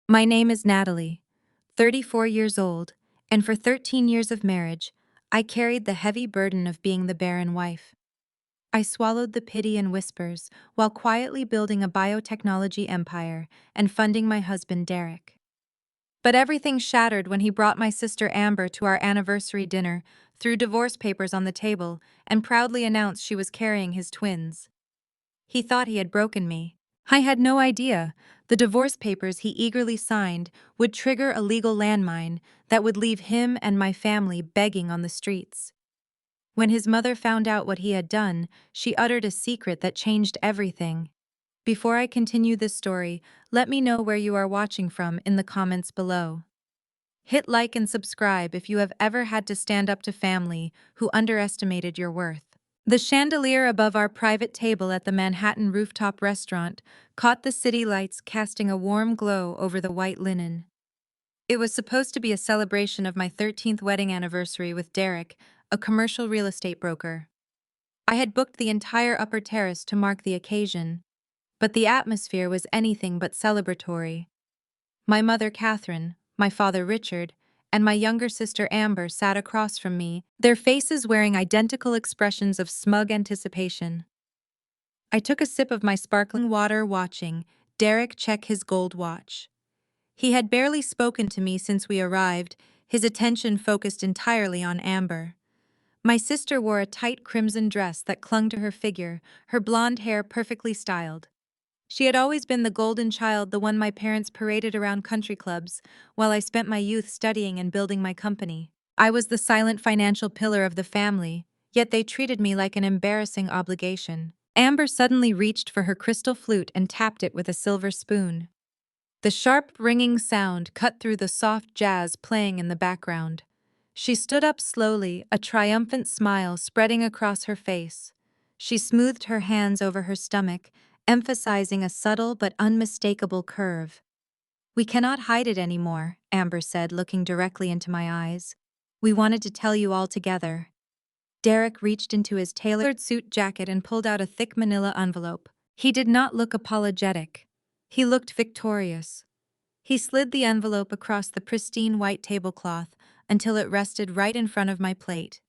My name is Natalie, 34 years old, and for 13 years of marriage, I carried the heavy burden of being the barren wife. I swallowed the pity and whispers while quietly building a biotechnology empire and funding my husband Derek. But everything shattered when he brought my sister Amber to our anniversary dinner, threw divorce papers on the table, and proudly announced she was carrying his twins. He thought he had broken me. I had no idea the divorce papers he eagerly signed would trigger a legal landmine that would leave him and my family begging on the streets. When his mother found out what he had done, she uttered a secret that changed everything. Before I continue this story, let me know where you are watching from in the comments below. Hit like and subscribe if you have ever had to stand up to family who underestimated your worth. The chandelier above our private table at the Manhattan rooftop restaurant caught the city lights casting a warm glow over the white linen. It was supposed to be a celebration of my 13th wedding anniversary with Derek, a commercial real estate broker. I had booked the entire upper terrace to mark the occasion, but the atmosphere was anything but celebratory. My mother, Catherine, my father, Richard, and my younger sister, Amber, sat across from me, their faces wearing identical expressions of smug anticipation. I took a sip of my sparkling water, watching Derek check his gold watch. He had barely spoken to me since we arrived, his attention focused entirely on Amber. My sister wore a tight crimson dress that clung to her figure, her blonde hair perfectly styled. She had always been the golden child, the one my parents paraded around country clubs, while I spent my youth studying and building my company. I was the silent financial pillar of the family, yet they treated me like an embarrassing obligation. Amber suddenly reached for her crystal flute and tapped it with a silver spoon. The sharp, ringing sound cut through the soft jazz playing in the background. She stood up slowly, a triumphant smile spreading across her face. She smoothed her hands over her stomach, emphasizing a subtle but unmistakable curve. "We cannot hide it anymore," Amber said, looking directly into my eyes. "We wanted to tell you all together." Derek reached into his tailored suit jacket and pulled out a thick manila envelope. He did not look apologetic. He looked victorious. He slid the envelope across the pristine white tablecloth until it rested right in front of my plate.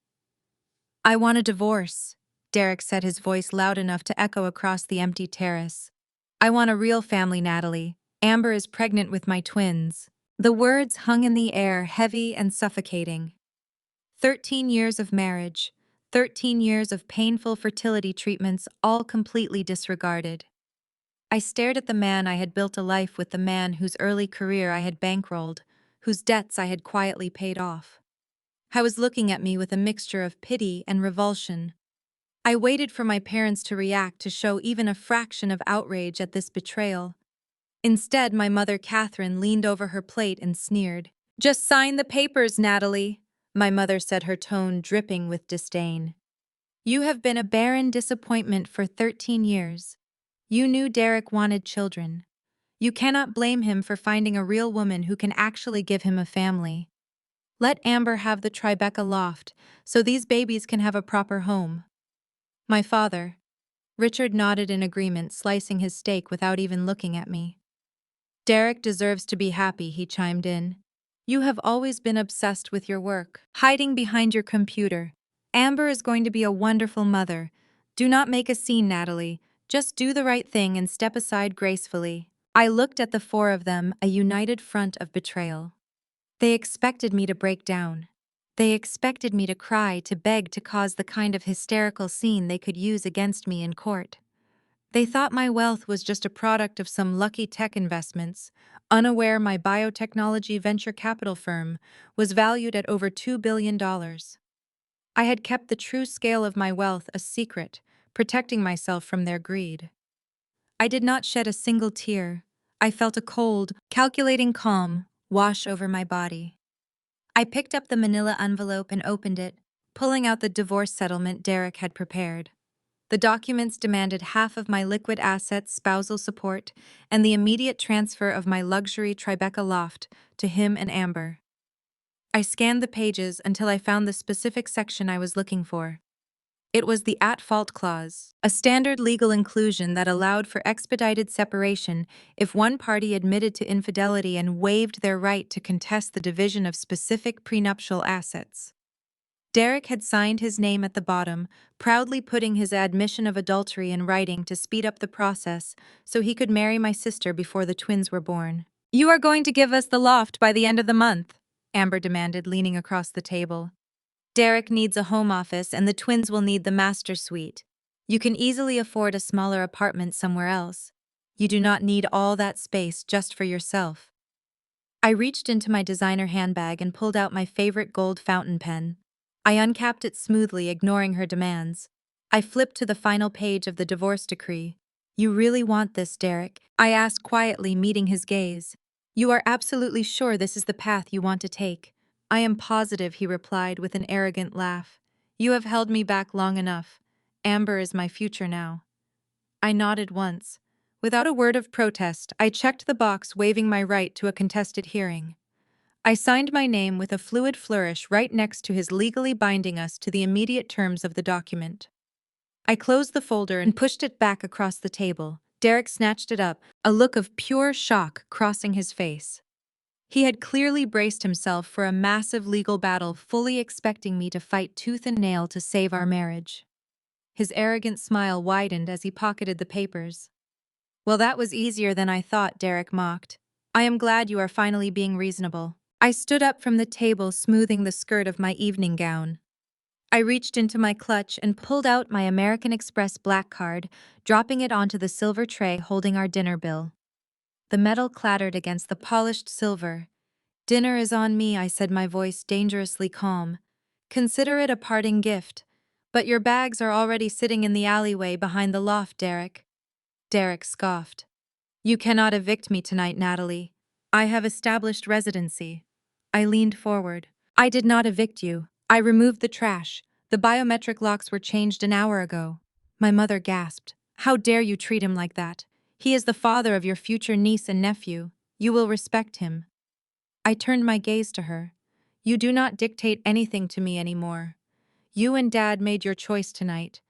"I want a divorce," Derek said, his voice loud enough to echo across the empty terrace. "I want a real family, Natalie. Amber is pregnant with my twins." The words hung in the air, heavy and suffocating. 13 years of marriage, 13 years of painful fertility treatments, all completely disregarded. I stared at the man I had built a life with, the man whose early career I had bankrolled, whose debts I had quietly paid off. I was looking at me with a mixture of pity and revulsion. I waited for my parents to react, to show even a fraction of outrage at this betrayal. Instead, my mother, Catherine, leaned over her plate and sneered. "Just sign the papers, Natalie," my mother said, her tone dripping with disdain. "You have been a barren disappointment for 13 years. You knew Derek wanted children. You cannot blame him for finding a real woman who can actually give him a family. Let Amber have the Tribeca loft so these babies can have a proper home." My father, Richard, nodded in agreement, slicing his steak without even looking at me. "Derek deserves to be happy," he chimed in. "You have always been obsessed with your work, hiding behind your computer. Amber is going to be a wonderful mother. Do not make a scene, Natalie. Just do the right thing and step aside gracefully." I looked at the four of them, a united front of betrayal. They expected me to break down. They expected me to cry, to beg, to cause the kind of hysterical scene they could use against me in court. They thought my wealth was just a product of some lucky tech investments, unaware my biotechnology venture capital firm was valued at over $2 billion. I had kept the true scale of my wealth a secret, protecting myself from their greed. I did not shed a single tear. I felt a cold, calculating calm wash over my body. I picked up the manila envelope and opened it, pulling out the divorce settlement Derek had prepared. The documents demanded half of my liquid assets, spousal support, and the immediate transfer of my luxury Tribeca loft to him and Amber. I scanned the pages until I found the specific section I was looking for. It was the at-fault clause, a standard legal inclusion that allowed for expedited separation if one party admitted to infidelity and waived their right to contest the division of specific prenuptial assets. Derek had signed his name at the bottom, proudly putting his admission of adultery in writing to speed up the process so he could marry my sister before the twins were born. "You are going to give us the loft by the end of the month," Amber demanded, leaning across the table. "Derek needs a home office and the twins will need the master suite. You can easily afford a smaller apartment somewhere else. You do not need all that space just for yourself." I reached into my designer handbag and pulled out my favorite gold fountain pen. I uncapped it smoothly, ignoring her demands. I flipped to the final page of the divorce decree. "You really want this, Derek?" I asked quietly, meeting his gaze. "You are absolutely sure this is the path you want to take?" "I am positive," he replied with an arrogant laugh. "You have held me back long enough. Amber is my future now." I nodded once. Without a word of protest, I checked the box, waiving my right to a contested hearing. I signed my name with a fluid flourish right next to his, legally binding us to the immediate terms of the document. I closed the folder and pushed it back across the table. Derek snatched it up, a look of pure shock crossing his face. He had clearly braced himself for a massive legal battle, fully expecting me to fight tooth and nail to save our marriage. His arrogant smile widened as he pocketed the papers. "Well, that was easier than I thought," Derek mocked. "I am glad you are finally being reasonable." I stood up from the table, smoothing the skirt of my evening gown. I reached into my clutch and pulled out my American Express black card, dropping it onto the silver tray holding our dinner bill. The metal clattered against the polished silver. "Dinner is on me," I said, my voice dangerously calm. "Consider it a parting gift. But your bags are already sitting in the alleyway behind the loft, Derek." Derek scoffed. "You cannot evict me tonight, Natalie. I have established residency." I leaned forward. "I did not evict you. I removed the trash. The biometric locks were changed an hour ago." My mother gasped. "How dare you treat him like that? He is the father of your future niece and nephew. You will respect him." I turned my gaze to her. "You do not dictate anything to me anymore. You and Dad made your choice tonight.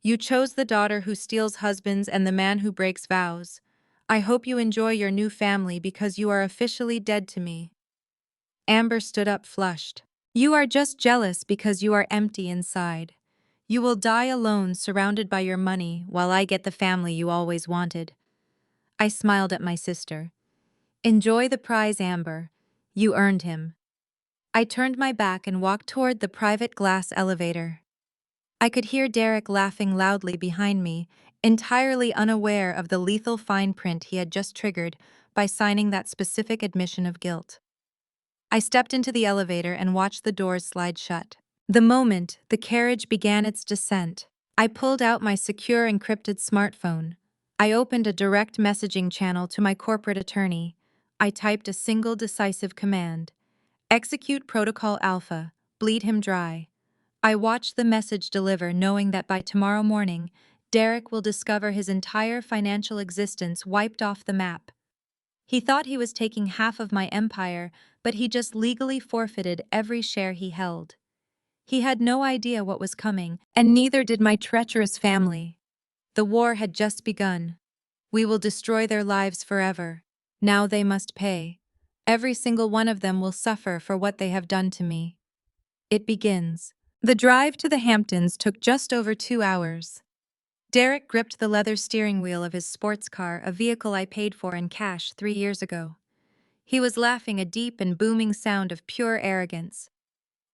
You chose the daughter who steals husbands and the man who breaks vows. I hope you enjoy your new family because you are officially dead to me." Amber stood up, flushed. "You are just jealous because you are empty inside. You will die alone, surrounded by your money, while I get the family you always wanted." I smiled at my sister. "Enjoy the prize, Amber. You earned him." I turned my back and walked toward the private glass elevator. I could hear Derek laughing loudly behind me, entirely unaware of the lethal fine print he had just triggered by signing that specific admission of guilt. I stepped into the elevator and watched the doors slide shut. The moment the carriage began its descent, I pulled out my secure encrypted smartphone. I opened a direct messaging channel to my corporate attorney. I typed a single decisive command: "Execute Protocol Alpha, bleed him dry." I watched the message deliver, knowing that by tomorrow morning, Derek will discover his entire financial existence wiped off the map. He thought he was taking half of my empire, but he just legally forfeited every share he held. He had no idea what was coming, and neither did my treacherous family. The war had just begun. We will destroy their lives forever. Now they must pay. Every single one of them will suffer for what they have done to me. It begins. The drive to the Hamptons took just over 2 hours. Derek gripped the leather steering wheel of his sports car, a vehicle I paid for in cash 3 years ago. He was laughing, a deep and booming sound of pure arrogance.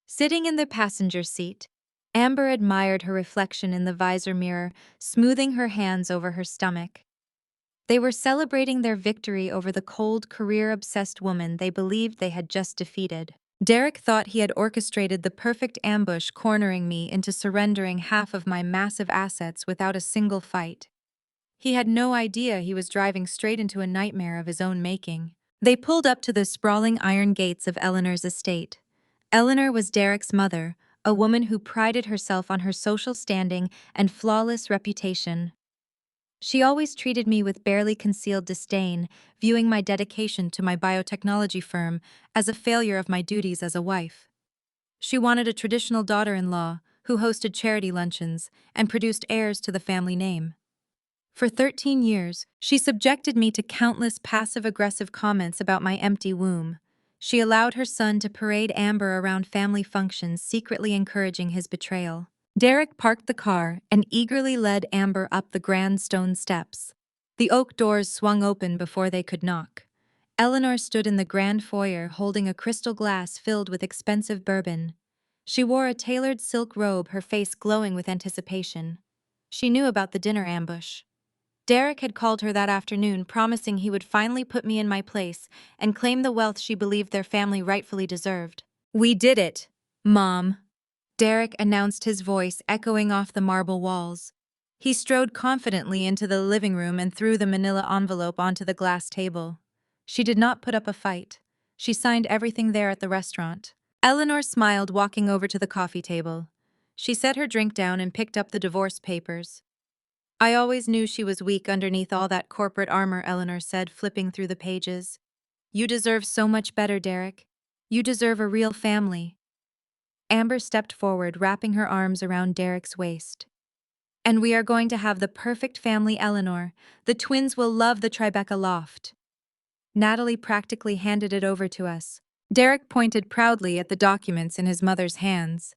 Sitting in the passenger seat, Amber admired her reflection in the visor mirror, smoothing her hands over her stomach. They were celebrating their victory over the cold, career-obsessed woman they believed they had just defeated. Derek thought he had orchestrated the perfect ambush, cornering me into surrendering half of my massive assets without a single fight. He had no idea he was driving straight into a nightmare of his own making. They pulled up to the sprawling iron gates of Eleanor's estate. Eleanor was Derek's mother, a woman who prided herself on her social standing and flawless reputation. She always treated me with barely concealed disdain, viewing my dedication to my biotechnology firm as a failure of my duties as a wife. She wanted a traditional daughter-in-law, who hosted charity luncheons and produced heirs to the family name. For 13 years, she subjected me to countless passive-aggressive comments about my empty womb. She allowed her son to parade Amber around family functions, secretly encouraging his betrayal. Derek parked the car and eagerly led Amber up the grand stone steps. The oak doors swung open before they could knock. Eleanor stood in the grand foyer holding a crystal glass filled with expensive bourbon. She wore a tailored silk robe, her face glowing with anticipation. She knew about the dinner ambush. Derek had called her that afternoon, promising he would finally put me in my place and claim the wealth she believed their family rightfully deserved. "We did it, Mom," Derek announced, his voice echoing off the marble walls. He strode confidently into the living room and threw the manila envelope onto the glass table. She did not put up a fight. She signed everything there at the restaurant. Eleanor smiled, walking over to the coffee table. She set her drink down and picked up the divorce papers. "I always knew she was weak underneath all that corporate armor," Eleanor said, flipping through the pages. "You deserve so much better, Derek. You deserve a real family." Amber stepped forward, wrapping her arms around Derek's waist. "And we are going to have the perfect family, Eleanor. The twins will love the Tribeca loft." Natalie practically handed it over to us. Derek pointed proudly at the documents in his mother's hands.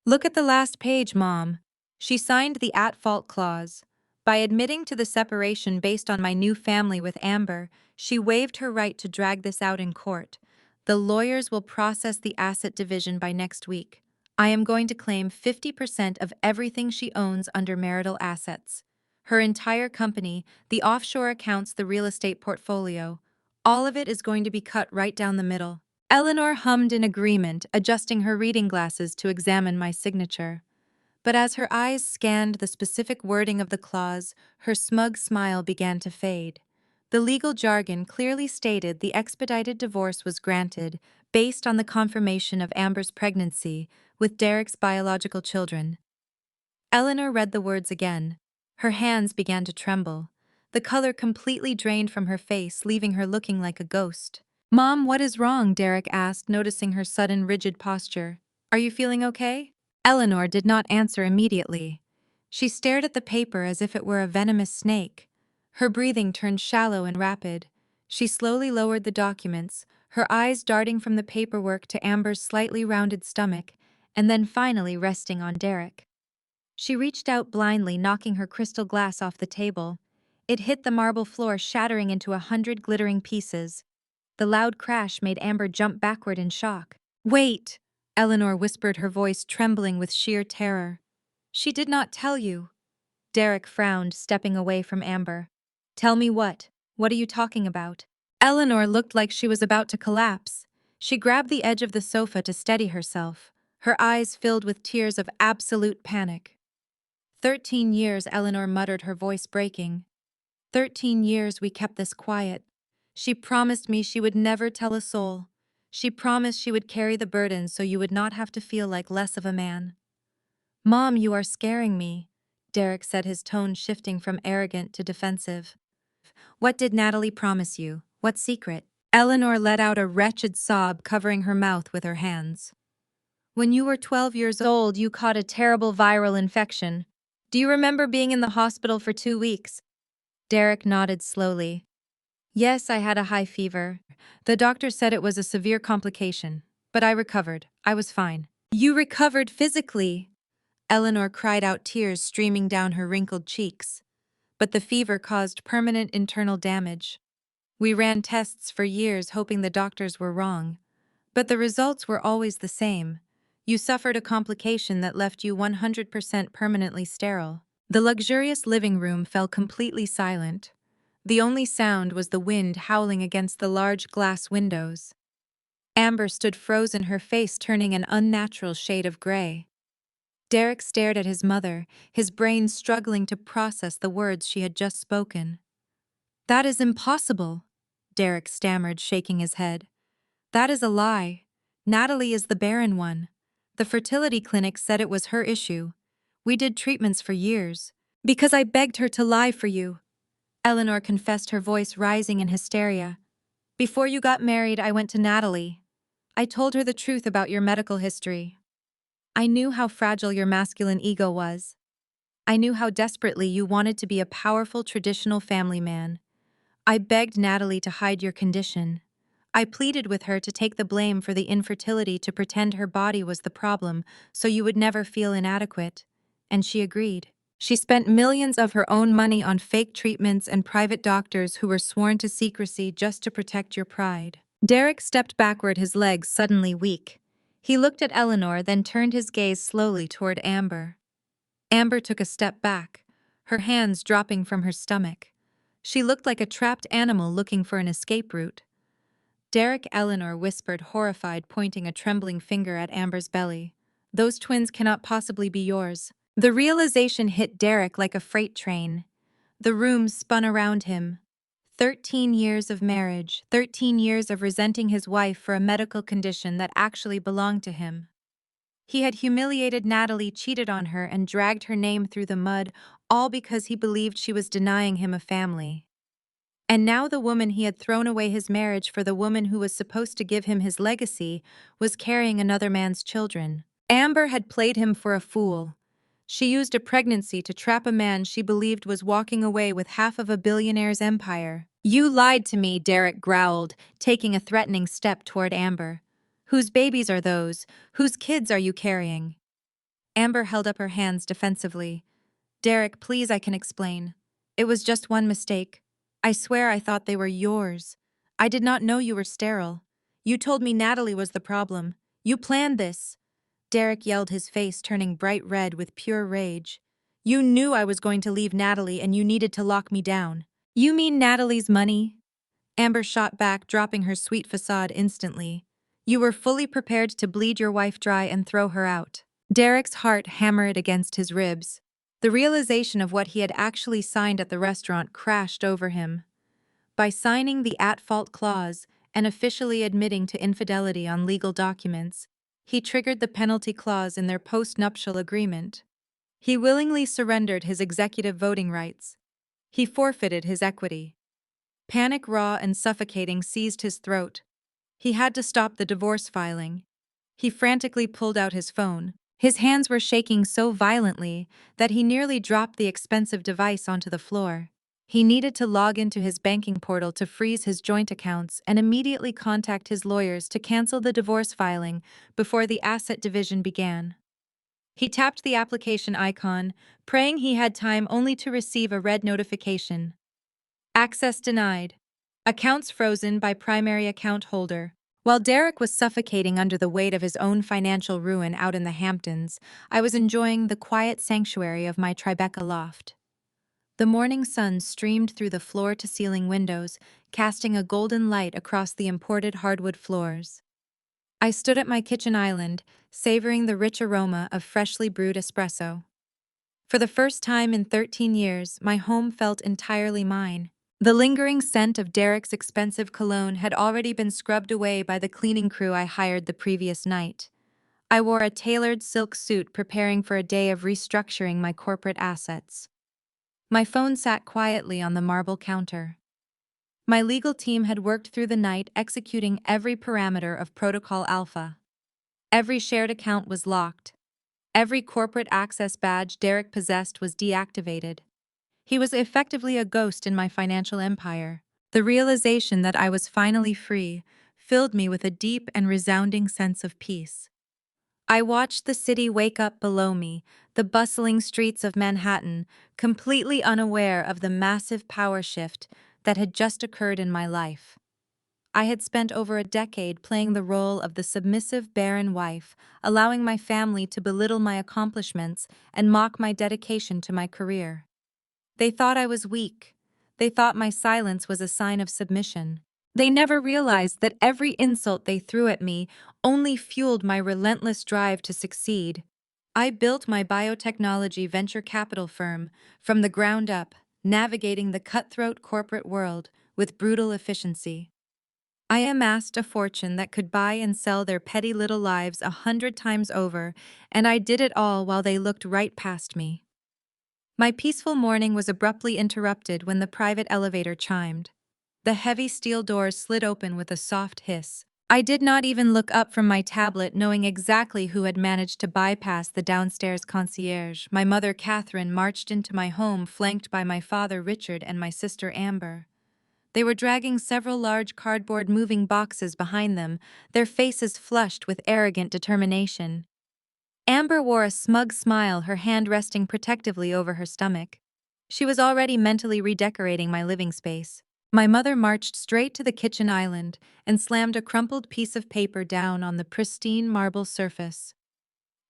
"Look at the last page, Mom." She signed the at-fault clause. By admitting to the separation based on my new family with Amber, she waived her right to drag this out in court. The lawyers will process the asset division by next week. I am going to claim 50% of everything she owns under marital assets. Her entire company, the offshore accounts, the real estate portfolio. All of it is going to be cut right down the middle. Eleanor hummed in agreement, adjusting her reading glasses to examine my signature. But as her eyes scanned the specific wording of the clause, her smug smile began to fade. The legal jargon clearly stated the expedited divorce was granted based on the confirmation of Amber's pregnancy with Derek's biological children. Eleanor read the words again. Her hands began to tremble. The color completely drained from her face, leaving her looking like a ghost. "Mom, what is wrong?" Derek asked, noticing her sudden rigid posture. "Are you feeling okay?" Eleanor did not answer immediately. She stared at the paper as if it were a venomous snake. Her breathing turned shallow and rapid. She slowly lowered the documents, her eyes darting from the paperwork to Amber's slightly rounded stomach, and then finally resting on Derek. She reached out blindly, knocking her crystal glass off the table. It hit the marble floor, shattering into 100 glittering pieces. The loud crash made Amber jump backward in shock. "Wait!" Eleanor whispered, her voice trembling with sheer terror. "She did not tell you." Derek frowned, stepping away from Amber. "Tell me what? What are you talking about?" Eleanor looked like she was about to collapse. She grabbed the edge of the sofa to steady herself, her eyes filled with tears of absolute panic. 13 years, Eleanor muttered, her voice breaking. 13 years we kept this quiet. She promised me she would never tell a soul. She promised she would carry the burden so you would not have to feel like less of a man. "Mom, you are scaring me," Derek said, his tone shifting from arrogant to defensive. "What did Natalie promise you? What secret?" Eleanor let out a wretched sob, covering her mouth with her hands. "When you were 12 years old, you caught a terrible viral infection. Do you remember being in the hospital for 2 weeks? Derek nodded slowly. "Yes, I had a high fever. The doctor said it was a severe complication, but I recovered. I was fine." "You recovered physically?" Eleanor cried out, tears streaming down her wrinkled cheeks. "But the fever caused permanent internal damage. We ran tests for years, hoping the doctors were wrong. But the results were always the same. You suffered a complication that left you 100% permanently sterile." The luxurious living room fell completely silent. The only sound was the wind howling against the large glass windows. Amber stood frozen, her face turning an unnatural shade of gray. Derek stared at his mother, his brain struggling to process the words she had just spoken. "That is impossible," Derek stammered, shaking his head. "That is a lie. Natalie is the barren one. The fertility clinic said it was her issue. We did treatments for years. Because I begged her to lie for you," Eleanor confessed, her voice rising in hysteria. "Before you got married, I went to Natalie. I told her the truth about your medical history. I knew how fragile your masculine ego was. I knew how desperately you wanted to be a powerful traditional family man. I begged Natalie to hide your condition. I pleaded with her to take the blame for the infertility to pretend her body was the problem so you would never feel inadequate. And she agreed. She spent millions of her own money on fake treatments and private doctors who were sworn to secrecy just to protect your pride. Derek stepped backward, his legs suddenly weak. He looked at Eleanor, then turned his gaze slowly toward Amber. Amber took a step back, her hands dropping from her stomach. She looked like a trapped animal looking for an escape route. Derek, Eleanor whispered, horrified, pointing a trembling finger at Amber's belly. Those twins cannot possibly be yours. The realization hit Derek like a freight train. The room spun around him. 13 years of marriage, 13 years of resenting his wife for a medical condition that actually belonged to him. He had humiliated Natalie, cheated on her, and dragged her name through the mud, all because he believed she was denying him a family. And now the woman he had thrown away his marriage for, the woman who was supposed to give him his legacy, was carrying another man's children. Amber had played him for a fool. She used a pregnancy to trap a man she believed was walking away with half of a billionaire's empire. You lied to me, Derek growled, taking a threatening step toward Amber. Whose babies are those? Whose kids are you carrying? Amber held up her hands defensively. Derek, please, I can explain. It was just one mistake. I swear I thought they were yours. I did not know you were sterile. You told me Natalie was the problem. You planned this. Derek yelled, his face turning bright red with pure rage. You knew I was going to leave Natalie and you needed to lock me down. You mean Natalie's money? Amber shot back, dropping her sweet facade instantly. You were fully prepared to bleed your wife dry and throw her out. Derek's heart hammered against his ribs. The realization of what he had actually signed at the restaurant crashed over him. By signing the at-fault clause and officially admitting to infidelity on legal documents, he triggered the penalty clause in their post-nuptial agreement. He willingly surrendered his executive voting rights. He forfeited his equity. Panic, raw and suffocating, seized his throat. He had to stop the divorce filing. He frantically pulled out his phone. His hands were shaking so violently that he nearly dropped the expensive device onto the floor. He needed to log into his banking portal to freeze his joint accounts and immediately contact his lawyers to cancel the divorce filing before the asset division began. He tapped the application icon, praying he had time, only to receive a red notification. Access denied. Accounts frozen by primary account holder. While Derek was suffocating under the weight of his own financial ruin out in the Hamptons, I was enjoying the quiet sanctuary of my Tribeca loft. The morning sun streamed through the floor-to-ceiling windows, casting a golden light across the imported hardwood floors. I stood at my kitchen island, savoring the rich aroma of freshly brewed espresso. For the first time in 13 years, my home felt entirely mine. The lingering scent of Derek's expensive cologne had already been scrubbed away by the cleaning crew I hired the previous night. I wore a tailored silk suit, preparing for a day of restructuring my corporate assets. My phone sat quietly on the marble counter. My legal team had worked through the night, executing every parameter of Protocol Alpha. Every shared account was locked. Every corporate access badge Derek possessed was deactivated. He was effectively a ghost in my financial empire. The realization that I was finally free filled me with a deep and resounding sense of peace. I watched the city wake up below me, the bustling streets of Manhattan, completely unaware of the massive power shift that had just occurred in my life. I had spent over a decade playing the role of the submissive, barren wife, allowing my family to belittle my accomplishments and mock my dedication to my career. They thought I was weak. They thought my silence was a sign of submission. They never realized that every insult they threw at me only fueled my relentless drive to succeed. I built my biotechnology venture capital firm from the ground up, navigating the cutthroat corporate world with brutal efficiency. I amassed a fortune that could buy and sell their petty little lives 100 times over, and I did it all while they looked right past me. My peaceful morning was abruptly interrupted when the private elevator chimed. The heavy steel doors slid open with a soft hiss. I did not even look up from my tablet, knowing exactly who had managed to bypass the downstairs concierge. My mother, Catherine, marched into my home, flanked by my father, Richard, and my sister, Amber. They were dragging several large cardboard moving boxes behind them, their faces flushed with arrogant determination. Amber wore a smug smile, her hand resting protectively over her stomach. She was already mentally redecorating my living space. My mother marched straight to the kitchen island and slammed a crumpled piece of paper down on the pristine marble surface.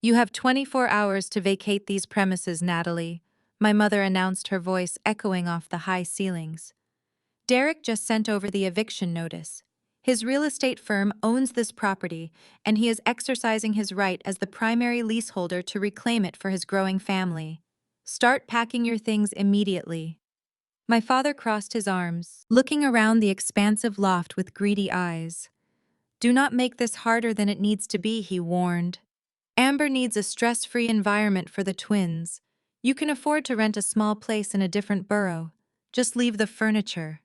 "You have 24 hours to vacate these premises, Natalie," my mother announced, her voice echoing off the high ceilings. "Derek just sent over the eviction notice. His real estate firm owns this property, and he is exercising his right as the primary leaseholder to reclaim it for his growing family. Start packing your things immediately." My father crossed his arms, looking around the expansive loft with greedy eyes. "Do not make this harder than it needs to be," he warned. "Amber needs a stress-free environment for the twins. You can afford to rent a small place in a different borough. Just leave the furniture."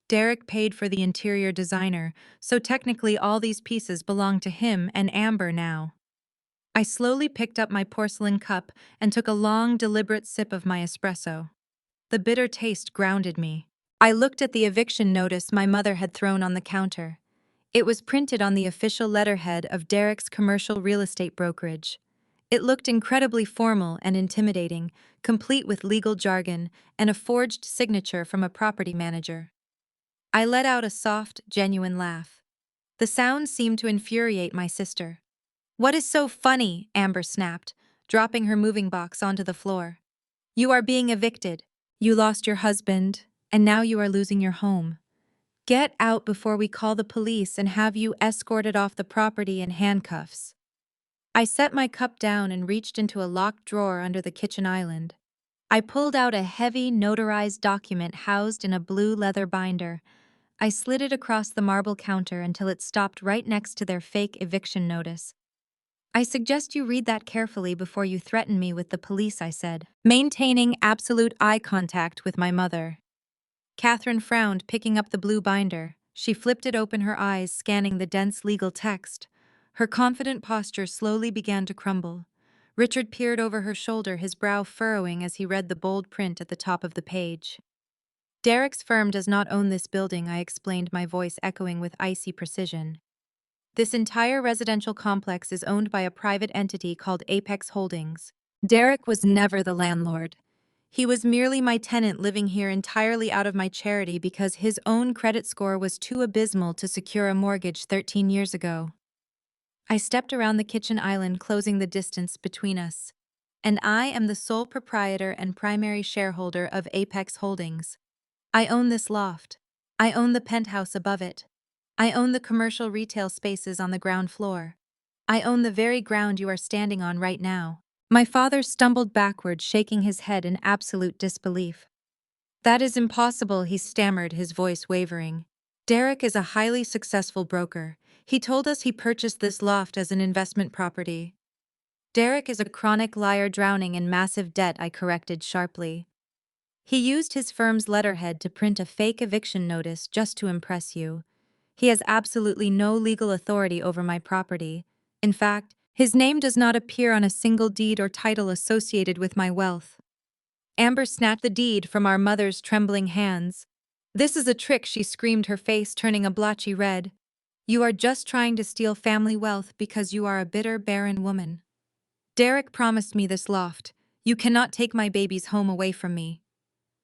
Derek paid for the interior designer, so technically all these pieces belong to him and Amber now. I slowly picked up my porcelain cup and took a long, deliberate sip of my espresso. The bitter taste grounded me. I looked at the eviction notice my mother had thrown on the counter. It was printed on the official letterhead of Derek's commercial real estate brokerage. It looked incredibly formal and intimidating, complete with legal jargon and a forged signature from a property manager. I let out a soft, genuine laugh. The sound seemed to infuriate my sister. "What is so funny?" Amber snapped, dropping her moving box onto the floor. "You are being evicted. You lost your husband, and now you are losing your home. Get out before we call the police and have you escorted off the property in handcuffs." I set my cup down and reached into a locked drawer under the kitchen island. I pulled out a heavy, notarized document housed in a blue leather binder. I slid it across the marble counter until it stopped right next to their fake eviction notice. "I suggest you read that carefully before you threaten me with the police," I said, maintaining absolute eye contact with my mother. Catherine frowned, picking up the blue binder. She flipped it open, her eyes scanning the dense legal text. Her confident posture slowly began to crumble. Richard peered over her shoulder, his brow furrowing as he read the bold print at the top of the page. "Derek's firm does not own this building," I explained, my voice echoing with icy precision. "This entire residential complex is owned by a private entity called Apex Holdings. Derek was never the landlord. He was merely my tenant, living here entirely out of my charity because his own credit score was too abysmal to secure a mortgage 13 years ago." I stepped around the kitchen island, closing the distance between us. "And I am the sole proprietor and primary shareholder of Apex Holdings. I own this loft. I own the penthouse above it. I own the commercial retail spaces on the ground floor. I own the very ground you are standing on right now." My father stumbled backward, shaking his head in absolute disbelief. "That is impossible," he stammered, his voice wavering. "Derek is a highly successful broker. He told us he purchased this loft as an investment property." "Derek is a chronic liar, drowning in massive debt," I corrected sharply. "He used his firm's letterhead to print a fake eviction notice just to impress you. He has absolutely no legal authority over my property. In fact, his name does not appear on a single deed or title associated with my wealth." Amber snatched the deed from our mother's trembling hands. "This is a trick," she screamed, her face turning a blotchy red. "You are just trying to steal family wealth because you are a bitter, barren woman. Derek promised me this loft. You cannot take my baby's home away from me."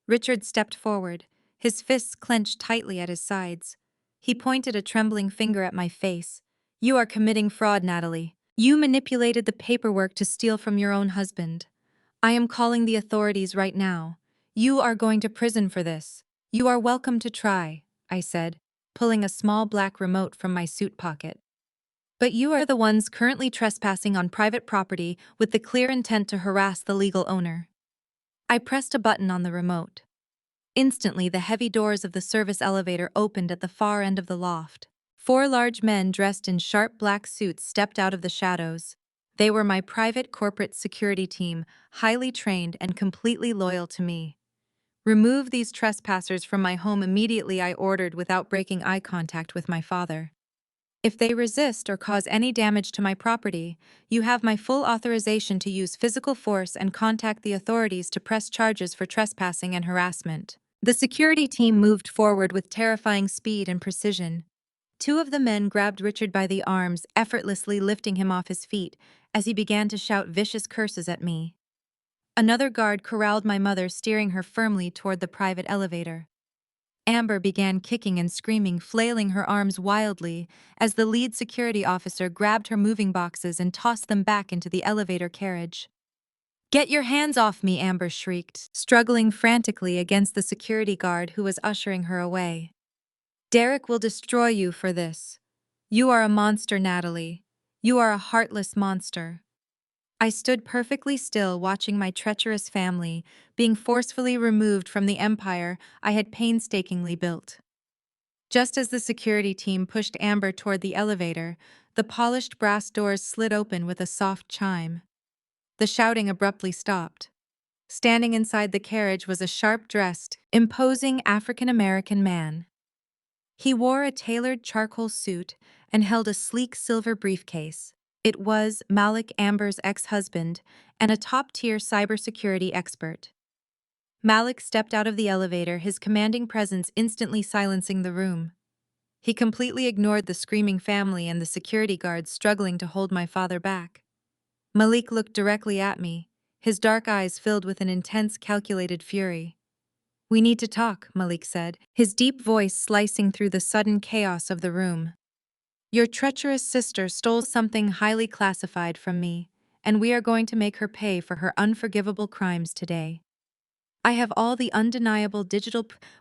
Richard stepped forward, his fists clenched tightly at his sides. He pointed a trembling finger at my face. "You are committing fraud, Natalie. You manipulated the paperwork to steal from your own husband. I am calling the authorities right now. You are going to prison for this." "You are welcome to try," I said, pulling a small black remote from my suit pocket. "But you are the ones currently trespassing on private property with the clear intent to harass the legal owner." I pressed a button on the remote. Instantly, the heavy doors of the service elevator opened at the far end of the loft. 4 large men dressed in sharp black suits stepped out of the shadows. They were my private corporate security team, highly trained and completely loyal to me. "Remove these trespassers from my home immediately," I ordered without breaking eye contact with my father. If they resist or cause any damage to my property, you have my full authorization to use physical force and contact the authorities to press charges for trespassing and harassment. The security team moved forward with terrifying speed and precision. Two of the men grabbed Richard by the arms, effortlessly lifting him off his feet as he began to shout vicious curses at me. Another guard corralled my mother, steering her firmly toward the private elevator. Amber began kicking and screaming, flailing her arms wildly as the lead security officer grabbed her moving boxes and tossed them back into the elevator carriage. "Get your hands off me," Amber shrieked, struggling frantically against the security guard who was ushering her away. "Derek will destroy you for this. You are a monster, Natalie. You are a heartless monster." I stood perfectly still, watching my treacherous family being forcefully removed from the empire I had painstakingly built. Just as the security team pushed Amber toward the elevator, the polished brass doors slid open with a soft chime. The shouting abruptly stopped. Standing inside the carriage was a sharp-dressed, imposing African-American man. He wore a tailored charcoal suit and held a sleek silver briefcase. It was Malik, Amber's ex-husband, and a top-tier cybersecurity expert. Malik stepped out of the elevator, his commanding presence instantly silencing the room. He completely ignored the screaming family and the security guards struggling to hold my father back. Malik looked directly at me, his dark eyes filled with an intense, calculated fury. "We need to talk," Malik said, his deep voice slicing through the sudden chaos of the room. "Your treacherous sister stole something highly classified from me, and we are going to make her pay for her unforgivable crimes today. I have all the undeniable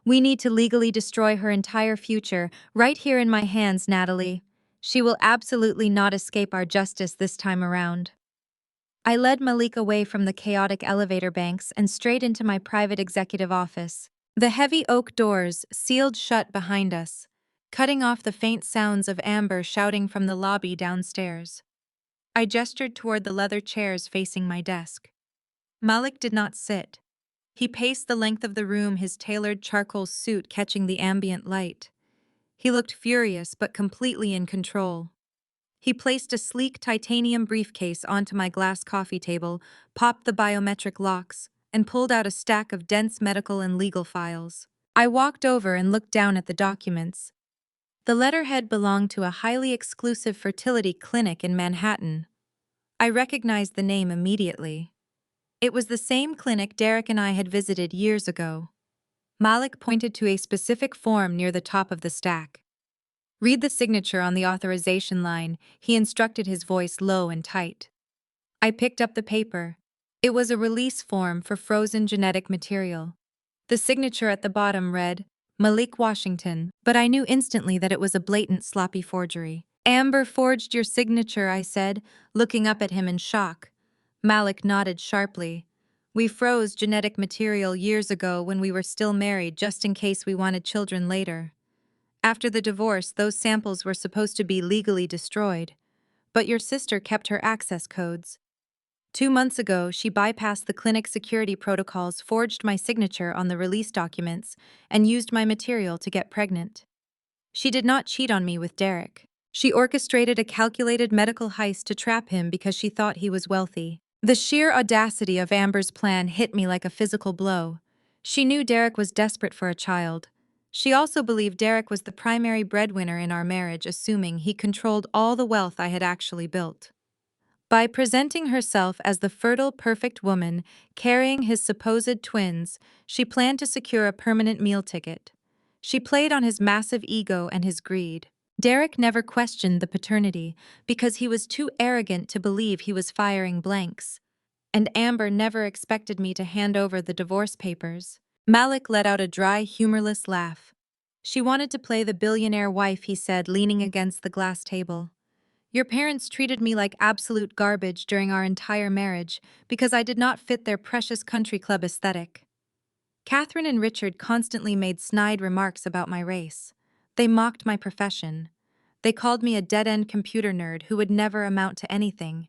We need to legally destroy her entire future, right here in my hands, Natalie. She will absolutely not escape our justice this time around." I led Malik away from the chaotic elevator banks and straight into my private executive office. The heavy oak doors sealed shut behind us, cutting off the faint sounds of Amber shouting from the lobby downstairs. I gestured toward the leather chairs facing my desk. Malik did not sit. He paced the length of the room, his tailored charcoal suit catching the ambient light. He looked furious but completely in control. He placed a sleek titanium briefcase onto my glass coffee table, popped the biometric locks, and pulled out a stack of dense medical and legal files. I walked over and looked down at the documents. The letterhead belonged to a highly exclusive fertility clinic in Manhattan. I recognized the name immediately. It was the same clinic Derek and I had visited years ago. Malik pointed to a specific form near the top of the stack. "Read the signature on the authorization line," he instructed, his voice low and tight. I picked up the paper. It was a release form for frozen genetic material. The signature at the bottom read, "Malik Washington," but I knew instantly that it was a blatant, sloppy forgery. "Amber forged your signature," I said, looking up at him in shock. Malik nodded sharply. "We froze genetic material years ago when we were still married, just in case we wanted children later. After the divorce, those samples were supposed to be legally destroyed. But your sister kept her access codes. 2 months ago, she bypassed the clinic security protocols, forged my signature on the release documents, and used my material to get pregnant. She did not cheat on me with Derek. She orchestrated a calculated medical heist to trap him because she thought he was wealthy." The sheer audacity of Amber's plan hit me like a physical blow. She knew Derek was desperate for a child. She also believed Derek was the primary breadwinner in our marriage, assuming he controlled all the wealth I had actually built. By presenting herself as the fertile, perfect woman carrying his supposed twins, she planned to secure a permanent meal ticket. She played on his massive ego and his greed. Derek never questioned the paternity because he was too arrogant to believe he was firing blanks. And Amber never expected me to hand over the divorce papers. Malik let out a dry, humorless laugh. "She wanted to play the billionaire wife," he said, leaning against the glass table. "Your parents treated me like absolute garbage during our entire marriage because I did not fit their precious country club aesthetic." Catherine and Richard constantly made snide remarks about my race. They mocked my profession. They called me a dead-end computer nerd who would never amount to anything.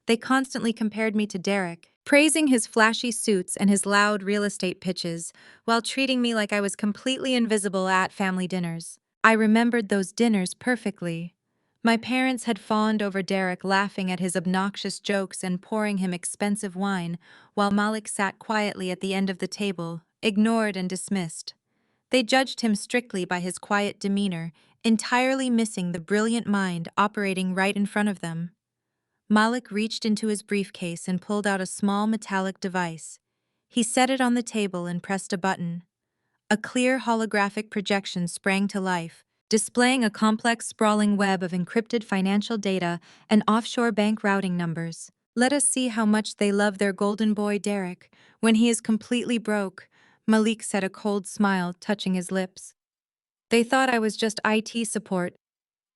They constantly compared me to Derek, praising his flashy suits and his loud real estate pitches, while treating me like I was completely invisible at family dinners. I remembered those dinners perfectly. My parents had fawned over Derek, laughing at his obnoxious jokes and pouring him expensive wine, while Malik sat quietly at the end of the table, ignored and dismissed. They judged him strictly by his quiet demeanor, entirely missing the brilliant mind operating right in front of them. Malik reached into his briefcase and pulled out a small metallic device. He set it on the table and pressed a button. A clear holographic projection sprang to life, displaying a complex, sprawling web of encrypted financial data and offshore bank routing numbers. Let us see how much they love their golden boy Derek. When he is completely broke, Malik said, a cold smile touching his lips. They thought I was just IT support.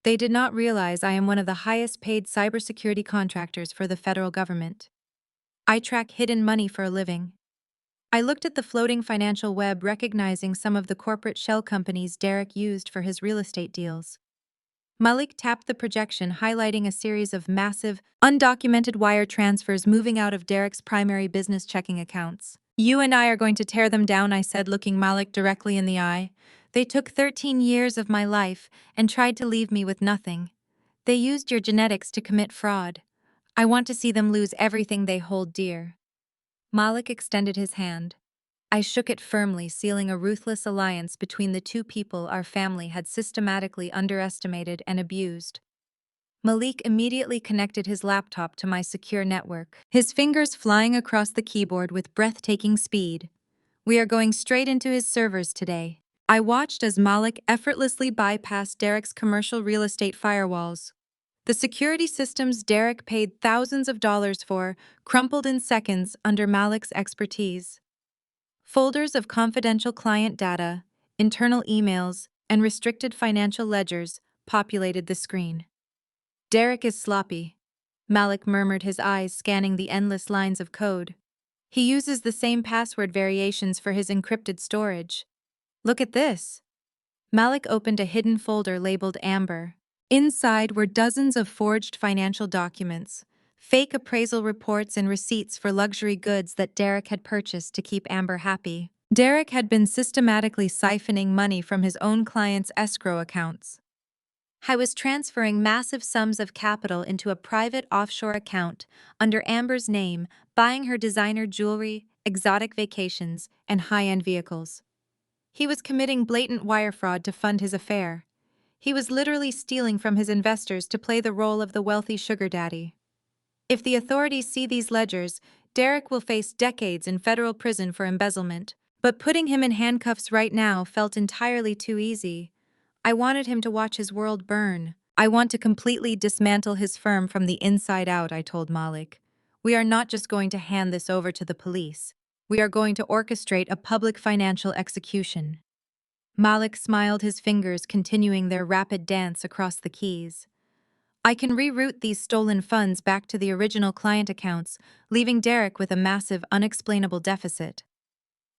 They did not realize I am one of the highest paid cybersecurity contractors for the federal government. I track hidden money for a living. I looked at the floating financial web, recognizing some of the corporate shell companies Derek used for his real estate deals. Malik tapped the projection, highlighting a series of massive, undocumented wire transfers moving out of Derek's primary business checking accounts. You and I are going to tear them down, I said, looking Malik directly in the eye. They took 13 years of my life and tried to leave me with nothing. They used your genetics to commit fraud. I want to see them lose everything they hold dear. Malik extended his hand. I shook it firmly, sealing a ruthless alliance between the two people our family had systematically underestimated and abused. Malik immediately connected his laptop to my secure network, his fingers flying across the keyboard with breathtaking speed. We are going straight into his servers today. I watched as Malik effortlessly bypassed Derek's commercial real estate firewalls. The security systems Derek paid thousands of dollars for crumpled in seconds under Malik's expertise. Folders of confidential client data, internal emails, and restricted financial ledgers populated the screen. Derek is sloppy, Malik murmured, his eyes scanning the endless lines of code. He uses the same password variations for his encrypted storage. Look at this. Malik opened a hidden folder labeled Amber. Inside were dozens of forged financial documents, fake appraisal reports, and receipts for luxury goods that Derek had purchased to keep Amber happy. Derek had been systematically siphoning money from his own clients' escrow accounts. I was transferring massive sums of capital into a private offshore account under Amber's name, buying her designer jewelry, exotic vacations, and high-end vehicles. He was committing blatant wire fraud to fund his affair. He was literally stealing from his investors to play the role of the wealthy sugar daddy. If the authorities see these ledgers, Derek will face decades in federal prison for embezzlement. But putting him in handcuffs right now felt entirely too easy. I wanted him to watch his world burn. I want to completely dismantle his firm from the inside out, I told Malik. We are not just going to hand this over to the police. We are going to orchestrate a public financial execution. Malik smiled, his fingers continuing their rapid dance across the keys. I can reroute these stolen funds back to the original client accounts, leaving Derek with a massive, unexplainable deficit.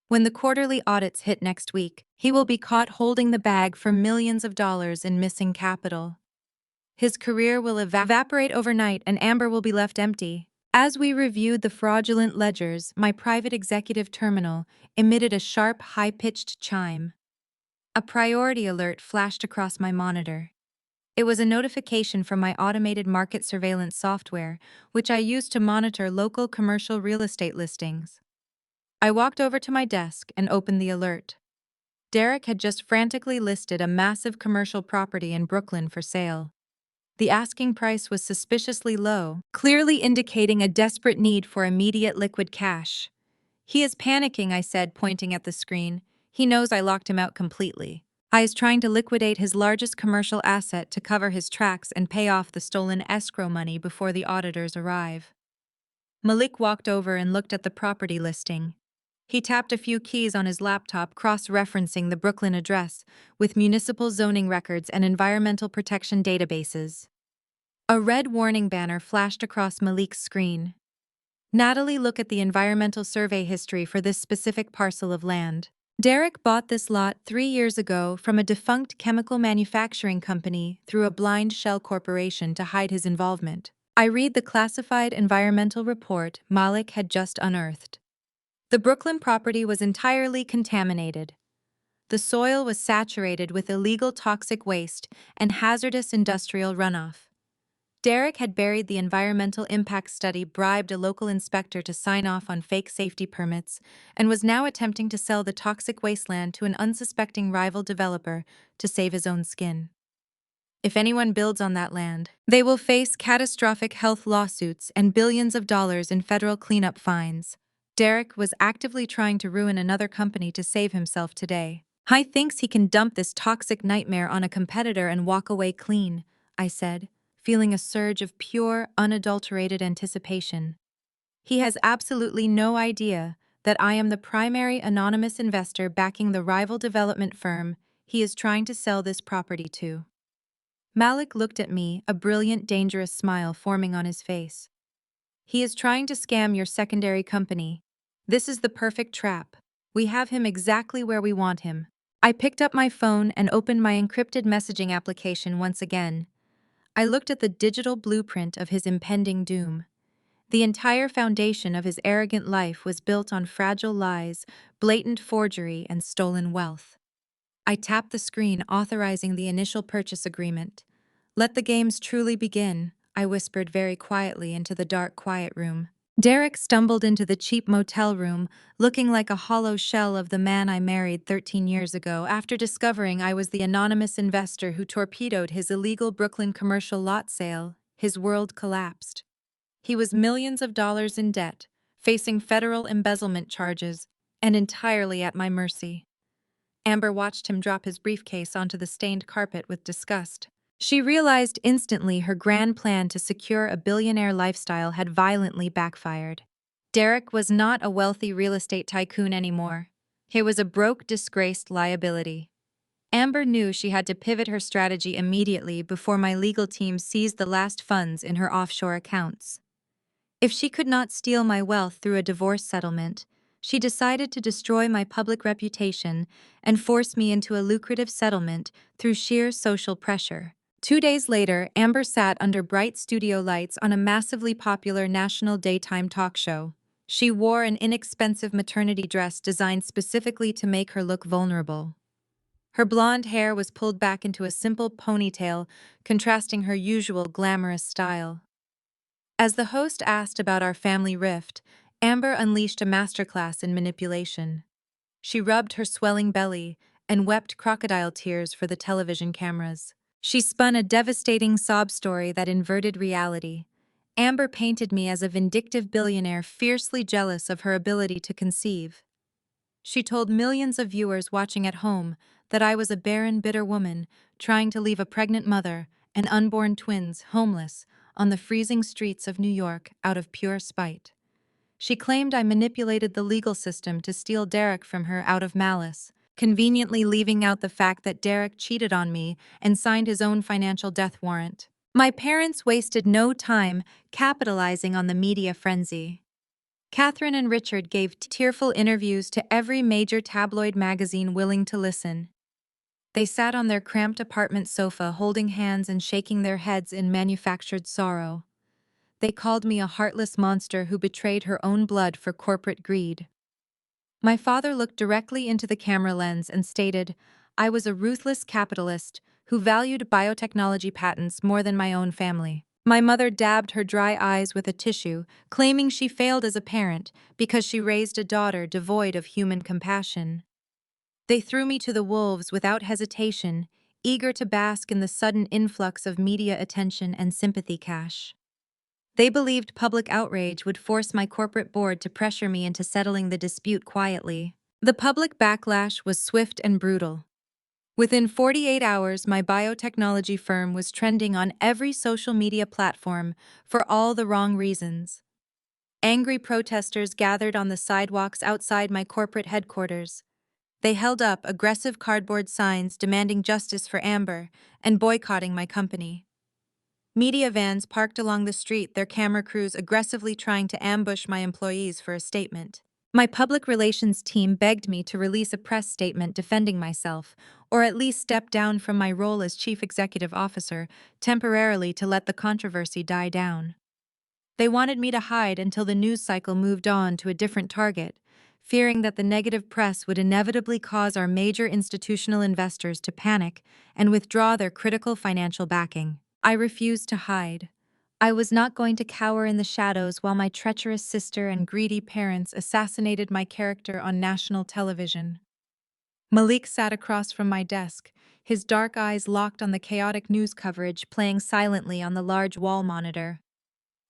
When the quarterly audits hit next week, he will be caught holding the bag for millions of dollars in missing capital. His career will evaporate overnight and Amber will be left empty. As we reviewed the fraudulent ledgers, my private executive terminal emitted a sharp, high-pitched chime. A priority alert flashed across my monitor. It was a notification from my automated market surveillance software, which I used to monitor local commercial real estate listings. I walked over to my desk and opened the alert. Derek had just frantically listed a massive commercial property in Brooklyn for sale. The asking price was suspiciously low, clearly indicating a desperate need for immediate liquid cash. He is panicking, I said, pointing at the screen. He knows I locked him out completely. I is trying to liquidate his largest commercial asset to cover his tracks and pay off the stolen escrow money before the auditors arrive. Malik walked over and looked at the property listing. He tapped a few keys on his laptop, cross-referencing the Brooklyn address with municipal zoning records and environmental protection databases. A red warning banner flashed across Malik's screen. Natalie, look at the environmental survey history for this specific parcel of land. Derek bought this lot 3 years ago from a defunct chemical manufacturing company through a blind shell corporation to hide his involvement. I read the classified environmental report Malik had just unearthed. The Brooklyn property was entirely contaminated. The soil was saturated with illegal toxic waste and hazardous industrial runoff. Derek had buried the environmental impact study, bribed a local inspector to sign off on fake safety permits, and was now attempting to sell the toxic wasteland to an unsuspecting rival developer to save his own skin. If anyone builds on that land, they will face catastrophic health lawsuits and billions of dollars in federal cleanup fines. Derek was actively trying to ruin another company to save himself today. He thinks he can dump this toxic nightmare on a competitor and walk away clean, I said, feeling a surge of pure, unadulterated anticipation. He has absolutely no idea that I am the primary anonymous investor backing the rival development firm he is trying to sell this property to. Malik looked at me, a brilliant, dangerous smile forming on his face. He is trying to scam your secondary company. This is the perfect trap. We have him exactly where we want him. I picked up my phone and opened my encrypted messaging application once again. I looked at the digital blueprint of his impending doom. The entire foundation of his arrogant life was built on fragile lies, blatant forgery, and stolen wealth. I tapped the screen, authorizing the initial purchase agreement. "Let the games truly begin," I whispered very quietly into the dark, quiet room. Derek stumbled into the cheap motel room, looking like a hollow shell of the man I married 13 years ago after discovering I was the anonymous investor who torpedoed his illegal Brooklyn commercial lot sale. His world collapsed. He was millions of dollars in debt, facing federal embezzlement charges, and entirely at my mercy. Amber watched him drop his briefcase onto the stained carpet with disgust. She realized instantly her grand plan to secure a billionaire lifestyle had violently backfired. Derek was not a wealthy real estate tycoon anymore. He was a broke, disgraced liability. Amber knew she had to pivot her strategy immediately before my legal team seized the last funds in her offshore accounts. If she could not steal my wealth through a divorce settlement, she decided to destroy my public reputation and force me into a lucrative settlement through sheer social pressure. 2 days later, Amber sat under bright studio lights on a massively popular national daytime talk show. She wore an inexpensive maternity dress designed specifically to make her look vulnerable. Her blonde hair was pulled back into a simple ponytail, contrasting her usual glamorous style. As the host asked about our family rift, Amber unleashed a masterclass in manipulation. She rubbed her swelling belly and wept crocodile tears for the television cameras. She spun a devastating sob story that inverted reality. Amber painted me as a vindictive billionaire fiercely jealous of her ability to conceive. She told millions of viewers watching at home that I was a barren, bitter woman trying to leave a pregnant mother and unborn twins homeless on the freezing streets of New York out of pure spite. She claimed I manipulated the legal system to steal Derek from her out of malice, conveniently leaving out the fact that Derek cheated on me and signed his own financial death warrant. My parents wasted no time capitalizing on the media frenzy. Catherine and Richard gave tearful interviews to every major tabloid magazine willing to listen. They sat on their cramped apartment sofa holding hands and shaking their heads in manufactured sorrow. They called me a heartless monster who betrayed her own blood for corporate greed. My father looked directly into the camera lens and stated, "I was a ruthless capitalist who valued biotechnology patents more than my own family." My mother dabbed her dry eyes with a tissue, claiming she failed as a parent because she raised a daughter devoid of human compassion. They threw me to the wolves without hesitation, eager to bask in the sudden influx of media attention and sympathy cash. They believed public outrage would force my corporate board to pressure me into settling the dispute quietly. The public backlash was swift and brutal. Within 48 hours, my biotechnology firm was trending on every social media platform for all the wrong reasons. Angry protesters gathered on the sidewalks outside my corporate headquarters. They held up aggressive cardboard signs demanding justice for Amber and boycotting my company. Media vans parked along the street, their camera crews aggressively trying to ambush my employees for a statement. My public relations team begged me to release a press statement defending myself, or at least step down from my role as chief executive officer temporarily to let the controversy die down. They wanted me to hide until the news cycle moved on to a different target, fearing that the negative press would inevitably cause our major institutional investors to panic and withdraw their critical financial backing. I refused to hide. I was not going to cower in the shadows while my treacherous sister and greedy parents assassinated my character on national television. Malik sat across from my desk, his dark eyes locked on the chaotic news coverage playing silently on the large wall monitor.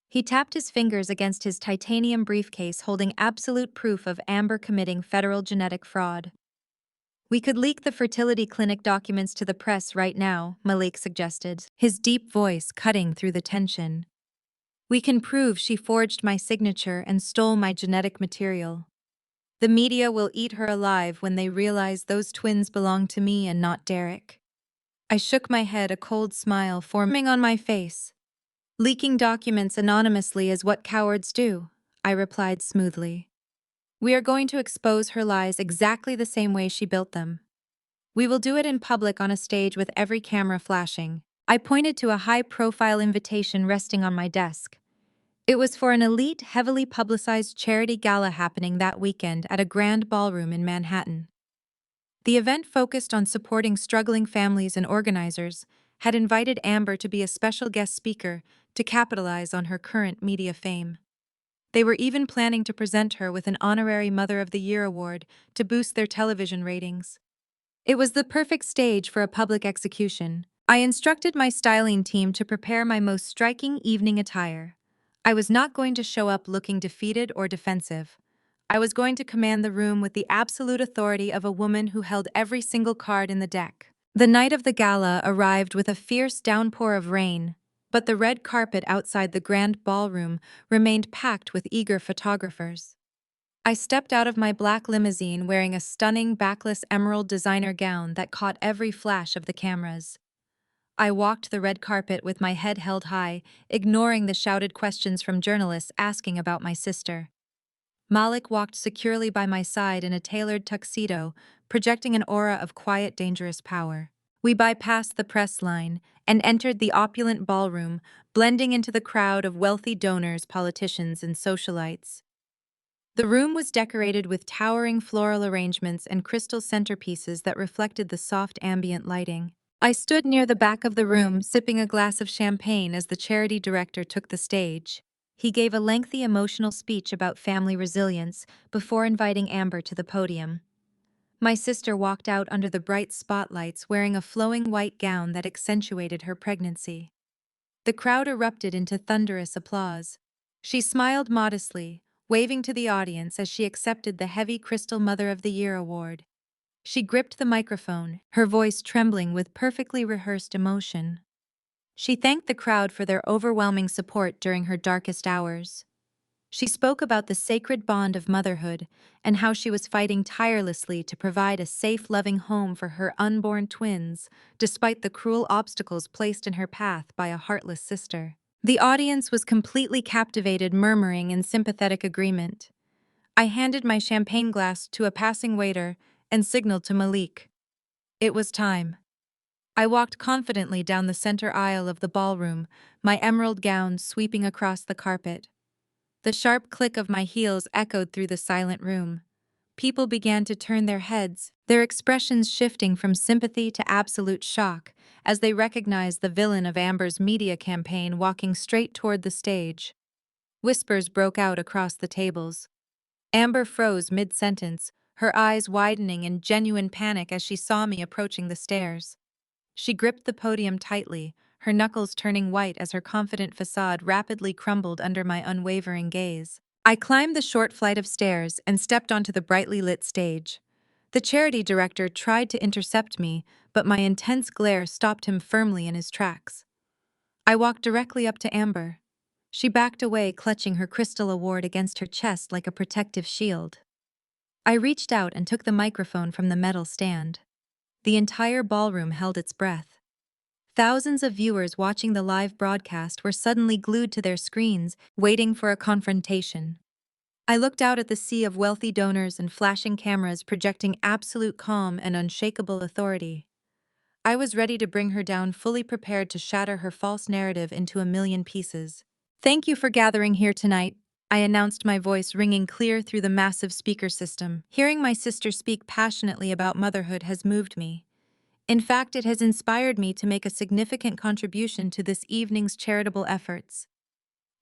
He tapped his fingers against his titanium briefcase holding absolute proof of Amber committing federal genetic fraud. We could leak the fertility clinic documents to the press right now, Malik suggested, his deep voice cutting through the tension. We can prove she forged my signature and stole my genetic material. The media will eat her alive when they realize those twins belong to me and not Derek. I shook my head, a cold smile forming on my face. Leaking documents anonymously is what cowards do, I replied smoothly. We are going to expose her lies exactly the same way she built them. We will do it in public on a stage with every camera flashing. I pointed to a high-profile invitation resting on my desk. It was for an elite, heavily publicized charity gala happening that weekend at a grand ballroom in Manhattan. The event focused on supporting struggling families, and organizers had invited Amber to be a special guest speaker to capitalize on her current media fame. They were even planning to present her with an honorary Mother of the Year award to boost their television ratings. It was the perfect stage for a public execution. I instructed my styling team to prepare my most striking evening attire. I was not going to show up looking defeated or defensive. I was going to command the room with the absolute authority of a woman who held every single card in the deck. The night of the gala arrived with a fierce downpour of rain, but the red carpet outside the grand ballroom remained packed with eager photographers. I stepped out of my black limousine wearing a stunning backless emerald designer gown that caught every flash of the cameras. I walked the red carpet with my head held high, ignoring the shouted questions from journalists asking about my sister. Malik walked securely by my side in a tailored tuxedo, projecting an aura of quiet, dangerous power. We bypassed the press line and entered the opulent ballroom, blending into the crowd of wealthy donors, politicians, and socialites. The room was decorated with towering floral arrangements and crystal centerpieces that reflected the soft ambient lighting. I stood near the back of the room, sipping a glass of champagne as the charity director took the stage. He gave a lengthy emotional speech about family resilience before inviting Amber to the podium. My sister walked out under the bright spotlights wearing a flowing white gown that accentuated her pregnancy. The crowd erupted into thunderous applause. She smiled modestly, waving to the audience as she accepted the heavy Crystal Mother of the Year award. She gripped the microphone, her voice trembling with perfectly rehearsed emotion. She thanked the crowd for their overwhelming support during her darkest hours. She spoke about the sacred bond of motherhood and how she was fighting tirelessly to provide a safe, loving home for her unborn twins, despite the cruel obstacles placed in her path by a heartless sister. The audience was completely captivated, murmuring in sympathetic agreement. I handed my champagne glass to a passing waiter and signaled to Malik. It was time. I walked confidently down the center aisle of the ballroom, my emerald gown sweeping across the carpet. The sharp click of my heels echoed through the silent room. People began to turn their heads, their expressions shifting from sympathy to absolute shock as they recognized the villain of Amber's media campaign walking straight toward the stage. Whispers broke out across the tables. Amber froze mid-sentence, her eyes widening in genuine panic as she saw me approaching the stairs. She gripped the podium tightly, her knuckles turning white as her confident facade rapidly crumbled under my unwavering gaze. I climbed the short flight of stairs and stepped onto the brightly lit stage. The charity director tried to intercept me, but my intense glare stopped him firmly in his tracks. I walked directly up to Amber. She backed away, clutching her crystal award against her chest like a protective shield. I reached out and took the microphone from the metal stand. The entire ballroom held its breath. Thousands of viewers watching the live broadcast were suddenly glued to their screens, waiting for a confrontation. I looked out at the sea of wealthy donors and flashing cameras projecting absolute calm and unshakable authority. I was ready to bring her down, fully prepared to shatter her false narrative into a million pieces. Thank you for gathering here tonight. I announced, my voice ringing clear through the massive speaker system. Hearing my sister speak passionately about motherhood has moved me. In fact, it has inspired me to make a significant contribution to this evening's charitable efforts.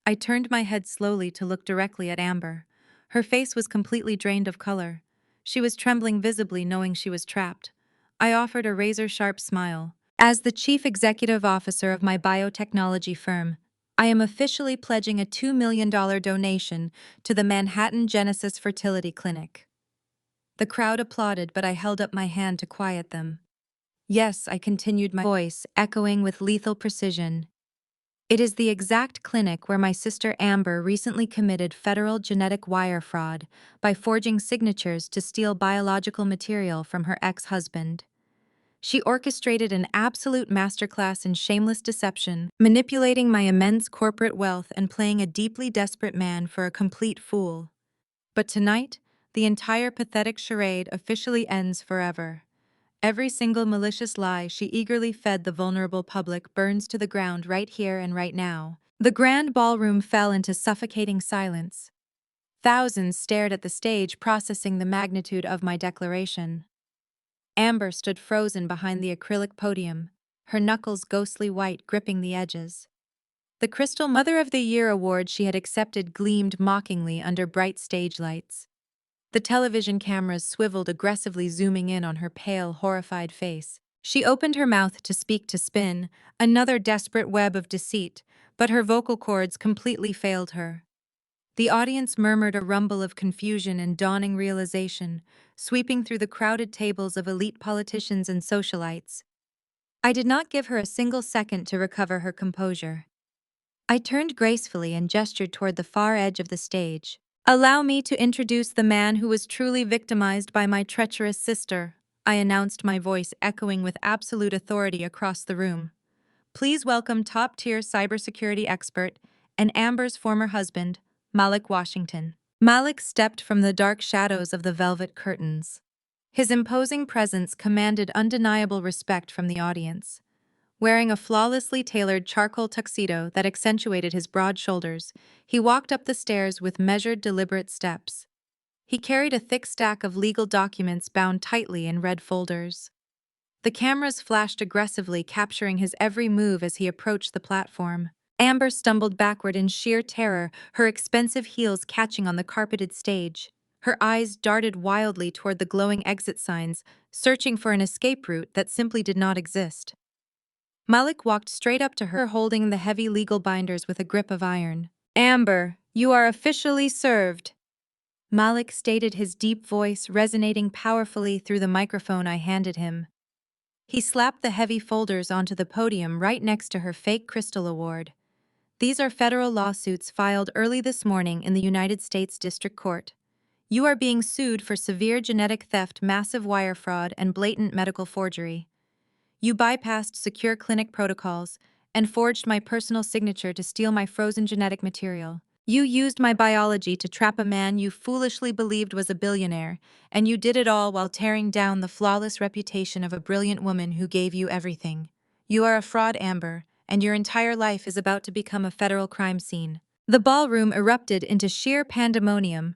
I turned my head slowly to look directly at Amber. Her face was completely drained of color. She was trembling visibly, knowing she was trapped. I offered a razor-sharp smile. As the chief executive officer of my biotechnology firm, I am officially pledging a $2 million donation to the Manhattan Genesis Fertility Clinic. The crowd applauded, but I held up my hand to quiet them. Yes, I continued, my voice echoing with lethal precision. It is the exact clinic where my sister Amber recently committed federal genetic wire fraud by forging signatures to steal biological material from her ex-husband. She orchestrated an absolute masterclass in shameless deception, manipulating my immense corporate wealth and playing a deeply desperate man for a complete fool. But tonight, the entire pathetic charade officially ends forever. Every single malicious lie she eagerly fed the vulnerable public burns to the ground right here and right now. The grand ballroom fell into suffocating silence. Thousands stared at the stage, processing the magnitude of my declaration. Amber stood frozen behind the acrylic podium, her knuckles ghostly white gripping the edges. The Crystal Mother of the Year award she had accepted gleamed mockingly under bright stage lights. The television cameras swiveled aggressively, zooming in on her pale, horrified face. She opened her mouth to speak, to spin another desperate web of deceit, but her vocal cords completely failed her. The audience murmured a rumble of confusion and dawning realization, sweeping through the crowded tables of elite politicians and socialites. I did not give her a single second to recover her composure. I turned gracefully and gestured toward the far edge of the stage. "Allow me to introduce the man who was truly victimized by my treacherous sister," I announced, my voice echoing with absolute authority across the room. "Please welcome top-tier cybersecurity expert and Amber's former husband, Malik Washington." Malik stepped from the dark shadows of the velvet curtains. His imposing presence commanded undeniable respect from the audience. Wearing a flawlessly tailored charcoal tuxedo that accentuated his broad shoulders, he walked up the stairs with measured, deliberate steps. He carried a thick stack of legal documents bound tightly in red folders. The cameras flashed aggressively, capturing his every move as he approached the platform. Amber stumbled backward in sheer terror, her expensive heels catching on the carpeted stage. Her eyes darted wildly toward the glowing exit signs, searching for an escape route that simply did not exist. Malik walked straight up to her, holding the heavy legal binders with a grip of iron. "Amber, you are officially served," Malik stated, his deep voice resonating powerfully through the microphone I handed him. He slapped the heavy folders onto the podium right next to her fake Crystal Award. "These are federal lawsuits filed early this morning in the United States District Court. You are being sued for severe genetic theft, massive wire fraud, and blatant medical forgery. You bypassed secure clinic protocols and forged my personal signature to steal my frozen genetic material. You used my biology to trap a man you foolishly believed was a billionaire, and you did it all while tearing down the flawless reputation of a brilliant woman who gave you everything. You are a fraud, Amber, and your entire life is about to become a federal crime scene." The ballroom erupted into sheer pandemonium.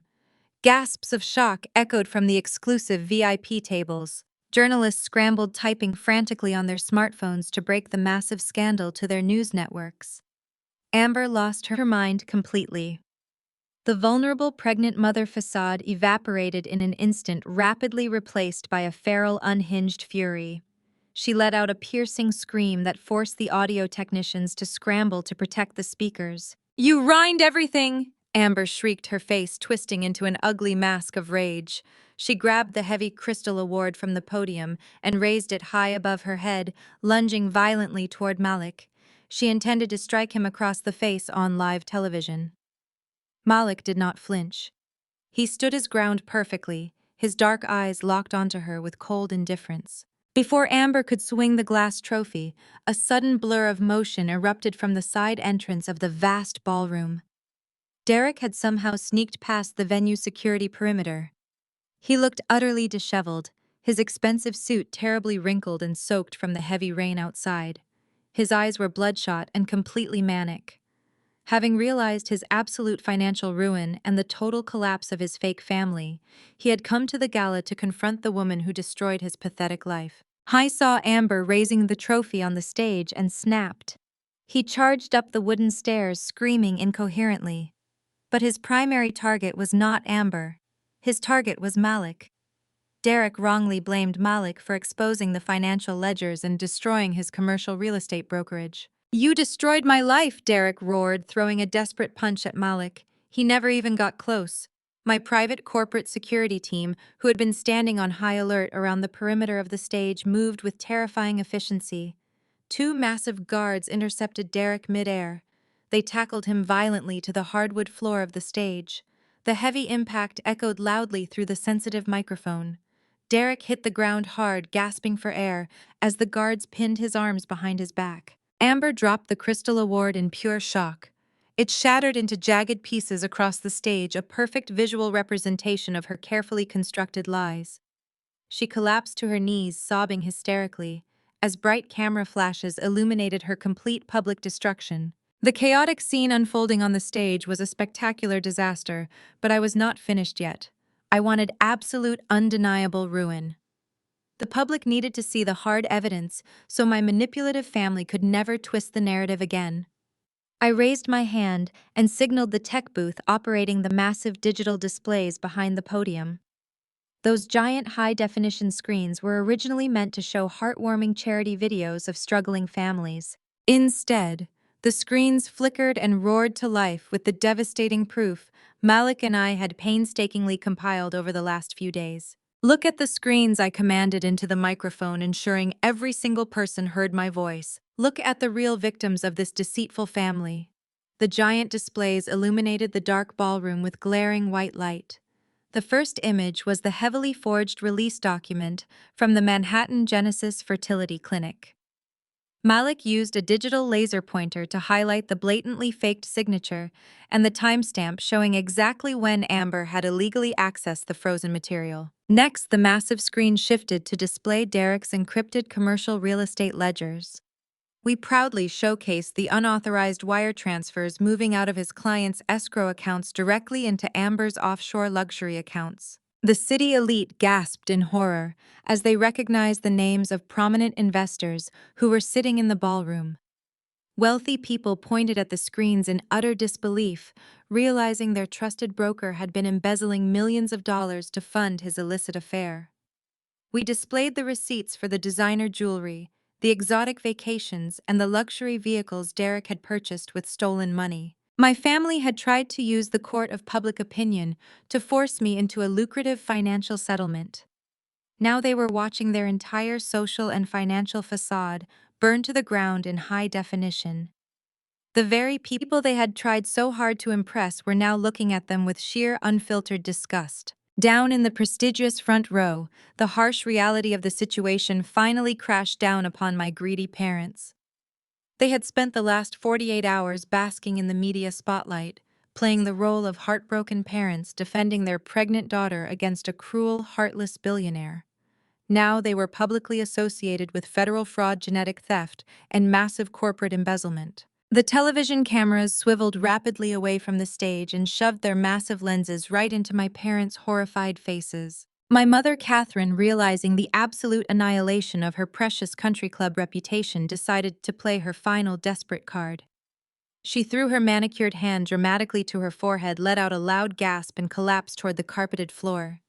Gasps of shock echoed from the exclusive VIP tables. Journalists scrambled, typing frantically on their smartphones to break the massive scandal to their news networks. Amber lost her mind completely. The vulnerable pregnant mother facade evaporated in an instant, rapidly replaced by a feral, unhinged fury. She let out a piercing scream that forced the audio technicians to scramble to protect the speakers. "You ruined everything!" Amber shrieked, her face twisting into an ugly mask of rage. She grabbed the heavy Crystal Award from the podium and raised it high above her head, lunging violently toward Malik. She intended to strike him across the face on live television. Malik did not flinch. He stood his ground perfectly, his dark eyes locked onto her with cold indifference. Before Amber could swing the glass trophy, a sudden blur of motion erupted from the side entrance of the vast ballroom. Derek had somehow sneaked past the venue's security perimeter. He looked utterly disheveled, his expensive suit terribly wrinkled and soaked from the heavy rain outside. His eyes were bloodshot and completely manic. Having realized his absolute financial ruin and the total collapse of his fake family, he had come to the gala to confront the woman who destroyed his pathetic life. I saw Amber raising the trophy on the stage and snapped. He charged up the wooden stairs, screaming incoherently. But his primary target was not Amber. His target was Malik. Derek wrongly blamed Malik for exposing the financial ledgers and destroying his commercial real estate brokerage. "You destroyed my life," Derek roared, throwing a desperate punch at Malik. He never even got close. My private corporate security team, who had been standing on high alert around the perimeter of the stage, moved with terrifying efficiency. Two massive guards intercepted Derek midair. They tackled him violently to the hardwood floor of the stage. The heavy impact echoed loudly through the sensitive microphone. Derek hit the ground hard, gasping for air, as the guards pinned his arms behind his back. Amber dropped the crystal award in pure shock. It shattered into jagged pieces across the stage, a perfect visual representation of her carefully constructed lies. She collapsed to her knees, sobbing hysterically, as bright camera flashes illuminated her complete public destruction. The chaotic scene unfolding on the stage was a spectacular disaster, but I was not finished yet. I wanted absolute, undeniable ruin. The public needed to see the hard evidence, so my manipulative family could never twist the narrative again. I raised my hand and signaled the tech booth operating the massive digital displays behind the podium. Those giant high-definition screens were originally meant to show heartwarming charity videos of struggling families. Instead, the screens flickered and roared to life with the devastating proof Malik and I had painstakingly compiled over the last few days. "Look at the screens," I commanded into the microphone, ensuring every single person heard my voice. "Look at the real victims of this deceitful family." The giant displays illuminated the dark ballroom with glaring white light. The first image was the heavily forged release document from the Manhattan Genesis Fertility Clinic. Malik used a digital laser pointer to highlight the blatantly faked signature and the timestamp showing exactly when Amber had illegally accessed the frozen material. Next, the massive screen shifted to display Derek's encrypted commercial real estate ledgers. We proudly showcased the unauthorized wire transfers moving out of his clients' escrow accounts directly into Amber's offshore luxury accounts. The city elite gasped in horror as they recognized the names of prominent investors who were sitting in the ballroom. Wealthy people pointed at the screens in utter disbelief, realizing their trusted broker had been embezzling millions of dollars to fund his illicit affair. We displayed the receipts for the designer jewelry, the exotic vacations, and the luxury vehicles Derek had purchased with stolen money. My family had tried to use the court of public opinion to force me into a lucrative financial settlement. Now they were watching their entire social and financial facade burn to the ground in high definition. The very people they had tried so hard to impress were now looking at them with sheer, unfiltered disgust. Down in the prestigious front row, the harsh reality of the situation finally crashed down upon my greedy parents. They had spent the last 48 hours basking in the media spotlight, playing the role of heartbroken parents defending their pregnant daughter against a cruel, heartless billionaire. Now they were publicly associated with federal fraud, genetic theft, and massive corporate embezzlement. The television cameras swiveled rapidly away from the stage and shoved their massive lenses right into my parents' horrified faces. My mother, Catherine, realizing the absolute annihilation of her precious country club reputation, decided to play her final desperate card. She threw her manicured hand dramatically to her forehead, let out a loud gasp, and collapsed toward the carpeted floor.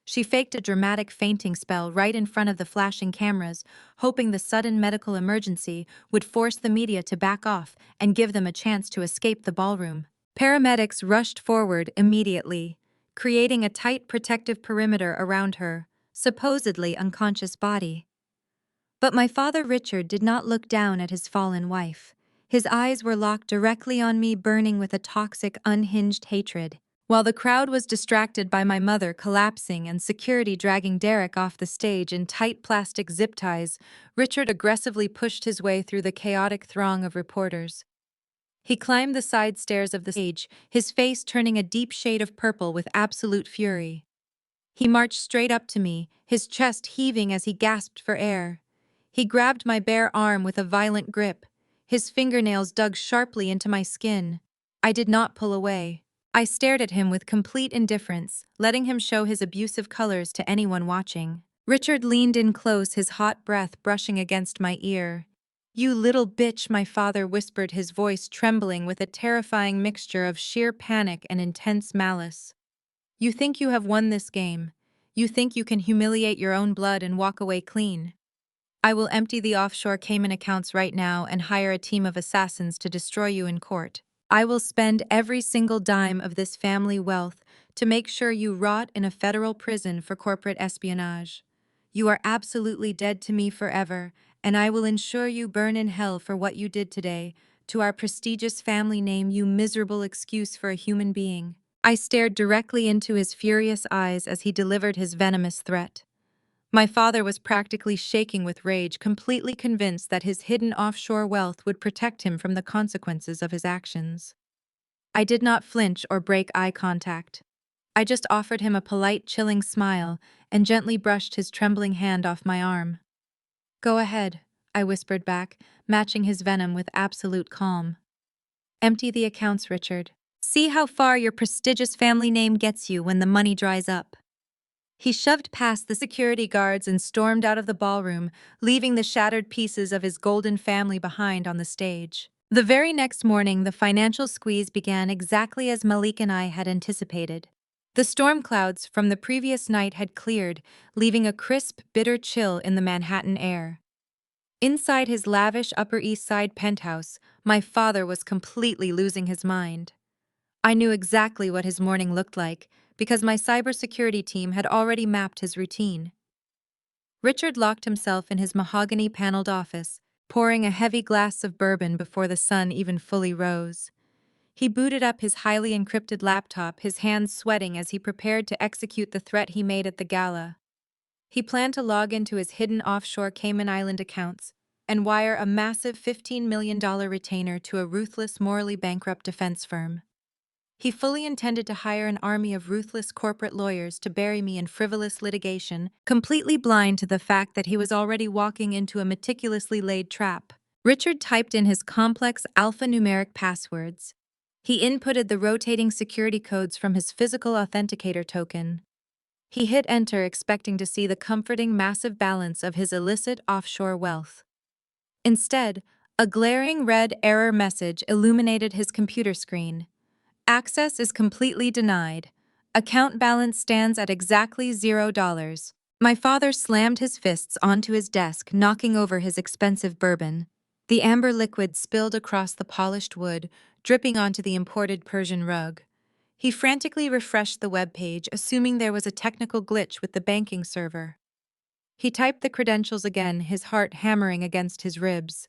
She faked a dramatic fainting spell right in front of the flashing cameras, hoping the sudden medical emergency would force the media to back off and give them a chance to escape the ballroom. Paramedics rushed forward immediately, creating a tight protective perimeter around her, supposedly unconscious body. But my father Richard did not look down at his fallen wife. His eyes were locked directly on me, burning with a toxic, unhinged hatred. While the crowd was distracted by my mother collapsing and security dragging Derek off the stage in tight plastic zip ties, Richard aggressively pushed his way through the chaotic throng of reporters. He climbed the side stairs of the stage, his face turning a deep shade of purple with absolute fury. He marched straight up to me, his chest heaving as he gasped for air. He grabbed my bare arm with a violent grip. His fingernails dug sharply into my skin. I did not pull away. I stared at him with complete indifference, letting him show his abusive colors to anyone watching. Richard leaned in close, his hot breath brushing against my ear. "You little bitch," my father whispered, his voice trembling with a terrifying mixture of sheer panic and intense malice. "You think you have won this game. You think you can humiliate your own blood and walk away clean. I will empty the offshore Cayman accounts right now and hire a team of assassins to destroy you in court. I will spend every single dime of this family wealth to make sure you rot in a federal prison for corporate espionage. You are absolutely dead to me forever, and I will ensure you burn in hell for what you did today, to our prestigious family name, you miserable excuse for a human being." I stared directly into his furious eyes as he delivered his venomous threat. My father was practically shaking with rage, completely convinced that his hidden offshore wealth would protect him from the consequences of his actions. I did not flinch or break eye contact. I just offered him a polite, chilling smile and gently brushed his trembling hand off my arm. "Go ahead," I whispered back, matching his venom with absolute calm. "Empty the accounts, Richard. See how far your prestigious family name gets you when the money dries up." He shoved past the security guards and stormed out of the ballroom, leaving the shattered pieces of his golden family behind on the stage. The very next morning, the financial squeeze began exactly as Malik and I had anticipated. The storm clouds from the previous night had cleared, leaving a crisp, bitter chill in the Manhattan air. Inside his lavish Upper East Side penthouse, my father was completely losing his mind. I knew exactly what his morning looked like, because my cybersecurity team had already mapped his routine. Richard locked himself in his mahogany-paneled office, pouring a heavy glass of bourbon before the sun even fully rose. He booted up his highly encrypted laptop, his hands sweating as he prepared to execute the threat he made at the gala. He planned to log into his hidden offshore Cayman Island accounts and wire a massive $15 million retainer to a ruthless, morally bankrupt defense firm. He fully intended to hire an army of ruthless corporate lawyers to bury me in frivolous litigation, completely blind to the fact that he was already walking into a meticulously laid trap. Richard typed in his complex alphanumeric passwords. He inputted the rotating security codes from his physical authenticator token. He hit enter, expecting to see the comforting massive balance of his illicit offshore wealth. Instead, a glaring red error message illuminated his computer screen. "Access is completely denied. Account balance stands at exactly $0." My father slammed his fists onto his desk, knocking over his expensive bourbon. The amber liquid spilled across the polished wood, dripping onto the imported Persian rug. He frantically refreshed the web page, assuming there was a technical glitch with the banking server. He typed the credentials again, his heart hammering against his ribs.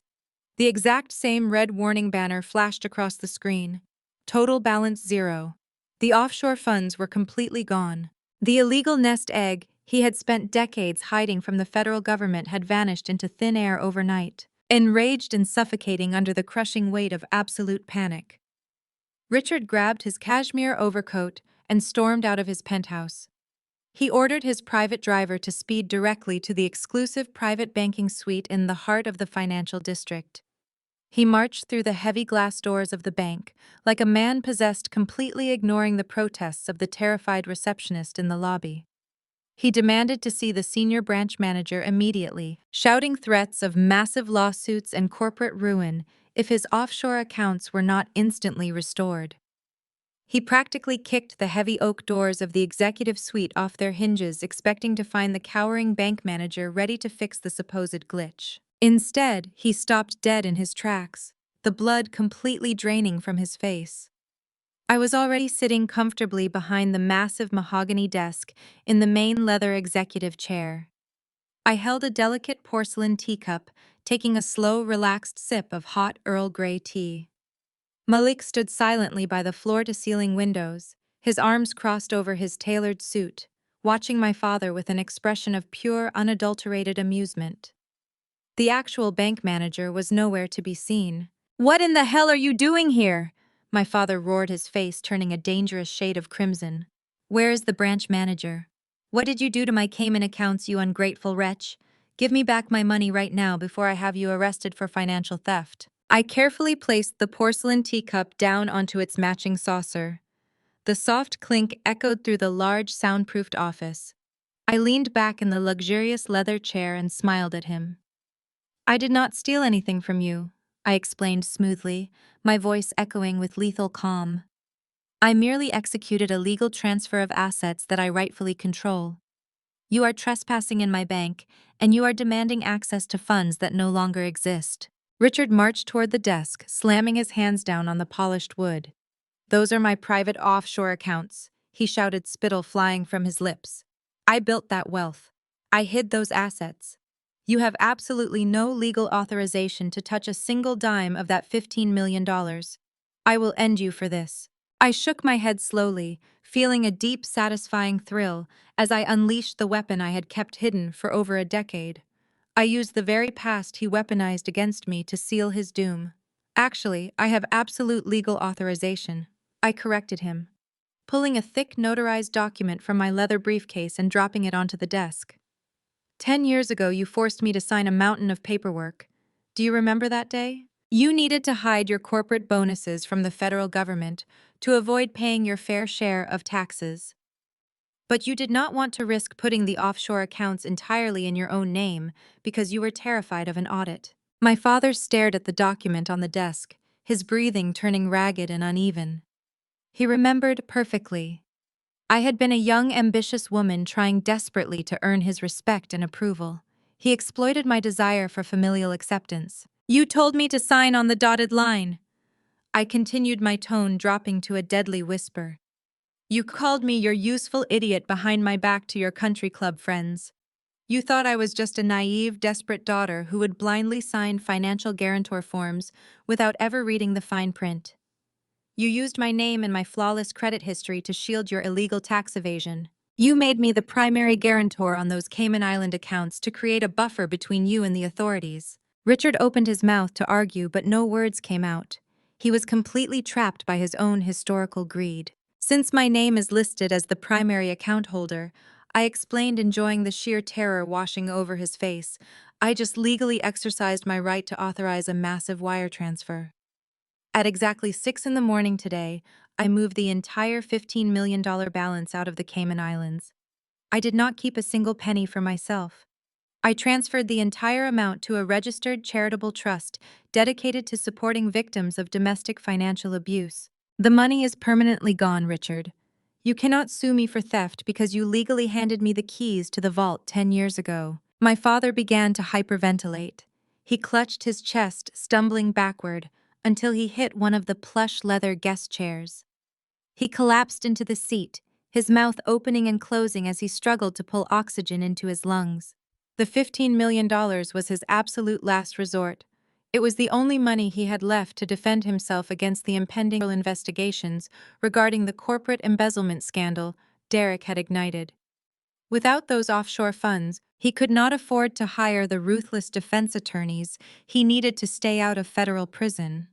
The exact same red warning banner flashed across the screen. Total balance 0. The offshore funds were completely gone. The illegal nest egg he had spent decades hiding from the federal government had vanished into thin air overnight. Enraged and suffocating under the crushing weight of absolute panic, Richard grabbed his cashmere overcoat and stormed out of his penthouse. He ordered his private driver to speed directly to the exclusive private banking suite in the heart of the financial district. He marched through the heavy glass doors of the bank, like a man possessed, completely ignoring the protests of the terrified receptionist in the lobby. He demanded to see the senior branch manager immediately, shouting threats of massive lawsuits and corporate ruin if his offshore accounts were not instantly restored. He practically kicked the heavy oak doors of the executive suite off their hinges, expecting to find the cowering bank manager ready to fix the supposed glitch. Instead, he stopped dead in his tracks, the blood completely draining from his face. I was already sitting comfortably behind the massive mahogany desk in the main leather executive chair. I held a delicate porcelain teacup, taking a slow, relaxed sip of hot Earl Grey tea. Malik stood silently by the floor-to-ceiling windows, his arms crossed over his tailored suit, watching my father with an expression of pure, unadulterated amusement. The actual bank manager was nowhere to be seen. "What in the hell are you doing here?" My father roared, his face turning a dangerous shade of crimson. "Where is the branch manager? What did you do to my Cayman accounts, you ungrateful wretch? Give me back my money right now before I have you arrested for financial theft." I carefully placed the porcelain teacup down onto its matching saucer. The soft clink echoed through the large, soundproofed office. I leaned back in the luxurious leather chair and smiled at him. I did not steal anything from you, I explained smoothly, my voice echoing with lethal calm. I merely executed a legal transfer of assets that I rightfully control. You are trespassing in my bank, and you are demanding access to funds that no longer exist. Richard marched toward the desk, slamming his hands down on the polished wood. Those are my private offshore accounts, he shouted, spittle flying from his lips. I built that wealth. I hid those assets. You have absolutely no legal authorization to touch a single dime of that $15 million. I will end you for this. I shook my head slowly, feeling a deep, satisfying thrill as I unleashed the weapon I had kept hidden for over a decade. I used the very past he weaponized against me to seal his doom. Actually, I have absolute legal authorization. I corrected him, pulling a thick notarized document from my leather briefcase and dropping it onto the desk. 10 years ago, you forced me to sign a mountain of paperwork. Do you remember that day? You needed to hide your corporate bonuses from the federal government to avoid paying your fair share of taxes. But you did not want to risk putting the offshore accounts entirely in your own name because you were terrified of an audit. My father stared at the document on the desk, his breathing turning ragged and uneven. He remembered perfectly. I had been a young, ambitious woman trying desperately to earn his respect and approval. He exploited my desire for familial acceptance. You told me to sign on the dotted line. I continued, my tone dropping to a deadly whisper. You called me your useful idiot behind my back to your country club friends. You thought I was just a naive, desperate daughter who would blindly sign financial guarantor forms without ever reading the fine print. You used my name and my flawless credit history to shield your illegal tax evasion. You made me the primary guarantor on those Cayman Island accounts to create a buffer between you and the authorities. Richard opened his mouth to argue, but no words came out. He was completely trapped by his own historical greed. Since my name is listed as the primary account holder, I explained, enjoying the sheer terror washing over his face. I just legally exercised my right to authorize a massive wire transfer. At exactly 6 in the morning today, I moved the entire $15 million balance out of the Cayman Islands. I did not keep a single penny for myself. I transferred the entire amount to a registered charitable trust dedicated to supporting victims of domestic financial abuse. The money is permanently gone, Richard. You cannot sue me for theft because you legally handed me the keys to the vault 10 years ago. My father began to hyperventilate. He clutched his chest, stumbling backward, until he hit one of the plush leather guest chairs. He collapsed into the seat, his mouth opening and closing as he struggled to pull oxygen into his lungs. The $15 million was his absolute last resort. It was the only money he had left to defend himself against the impending investigations regarding the corporate embezzlement scandal Derek had ignited. Without those offshore funds, he could not afford to hire the ruthless defense attorneys he needed to stay out of federal prison.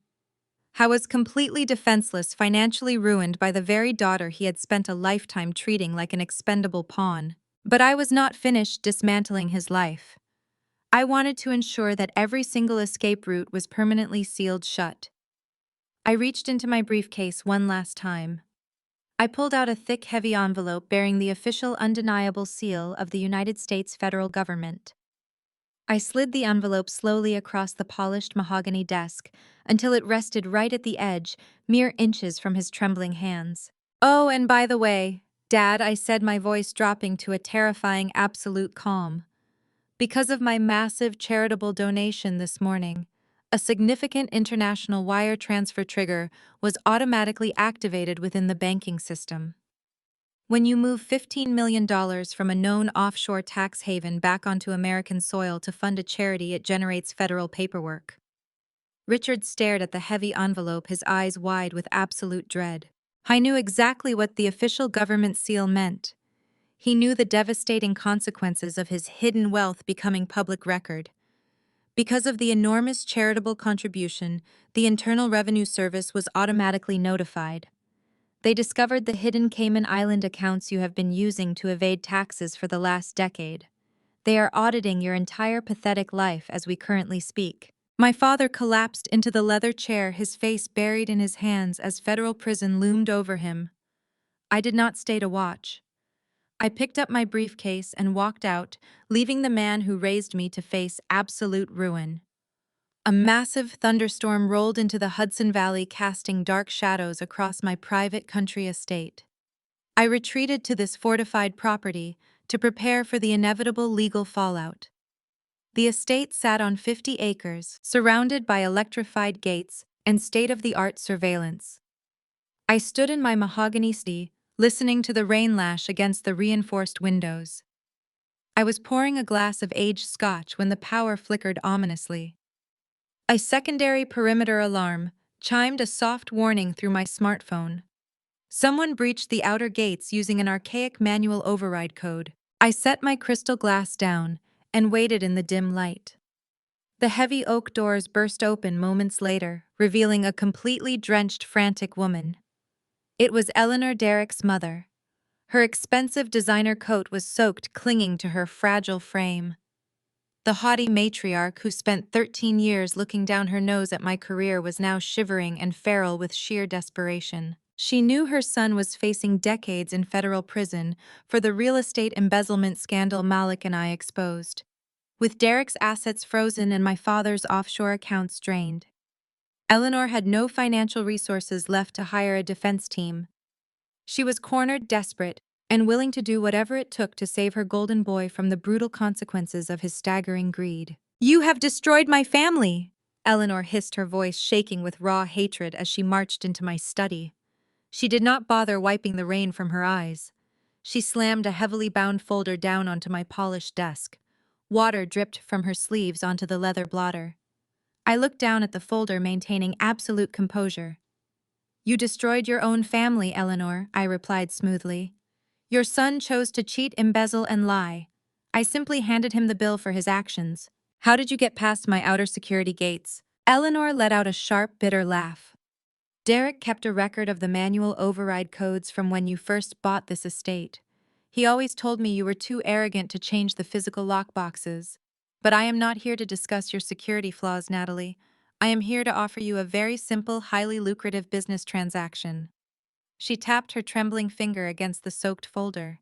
I was completely defenseless, financially ruined by the very daughter he had spent a lifetime treating like an expendable pawn. But I was not finished dismantling his life. I wanted to ensure that every single escape route was permanently sealed shut. I reached into my briefcase one last time. I pulled out a thick, heavy envelope bearing the official, undeniable seal of the United States federal government. I slid the envelope slowly across the polished mahogany desk until it rested right at the edge, mere inches from his trembling hands. Oh, and by the way, Dad, I said, my voice dropping to a terrifying absolute calm. Because of my massive charitable donation this morning, a significant international wire transfer trigger was automatically activated within the banking system. When you move $15 million from a known offshore tax haven back onto American soil to fund a charity, it generates federal paperwork. Richard stared at the heavy envelope, his eyes wide with absolute dread. I knew exactly what the official government seal meant. He knew the devastating consequences of his hidden wealth becoming public record. Because of the enormous charitable contribution, the Internal Revenue Service was automatically notified. They discovered the hidden Cayman Island accounts you have been using to evade taxes for the last decade. They are auditing your entire pathetic life as we currently speak. My father collapsed into the leather chair, his face buried in his hands as federal prison loomed over him. I did not stay to watch. I picked up my briefcase and walked out, leaving the man who raised me to face absolute ruin. A massive thunderstorm rolled into the Hudson Valley, casting dark shadows across my private country estate. I retreated to this fortified property to prepare for the inevitable legal fallout. The estate sat on 50 acres, surrounded by electrified gates and state-of-the-art surveillance. I stood in my mahogany study, listening to the rain lash against the reinforced windows. I was pouring a glass of aged scotch when the power flickered ominously. A secondary perimeter alarm chimed a soft warning through my smartphone. Someone breached the outer gates using an archaic manual override code. I set my crystal glass down and waited in the dim light. The heavy oak doors burst open moments later, revealing a completely drenched, frantic woman. It was Eleanor Derrick's mother. Her expensive designer coat was soaked, clinging to her fragile frame. The haughty matriarch who spent 13 years looking down her nose at my career was now shivering and feral with sheer desperation. She knew her son was facing decades in federal prison for the real estate embezzlement scandal Malik and I exposed. With Derrick's assets frozen and my father's offshore accounts drained, Eleanor had no financial resources left to hire a defense team. She was cornered, desperate, and willing to do whatever it took to save her golden boy from the brutal consequences of his staggering greed. "You have destroyed my family!" Eleanor hissed, her voice shaking with raw hatred as she marched into my study. She did not bother wiping the rain from her eyes. She slammed a heavily bound folder down onto my polished desk. Water dripped from her sleeves onto the leather blotter. I looked down at the folder, maintaining absolute composure. "You destroyed your own family, Eleanor," I replied smoothly. "Your son chose to cheat, embezzle, and lie. I simply handed him the bill for his actions. How did you get past my outer security gates?" Eleanor let out a sharp, bitter laugh. "Derrick kept a record of the manual override codes from when you first bought this estate. He always told me you were too arrogant to change the physical lockboxes. But I am not here to discuss your security flaws, Natalie. I am here to offer you a very simple, highly lucrative business transaction." She tapped her trembling finger against the soaked folder.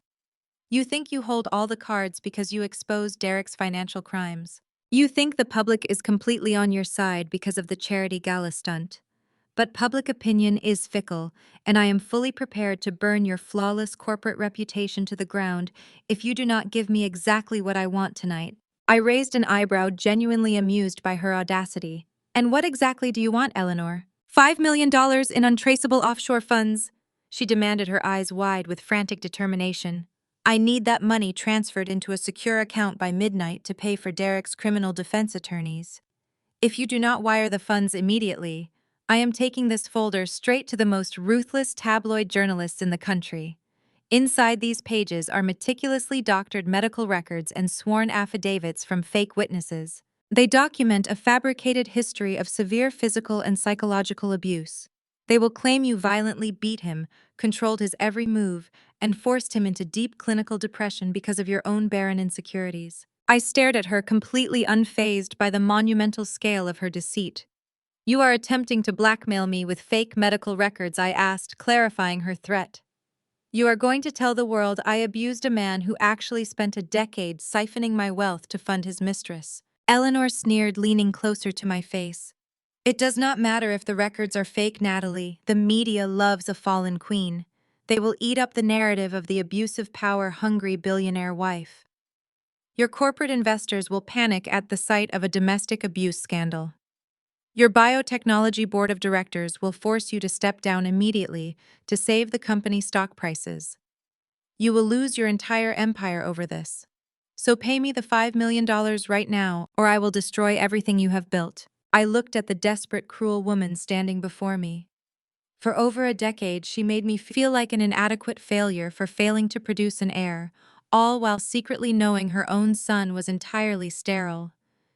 "You think you hold all the cards because you exposed Derrick's financial crimes. You think the public is completely on your side because of the charity gala stunt. But public opinion is fickle, and I am fully prepared to burn your flawless corporate reputation to the ground if you do not give me exactly what I want tonight." I raised an eyebrow, genuinely amused by her audacity. "And what exactly do you want, Eleanor?" $5 million in untraceable offshore funds," she demanded, her eyes wide with frantic determination. "I need that money transferred into a secure account by midnight to pay for Derrick's criminal defense attorneys. If you do not wire the funds immediately, I am taking this folder straight to the most ruthless tabloid journalists in the country. Inside these pages are meticulously doctored medical records and sworn affidavits from fake witnesses. They document a fabricated history of severe physical and psychological abuse. They will claim you violently beat him, controlled his every move, and forced him into deep clinical depression because of your own barren insecurities." I stared at her, completely unfazed by the monumental scale of her deceit. "You are attempting to blackmail me with fake medical records?" I asked, clarifying her threat. "You are going to tell the world I abused a man who actually spent a decade siphoning my wealth to fund his mistress?" Eleanor sneered, leaning closer to my face. "It does not matter if the records are fake, Natalie. The media loves a fallen queen. They will eat up the narrative of the abusive, power-hungry billionaire wife. Your corporate investors will panic at the sight of a domestic abuse scandal. Your biotechnology board of directors will force you to step down immediately to save the company's stock prices. You will lose your entire empire over this. So pay me the $5 million right now, or I will destroy everything you have built." I looked at the desperate, cruel woman standing before me. For over a decade, she made me feel like an inadequate failure for failing to produce an heir, all while secretly knowing her own son was entirely sterile.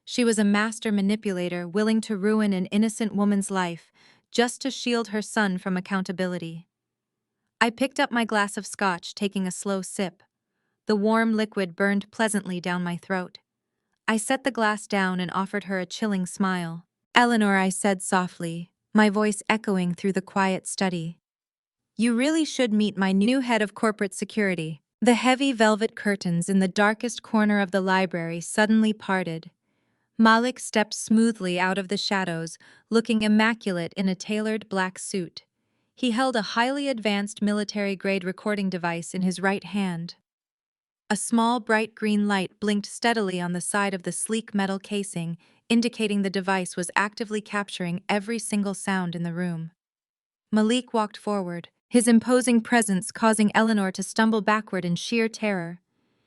She was a master manipulator, willing to ruin an innocent woman's life just to shield her son from accountability. I picked up my glass of scotch, taking a slow sip. The warm liquid burned pleasantly down my throat. I set the glass down and offered her a chilling smile. "Eleanor," I said softly, my voice echoing through the quiet study. "You really should meet my new head of corporate security." The heavy velvet curtains in the darkest corner of the library suddenly parted. Malik stepped smoothly out of the shadows, looking immaculate in a tailored black suit. He held a highly advanced military-grade recording device in his right hand. A small bright green light blinked steadily on the side of the sleek metal casing, indicating the device was actively capturing every single sound in the room. Malik walked forward, his imposing presence causing Eleanor to stumble backward in sheer terror.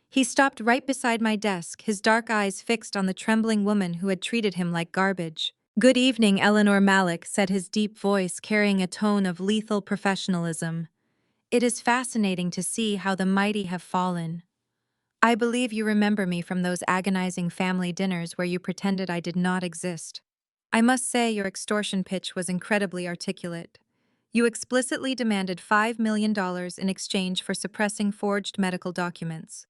He stopped right beside my desk, his dark eyes fixed on the trembling woman who had treated him like garbage. "Good evening, Eleanor Malik," said his deep voice carrying a tone of lethal professionalism. "It is fascinating to see how the mighty have fallen. I believe you remember me from those agonizing family dinners where you pretended I did not exist. I must say your extortion pitch was incredibly articulate. You explicitly demanded $5 million in exchange for suppressing forged medical documents.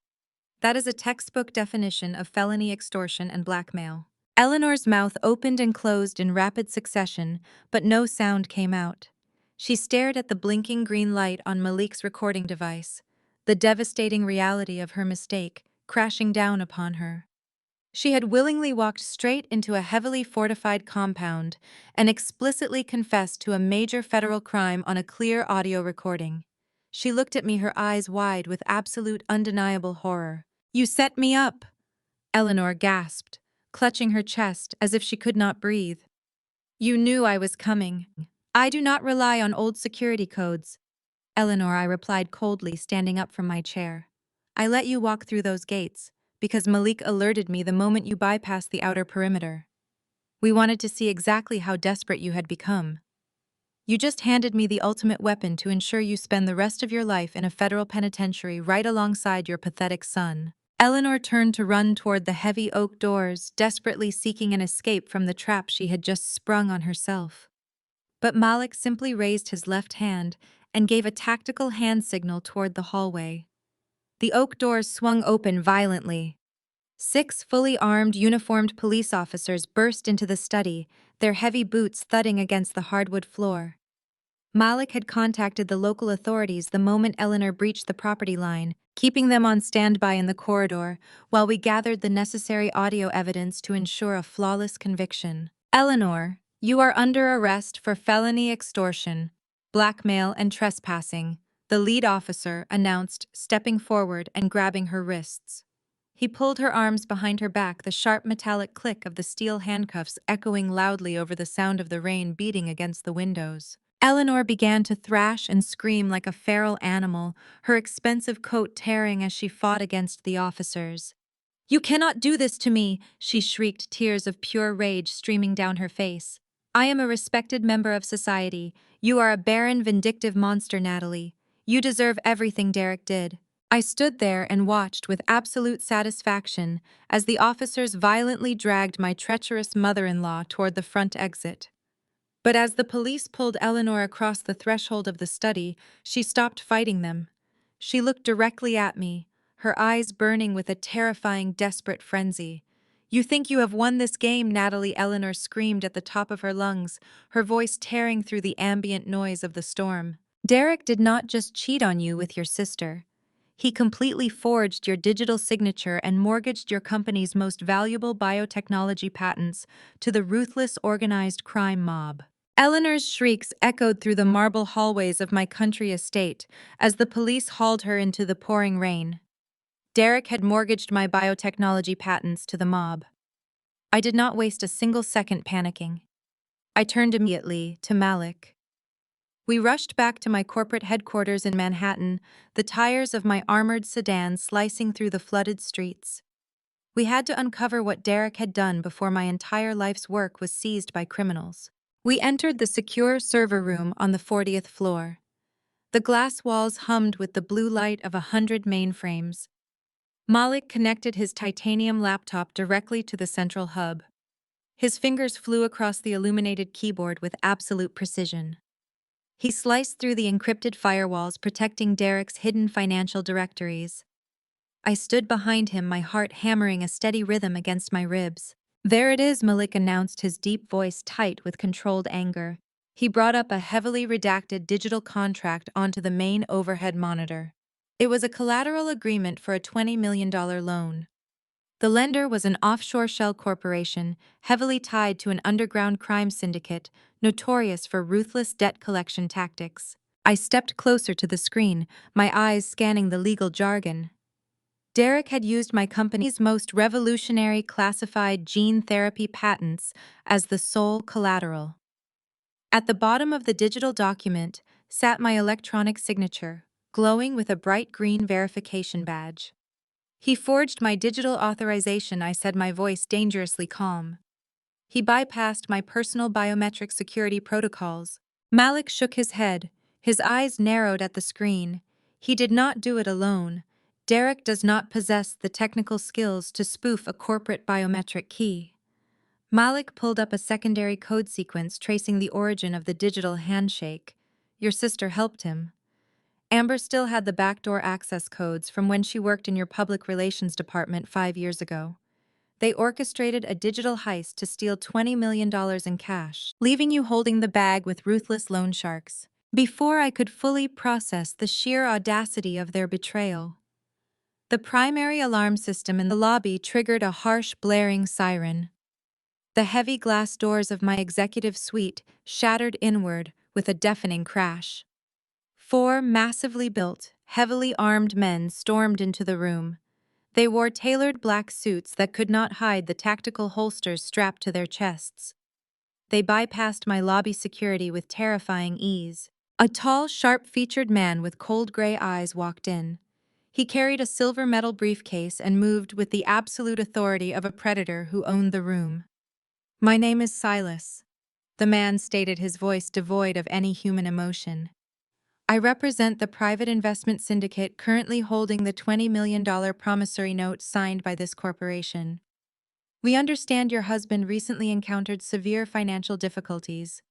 That is a textbook definition of felony extortion and blackmail." Eleanor's mouth opened and closed in rapid succession, but no sound came out. She stared at the blinking green light on Malik's recording device, the devastating reality of her mistake crashing down upon her. She had willingly walked straight into a heavily fortified compound and explicitly confessed to a major federal crime on a clear audio recording. She looked at me, her eyes wide with absolute undeniable horror. "You set me up!" Eleanor gasped, clutching her chest as if she could not breathe. "You knew I was coming." "I do not rely on old security codes." "Eleanor," I replied coldly, standing up from my chair. "I let you walk through those gates because Malik alerted me the moment you bypassed the outer perimeter. We wanted to see exactly how desperate you had become. You just handed me the ultimate weapon to ensure you spend the rest of your life in a federal penitentiary right alongside your pathetic son." Eleanor turned to run toward the heavy oak doors, desperately seeking an escape from the trap she had just sprung on herself. But Malik simply raised his left hand and gave a tactical hand signal toward the hallway. The oak doors swung open violently. 6 fully armed, uniformed police officers burst into the study, their heavy boots thudding against the hardwood floor. Malik had contacted the local authorities the moment Eleanor breached the property line, keeping them on standby in the corridor while we gathered the necessary audio evidence to ensure a flawless conviction. "Eleanor, you are under arrest for felony extortion, blackmail, and trespassing," the lead officer announced, stepping forward and grabbing her wrists. He pulled her arms behind her back, the sharp metallic click of the steel handcuffs echoing loudly over the sound of the rain beating against the windows. Eleanor began to thrash and scream like a feral animal, her expensive coat tearing as she fought against the officers. "You cannot do this to me!" she shrieked, tears of pure rage streaming down her face. "I am a respected member of society. You are a barren, vindictive monster, Natalie. You deserve everything Derek did." I stood there and watched with absolute satisfaction as the officers violently dragged my treacherous mother-in-law toward the front exit. But as the police pulled Eleanor across the threshold of the study, she stopped fighting them. She looked directly at me, her eyes burning with a terrifying, desperate frenzy. "You think you have won this game, Natalie," Eleanor screamed at the top of her lungs, her voice tearing through the ambient noise of the storm. "Derek did not just cheat on you with your sister. He completely forged your digital signature and mortgaged your company's most valuable biotechnology patents to the ruthless organized crime mob." Eleanor's shrieks echoed through the marble hallways of my country estate as the police hauled her into the pouring rain. Derek had mortgaged my biotechnology patents to the mob. I did not waste a single second panicking. I turned immediately to Malik. We rushed back to my corporate headquarters in Manhattan, the tires of my armored sedan slicing through the flooded streets. We had to uncover what Derek had done before my entire life's work was seized by criminals. We entered the secure server room on the 40th floor. The glass walls hummed with the blue light of 100 mainframes. Malik connected his titanium laptop directly to the central hub. His fingers flew across the illuminated keyboard with absolute precision. He sliced through the encrypted firewalls protecting Derek's hidden financial directories. I stood behind him, my heart hammering a steady rhythm against my ribs. "There it is," Malik announced, his deep voice tight with controlled anger. He brought up a heavily redacted digital contract onto the main overhead monitor. It was a collateral agreement for a $20 million loan. The lender was an offshore shell corporation, heavily tied to an underground crime syndicate, notorious for ruthless debt collection tactics. I stepped closer to the screen, my eyes scanning the legal jargon. Derek had used my company's most revolutionary classified gene therapy patents as the sole collateral. At the bottom of the digital document sat my electronic signature, glowing with a bright green verification badge. "He forged my digital authorization," I said, my voice dangerously calm. "He bypassed my personal biometric security protocols." Malik shook his head, his eyes narrowed at the screen. "He did not do it alone. Derek does not possess the technical skills to spoof a corporate biometric key." Malik pulled up a secondary code sequence tracing the origin of the digital handshake. "Your sister helped him." Amber still had the backdoor access codes from when she worked in your public relations department 5 years ago. They orchestrated a digital heist to steal $20 million in cash, leaving you holding the bag with ruthless loan sharks. Before I could fully process the sheer audacity of their betrayal, the primary alarm system in the lobby triggered a harsh, blaring siren. The heavy glass doors of my executive suite shattered inward with a deafening crash. 4 massively built, heavily armed men stormed into the room. They wore tailored black suits that could not hide the tactical holsters strapped to their chests. They bypassed my lobby security with terrifying ease. A tall, sharp-featured man with cold gray eyes walked in. He carried a silver metal briefcase and moved with the absolute authority of a predator who owned the room. "My name is Silas," the man stated, his voice devoid of any human emotion. "I represent the private investment syndicate currently holding the $20 million promissory note signed by this corporation. We understand your husband recently encountered severe financial difficulties.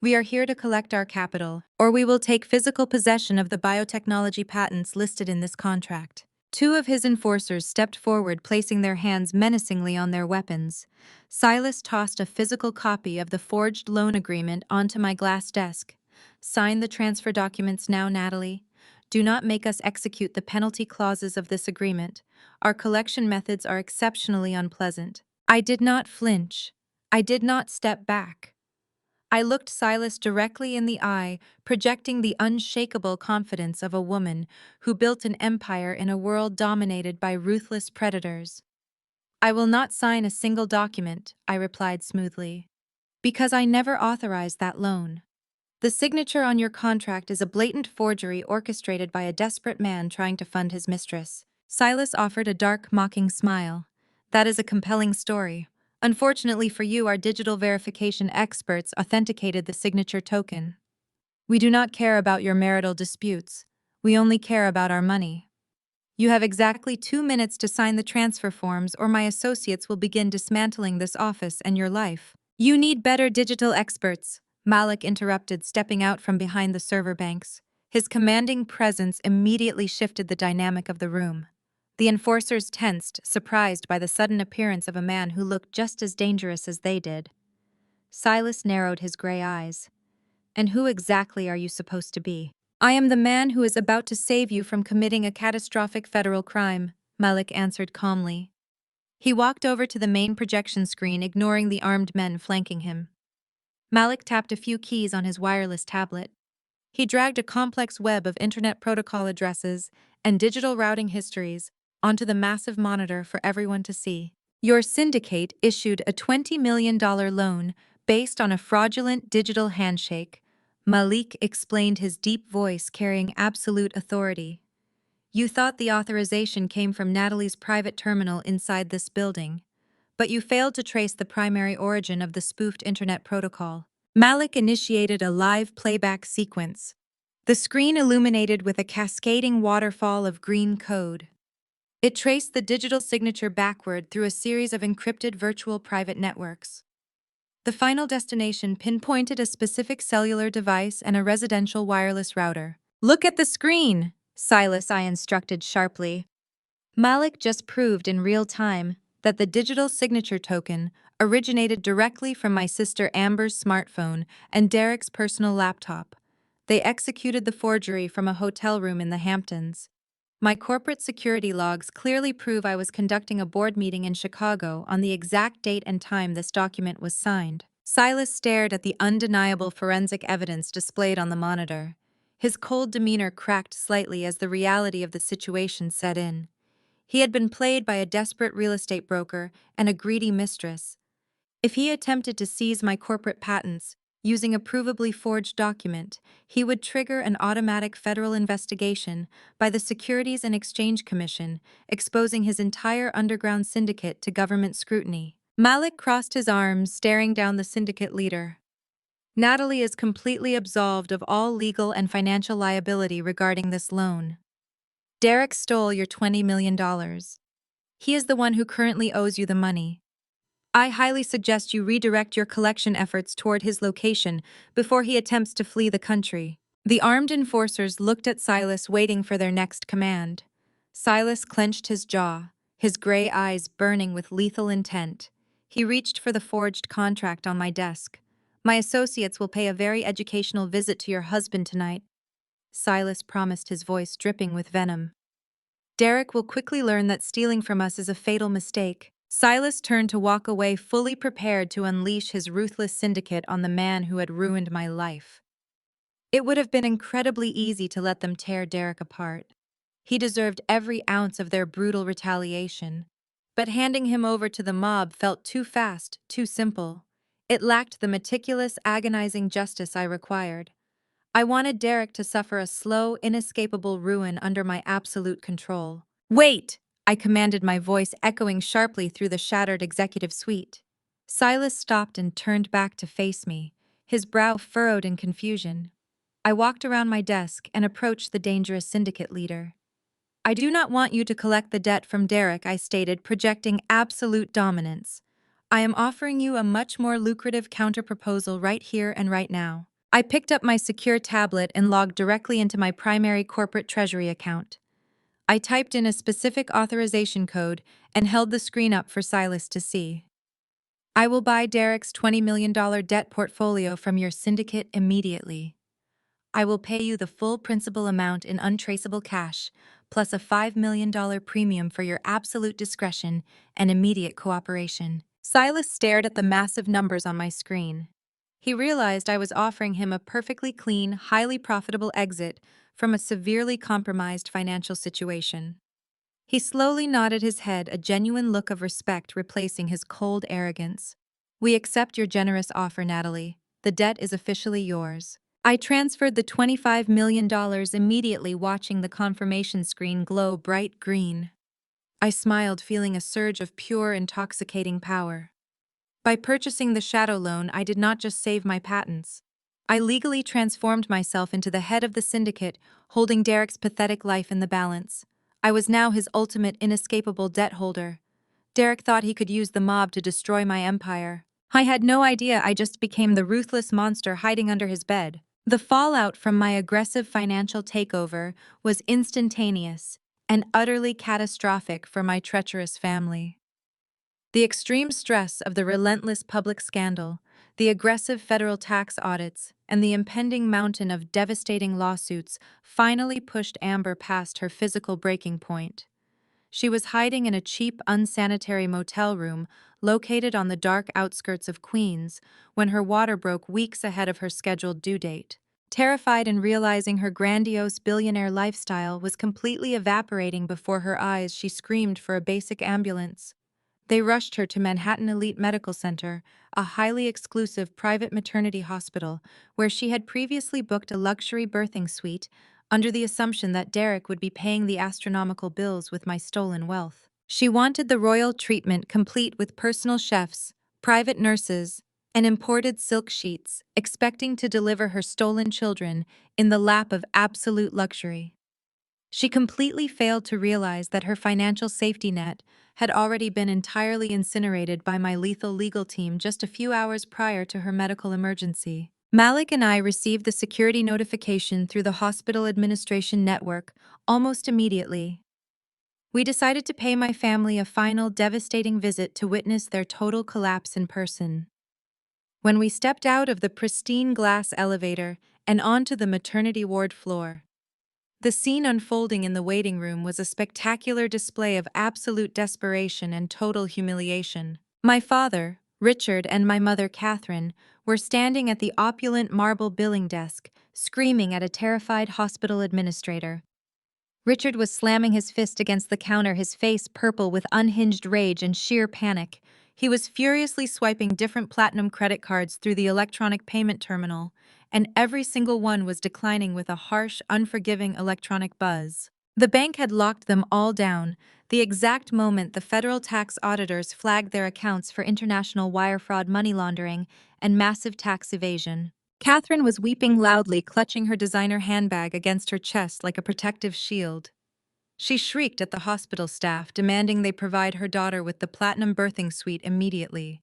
We are here to collect our capital, or we will take physical possession of the biotechnology patents listed in this contract." 2 of his enforcers stepped forward, placing their hands menacingly on their weapons. Silas tossed a physical copy of the forged loan agreement onto my glass desk. "Sign the transfer documents now, Natalie. Do not make us execute the penalty clauses of this agreement. Our collection methods are exceptionally unpleasant." I did not flinch. I did not step back. I looked Silas directly in the eye, projecting the unshakable confidence of a woman who built an empire in a world dominated by ruthless predators. "I will not sign a single document," I replied smoothly, "because I never authorized that loan. The signature on your contract is a blatant forgery orchestrated by a desperate man trying to fund his mistress." Silas offered a dark, mocking smile. "That is a compelling story. Unfortunately for you, our digital verification experts authenticated the signature token. We do not care about your marital disputes. We only care about our money. You have exactly 2 minutes to sign the transfer forms, or my associates will begin dismantling this office and your life." "You need better digital experts," Malik interrupted, stepping out from behind the server banks. His commanding presence immediately shifted the dynamic of the room. The enforcers tensed, surprised by the sudden appearance of a man who looked just as dangerous as they did. Silas narrowed his gray eyes. "And who exactly are you supposed to be?" "I am the man who is about to save you from committing a catastrophic federal crime," Malik answered calmly. He walked over to the main projection screen, ignoring the armed men flanking him. Malik tapped a few keys on his wireless tablet. He dragged a complex web of internet protocol addresses and digital routing histories onto the massive monitor for everyone to see. "Your syndicate issued a $20 million loan based on a fraudulent digital handshake," Malik explained, his deep voice carrying absolute authority. "You thought the authorization came from Natalie's private terminal inside this building, but you failed to trace the primary origin of the spoofed internet protocol." Malik initiated a live playback sequence. The screen illuminated with a cascading waterfall of green code. It traced the digital signature backward through a series of encrypted virtual private networks. The final destination pinpointed a specific cellular device and a residential wireless router. "Look at the screen," Silas I instructed sharply. Malik just proved in real time that the digital signature token originated directly from my sister Amber's smartphone and Derek's personal laptop. They executed the forgery from a hotel room in the Hamptons. My corporate security logs clearly prove I was conducting a board meeting in Chicago on the exact date and time this document was signed. Silas stared at the undeniable forensic evidence displayed on the monitor. His cold demeanor cracked slightly as the reality of the situation set in. He had been played by a desperate real estate broker and a greedy mistress. If he attempted to seize my corporate patents using a provably forged document, he would trigger an automatic federal investigation by the Securities and Exchange Commission, exposing his entire underground syndicate to government scrutiny. Malik crossed his arms, staring down the syndicate leader. Natalie is completely absolved of all legal and financial liability regarding this loan. Derek stole your $20 million. He is the one who currently owes you the money. I highly suggest you redirect your collection efforts toward his location before he attempts to flee the country. The armed enforcers looked at Silas, waiting for their next command. Silas clenched his jaw, his gray eyes burning with lethal intent. He reached for the forged contract on my desk. My associates will pay a very educational visit to your husband tonight, Silas promised, his voice dripping with venom. Derek will quickly learn that stealing from us is a fatal mistake. Silas turned to walk away, fully prepared to unleash his ruthless syndicate on the man who had ruined my life. It would have been incredibly easy to let them tear Derek apart. He deserved every ounce of their brutal retaliation. But handing him over to the mob felt too fast, too simple. It lacked the meticulous, agonizing justice I required. I wanted Derek to suffer a slow, inescapable ruin under my absolute control. "Wait!" I commanded, my voice echoing sharply through the shattered executive suite. Silas stopped and turned back to face me, his brow furrowed in confusion. I walked around my desk and approached the dangerous syndicate leader. "I do not want you to collect the debt from Derek," I stated, projecting absolute dominance. "I am offering you a much more lucrative counterproposal right here and right now." I picked up my secure tablet and logged directly into my primary corporate treasury account. I typed in a specific authorization code and held the screen up for Silas to see. "I will buy Derek's $20 million debt portfolio from your syndicate immediately. I will pay you the full principal amount in untraceable cash, plus a $5 million premium for your absolute discretion and immediate cooperation." Silas stared at the massive numbers on my screen. He realized I was offering him a perfectly clean, highly profitable exit from a severely compromised financial situation. He slowly nodded his head, a genuine look of respect replacing his cold arrogance. "We accept your generous offer, Natalie. The debt is officially yours." I transferred the $25 million immediately, watching the confirmation screen glow bright green. I smiled, feeling a surge of pure, intoxicating power. By purchasing the shadow loan, I did not just save my patents. I legally transformed myself into the head of the syndicate, holding Derek's pathetic life in the balance. I was now his ultimate, inescapable debt holder. Derek thought he could use the mob to destroy my empire. I had no idea I just became the ruthless monster hiding under his bed. The fallout from my aggressive financial takeover was instantaneous and utterly catastrophic for my treacherous family. The extreme stress of the relentless public scandal, the aggressive federal tax audits, and the impending mountain of devastating lawsuits finally pushed Amber past her physical breaking point. She was hiding in a cheap, unsanitary motel room located on the dark outskirts of Queens when her water broke weeks ahead of her scheduled due date. Terrified and realizing her grandiose billionaire lifestyle was completely evaporating before her eyes, she screamed for a basic ambulance. They rushed her to Manhattan Elite Medical Center, a highly exclusive private maternity hospital where she had previously booked a luxury birthing suite under the assumption that Derek would be paying the astronomical bills with my stolen wealth. She wanted the royal treatment, complete with personal chefs, private nurses, and imported silk sheets, expecting to deliver her stolen children in the lap of absolute luxury. She completely failed to realize that her financial safety net had already been entirely incinerated by my lethal legal team just a few hours prior to her medical emergency. Malik and I received the security notification through the hospital administration network almost immediately. We decided to pay my family a final devastating visit to witness their total collapse in person. When we stepped out of the pristine glass elevator and onto the maternity ward floor, the scene unfolding in the waiting room was a spectacular display of absolute desperation and total humiliation. My father, Richard, and my mother, Catherine, were standing at the opulent marble billing desk, screaming at a terrified hospital administrator. Richard was slamming his fist against the counter, his face purple with unhinged rage and sheer panic. He was furiously swiping different platinum credit cards through the electronic payment terminal, and every single one was declining with a harsh, unforgiving electronic buzz. The bank had locked them all down, the exact moment the federal tax auditors flagged their accounts for international wire fraud, money laundering, and massive tax evasion. Catherine was weeping loudly, clutching her designer handbag against her chest like a protective shield. She shrieked at the hospital staff, demanding they provide her daughter with the platinum birthing suite immediately.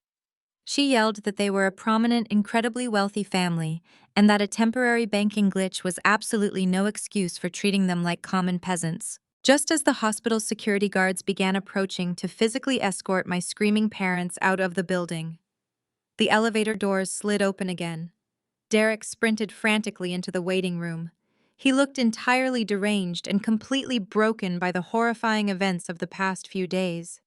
She yelled that they were a prominent, incredibly wealthy family, and that a temporary banking glitch was absolutely no excuse for treating them like common peasants. Just as the hospital's security guards began approaching to physically escort my screaming parents out of the building, the elevator doors slid open again. Derek sprinted frantically into the waiting room. He looked entirely deranged and completely broken by the horrifying events of the past few days.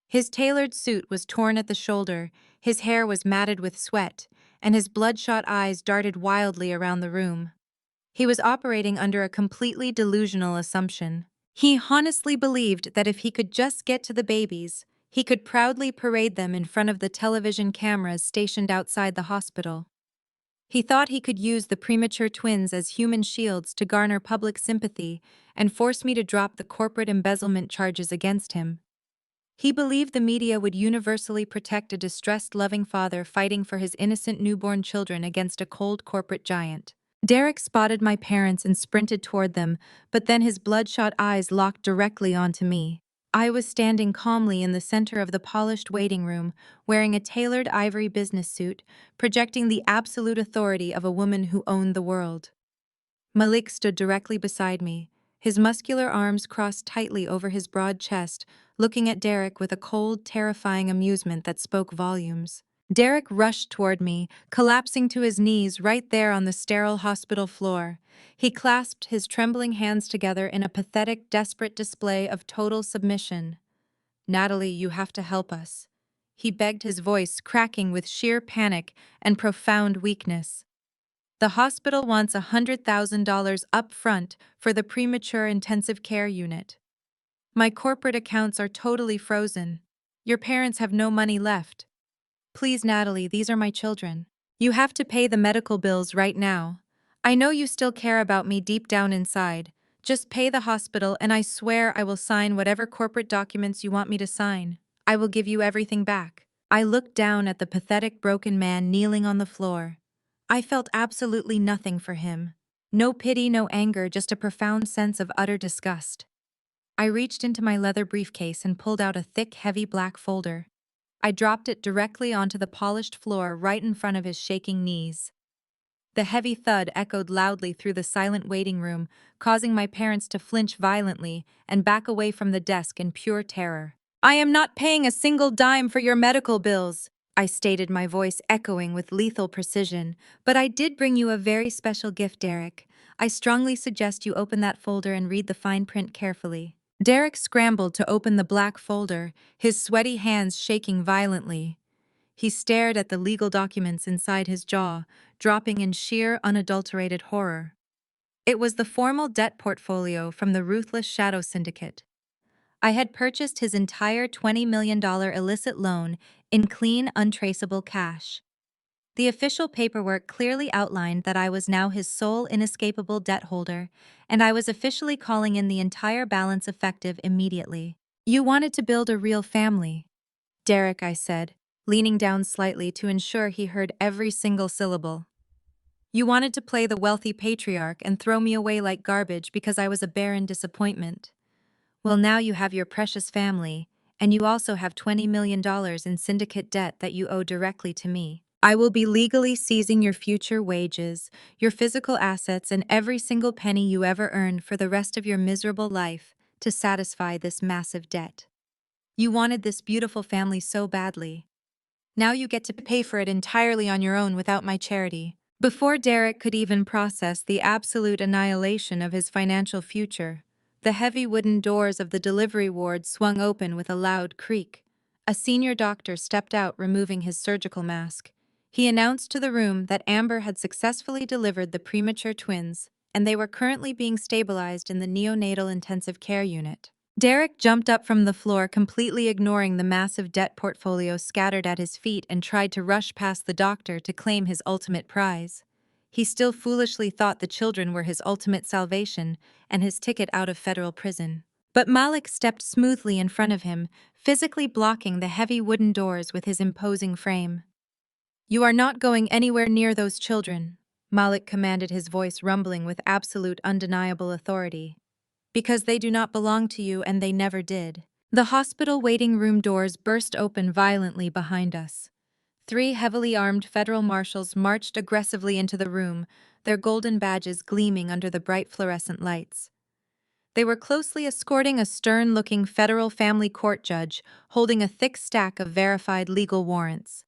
His tailored suit was torn at the shoulder, his hair was matted with sweat, and his bloodshot eyes darted wildly around the room. He was operating under a completely delusional assumption. He honestly believed that if he could just get to the babies, he could proudly parade them in front of the television cameras stationed outside the hospital. He thought he could use the premature twins as human shields to garner public sympathy and force me to drop the corporate embezzlement charges against him. He believed the media would universally protect a distressed, loving father fighting for his innocent newborn children against a cold corporate giant. Derek spotted my parents and sprinted toward them, but then his bloodshot eyes locked directly onto me. I was standing calmly in the center of the polished waiting room, wearing a tailored ivory business suit, projecting the absolute authority of a woman who owned the world. Malik stood directly beside me, his muscular arms crossed tightly over his broad chest, looking at Derek with a cold, terrifying amusement that spoke volumes. Derek rushed toward me, collapsing to his knees right there on the sterile hospital floor. He clasped his trembling hands together in a pathetic, desperate display of total submission. "Natalie, you have to help us," he begged, his voice cracking with sheer panic and profound weakness. "The hospital wants $100,000 up front for the premature intensive care unit. My corporate accounts are totally frozen. Your parents have no money left. Please, Natalie, these are my children. You have to pay the medical bills right now. I know you still care about me deep down inside. Just pay the hospital and I swear I will sign whatever corporate documents you want me to sign. I will give you everything back." I looked down at the pathetic broken man kneeling on the floor. I felt absolutely nothing for him. No pity, no anger, just a profound sense of utter disgust. I reached into my leather briefcase and pulled out a thick, heavy black folder. I dropped it directly onto the polished floor right in front of his shaking knees. The heavy thud echoed loudly through the silent waiting room, causing my parents to flinch violently and back away from the desk in pure terror. "I am not paying a single dime for your medical bills," I stated, my voice echoing with lethal precision. "But I did bring you a very special gift, Derek. I strongly suggest you open that folder and read the fine print carefully." Derek scrambled to open the black folder, his sweaty hands shaking violently. He stared at the legal documents inside his jaw, dropping in sheer, unadulterated horror. It was the formal debt portfolio from the ruthless Shadow Syndicate. I had purchased his entire $20 million illicit loan in clean, untraceable cash. The official paperwork clearly outlined that I was now his sole inescapable debt holder, and I was officially calling in the entire balance effective immediately. "You wanted to build a real family, Derek," I said, leaning down slightly to ensure he heard every single syllable. "You wanted to play the wealthy patriarch and throw me away like garbage because I was a barren disappointment. Well, now you have your precious family, and you also have $20 million in syndicate debt that you owe directly to me. I will be legally seizing your future wages, your physical assets, and every single penny you ever earned for the rest of your miserable life, to satisfy this massive debt. You wanted this beautiful family so badly. Now you get to pay for it entirely on your own without my charity. Before Derek could even process the absolute annihilation of his financial future, the heavy wooden doors of the delivery ward swung open with a loud creak. A senior doctor stepped out, removing his surgical mask. He announced to the room that Amber had successfully delivered the premature twins, and they were currently being stabilized in the neonatal intensive care unit. Derek jumped up from the floor, completely ignoring the massive debt portfolio scattered at his feet, and tried to rush past the doctor to claim his ultimate prize. He still foolishly thought the children were his ultimate salvation and his ticket out of federal prison. But Malik stepped smoothly in front of him, physically blocking the heavy wooden doors with his imposing frame. "You are not going anywhere near those children," Malik commanded, his voice rumbling with absolute undeniable authority. "Because they do not belong to you, and they never did." The hospital waiting room doors burst open violently behind us. 3 heavily armed federal marshals marched aggressively into the room, their golden badges gleaming under the bright fluorescent lights. They were closely escorting a stern-looking federal family court judge holding a thick stack of verified legal warrants.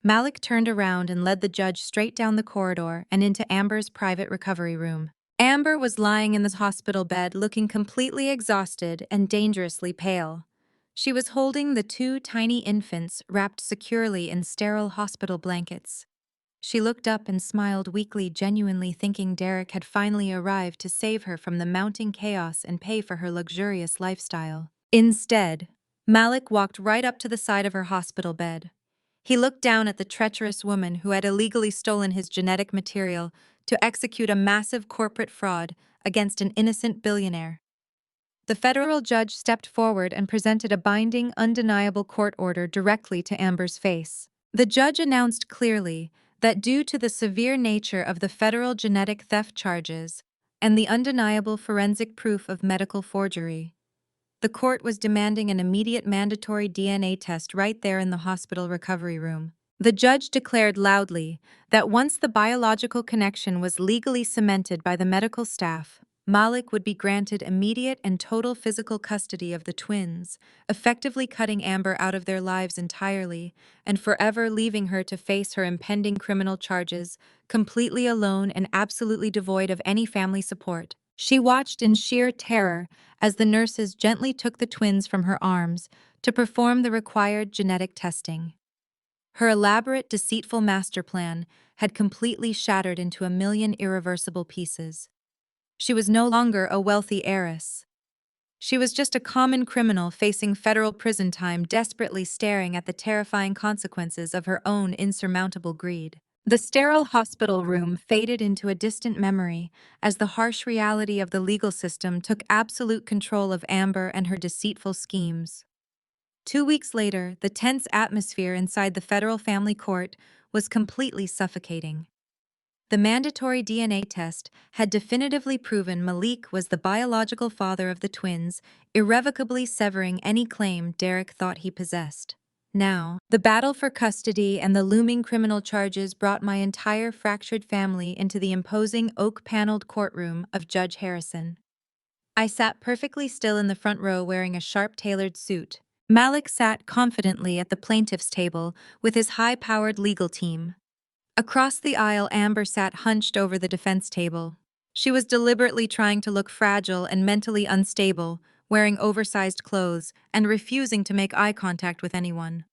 Malik turned around and led the judge straight down the corridor and into Amber's private recovery room. Amber was lying in the hospital bed, looking completely exhausted and dangerously pale. She was holding the 2 tiny infants wrapped securely in sterile hospital blankets. She looked up and smiled weakly, genuinely thinking Derek had finally arrived to save her from the mounting chaos and pay for her luxurious lifestyle. Instead, Malik walked right up to the side of her hospital bed. He looked down at the treacherous woman who had illegally stolen his genetic material to execute a massive corporate fraud against an innocent billionaire. The federal judge stepped forward and presented a binding, undeniable court order directly to Amber's face. The judge announced clearly that due to the severe nature of the federal genetic theft charges and the undeniable forensic proof of medical forgery, the court was demanding an immediate mandatory DNA test right there in the hospital recovery room. The judge declared loudly that once the biological connection was legally cemented by the medical staff, Malik would be granted immediate and total physical custody of the twins, effectively cutting Amber out of their lives entirely and forever leaving her to face her impending criminal charges, completely alone and absolutely devoid of any family support. She watched in sheer terror as the nurses gently took the twins from her arms to perform the required genetic testing. Her elaborate, deceitful master plan had completely shattered into a million irreversible pieces. She was no longer a wealthy heiress. She was just a common criminal facing federal prison time, desperately staring at the terrifying consequences of her own insurmountable greed. The sterile hospital room faded into a distant memory as the harsh reality of the legal system took absolute control of Amber and her deceitful schemes. 2 weeks later, the tense atmosphere inside the federal family court was completely suffocating. The mandatory DNA test had definitively proven Malik was the biological father of the twins, irrevocably severing any claim Derek thought he possessed. Now, the battle for custody and the looming criminal charges brought my entire fractured family into the imposing oak-paneled courtroom of Judge Harrison. I sat perfectly still in the front row wearing a sharp-tailored suit. Malik sat confidently at the plaintiff's table with his high-powered legal team. Across the aisle, Amber sat hunched over the defense table. She was deliberately trying to look fragile and mentally unstable, wearing oversized clothes and refusing to make eye contact with anyone.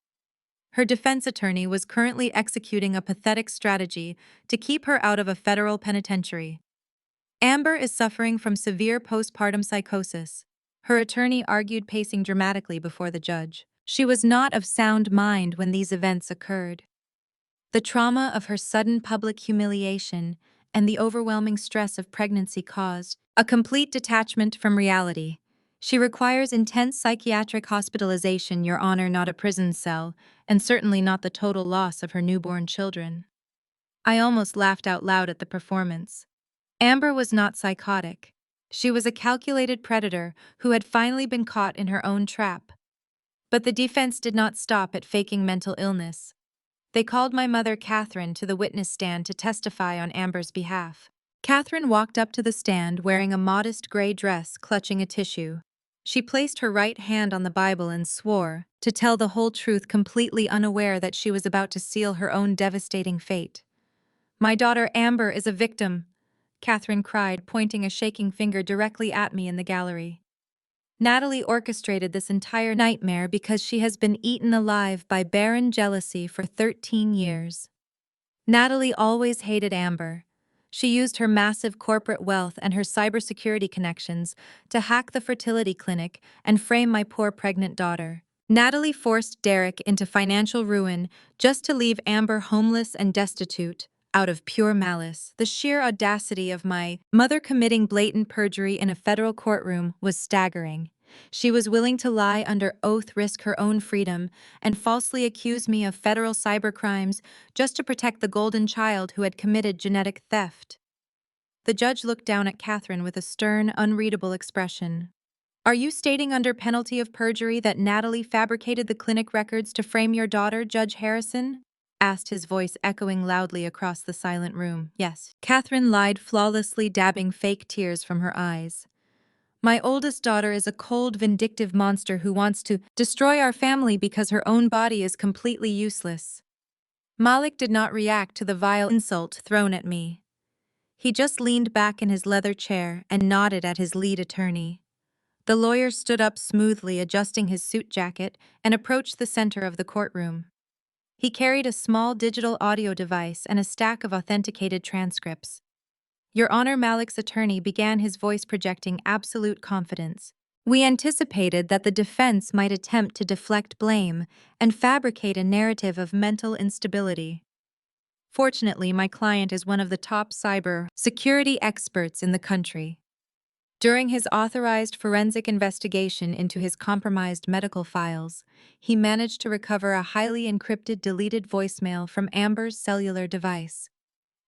Her defense attorney was currently executing a pathetic strategy to keep her out of a federal penitentiary. Amber is suffering from severe postpartum psychosis, her attorney argued, pacing dramatically before the judge. She was not of sound mind when these events occurred. The trauma of her sudden public humiliation and the overwhelming stress of pregnancy caused a complete detachment from reality. She requires intense psychiatric hospitalization, Your Honor, not a prison cell, and certainly not the total loss of her newborn children. I almost laughed out loud at the performance. Amber was not psychotic. She was a calculated predator who had finally been caught in her own trap. But the defense did not stop at faking mental illness. They called my mother, Catherine, to the witness stand to testify on Amber's behalf. Catherine walked up to the stand wearing a modest gray dress, clutching a tissue. She placed her right hand on the Bible and swore to tell the whole truth, completely unaware that she was about to seal her own devastating fate. "My daughter Amber is a victim," Catherine cried, pointing a shaking finger directly at me in the gallery. "Natalie orchestrated this entire nightmare because she has been eaten alive by barren jealousy for 13 years. Natalie always hated Amber. She used her massive corporate wealth and her cybersecurity connections to hack the fertility clinic and frame my poor pregnant daughter. Natalie forced Derek into financial ruin just to leave Amber homeless and destitute, out of pure malice. The sheer audacity of my mother committing blatant perjury in a federal courtroom was staggering. She was willing to lie under oath, risk her own freedom, and falsely accuse me of federal cybercrimes just to protect the golden child who had committed genetic theft." The judge looked down at Catherine with a stern, unreadable expression. "Are you stating under penalty of perjury that Natalie fabricated the clinic records to frame your daughter, Judge Harrison?" asked his voice echoing loudly across the silent room. "Yes." Catherine lied flawlessly, dabbing fake tears from her eyes. "My oldest daughter is a cold, vindictive monster who wants to destroy our family because her own body is completely useless." Malik did not react to the vile insult thrown at me. He just leaned back in his leather chair and nodded at his lead attorney. The lawyer stood up smoothly, adjusting his suit jacket, and approached the center of the courtroom. He carried a small digital audio device and a stack of authenticated transcripts. "Your Honor," Malik's attorney began, his voice projecting absolute confidence. "We anticipated that the defense might attempt to deflect blame and fabricate a narrative of mental instability. Fortunately, my client is one of the top cyber security experts in the country. During his authorized forensic investigation into his compromised medical files, he managed to recover a highly encrypted deleted voicemail from Amber's cellular device."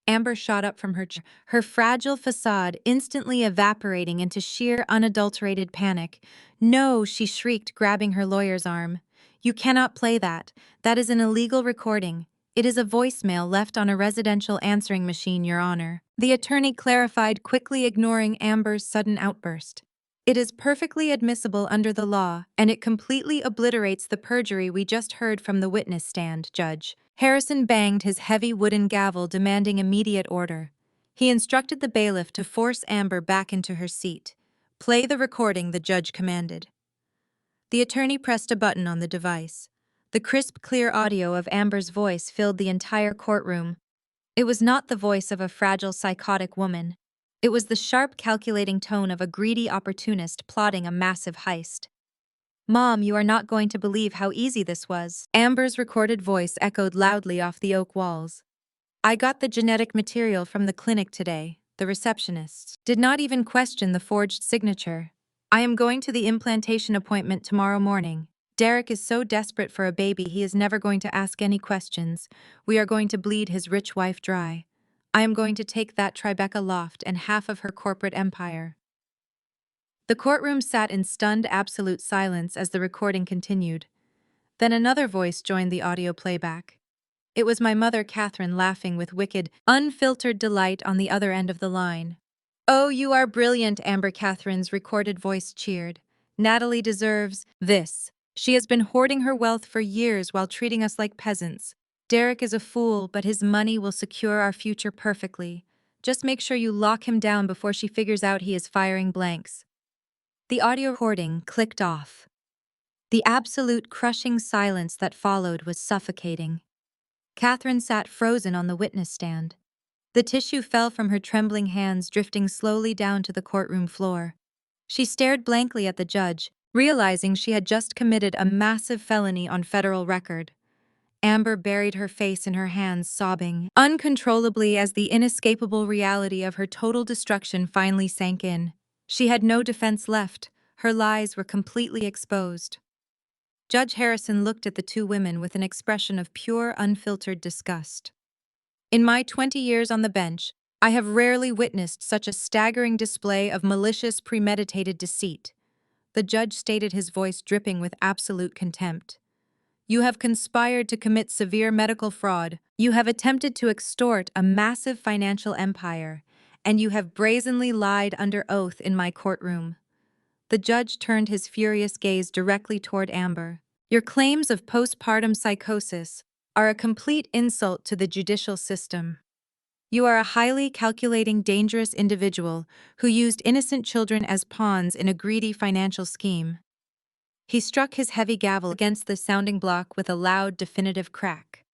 Amber shot up from her chair, her fragile facade instantly evaporating into sheer, unadulterated panic. "No," she shrieked, grabbing her lawyer's arm. "You cannot play that. That is an illegal recording. It is a voicemail left on a residential answering machine, Your Honor." The attorney clarified, quickly ignoring Amber's sudden outburst. "It is perfectly admissible under the law, and it completely obliterates the perjury we just heard from the witness stand, Judge." Harrison banged his heavy wooden gavel, demanding immediate order. He instructed the bailiff to force Amber back into her seat. "Play the recording," the judge commanded. The attorney pressed a button on the device. The crisp, clear audio of Amber's voice filled the entire courtroom. It was not the voice of a fragile, psychotic woman. It was the sharp, calculating tone of a greedy opportunist plotting a massive heist. "Mom, you are not going to believe how easy this was." Amber's recorded voice echoed loudly off the oak walls. "I got the genetic material from the clinic today. The receptionist did not even question the forged signature. I am going to the implantation appointment tomorrow morning. Derek is so desperate for a baby he is never going to ask any questions. We are going to bleed his rich wife dry. I am going to take that Tribeca loft and half of her corporate empire." The courtroom sat in stunned, absolute silence as the recording continued. Then another voice joined the audio playback. It was my mother, Catherine, laughing with wicked, unfiltered delight on the other end of the line. "Oh, you are brilliant," Amber, Catherine's recorded voice cheered. "Natalie deserves this. She has been hoarding her wealth for years while treating us like peasants. Derek is a fool, but his money will secure our future perfectly. Just make sure you lock him down before she figures out he is firing blanks." The audio recording clicked off. The absolute crushing silence that followed was suffocating. Catherine sat frozen on the witness stand. The tissue fell from her trembling hands, drifting slowly down to the courtroom floor. She stared blankly at the judge, realizing she had just committed a massive felony on federal record. Amber buried her face in her hands, sobbing uncontrollably as the inescapable reality of her total destruction finally sank in. She had no defense left. Her lies were completely exposed. Judge Harrison looked at the two women with an expression of pure, unfiltered disgust. "In my 20 years on the bench, I have rarely witnessed such a staggering display of malicious, premeditated deceit." The judge stated, his voice dripping with absolute contempt. "You have conspired to commit severe medical fraud, you have attempted to extort a massive financial empire, and you have brazenly lied under oath in my courtroom. The judge turned his furious gaze directly toward Amber. Your claims of postpartum psychosis are a complete insult to the judicial system. You are a highly calculating, dangerous individual who used innocent children as pawns in a greedy financial scheme. He struck his heavy gavel against the sounding block with a loud, definitive crack.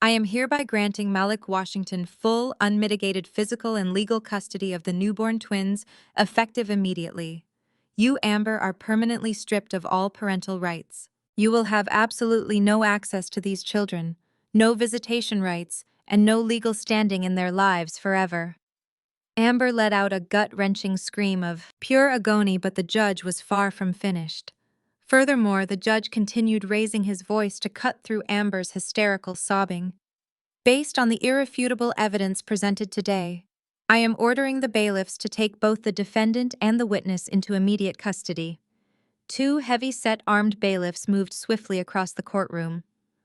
I am hereby granting Malik Washington full, unmitigated physical and legal custody of the newborn twins, effective immediately. You, Amber, are permanently stripped of all parental rights. You will have absolutely no access to these children, no visitation rights, and no legal standing in their lives forever. Amber let out a gut-wrenching scream of pure agony, but the judge was far from finished. Furthermore, the judge continued raising his voice to cut through Amber's hysterical sobbing. Based on the irrefutable evidence presented today, I am ordering the bailiffs to take both the defendant and the witness into immediate custody. Two heavy-set armed bailiffs moved swiftly across the courtroom.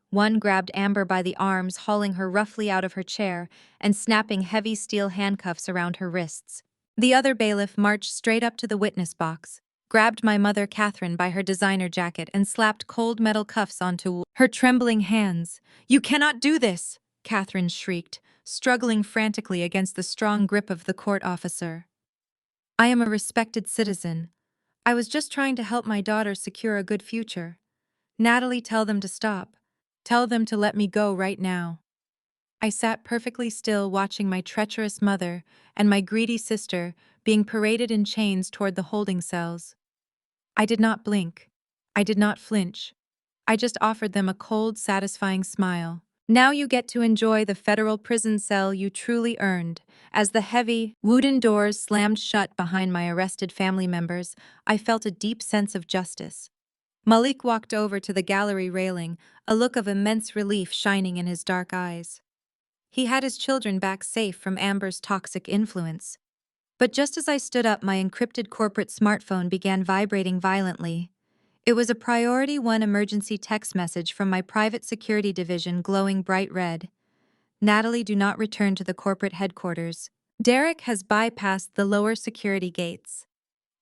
One grabbed Amber by the arms, hauling her roughly out of her chair and snapping heavy steel handcuffs around her wrists. The other bailiff marched straight up to the witness box, grabbed my mother Catherine by her designer jacket and slapped cold metal cuffs onto her trembling hands. "You cannot do this!" Catherine shrieked, struggling frantically against the strong grip of the court officer. "I am a respected citizen. I was just trying to help my daughter secure a good future. Natalie, tell them to stop. Tell them to let me go right now." I sat perfectly still, watching my treacherous mother and my greedy sister being paraded in chains toward the holding cells. I did not blink. I did not flinch. I just offered them a cold, satisfying smile. Now you get to enjoy the federal prison cell you truly earned. As the heavy, wooden doors slammed shut behind my arrested family members, I felt a deep sense of justice. Malik walked over to the gallery railing, a look of immense relief shining in his dark eyes. He had his children back safe from Amber's toxic influence. But just as I stood up, my encrypted corporate smartphone began vibrating violently. It was a Priority 1 emergency text message from my private security division, glowing bright red. "Natalie, do not return to the corporate headquarters. Derek has bypassed the lower security gates.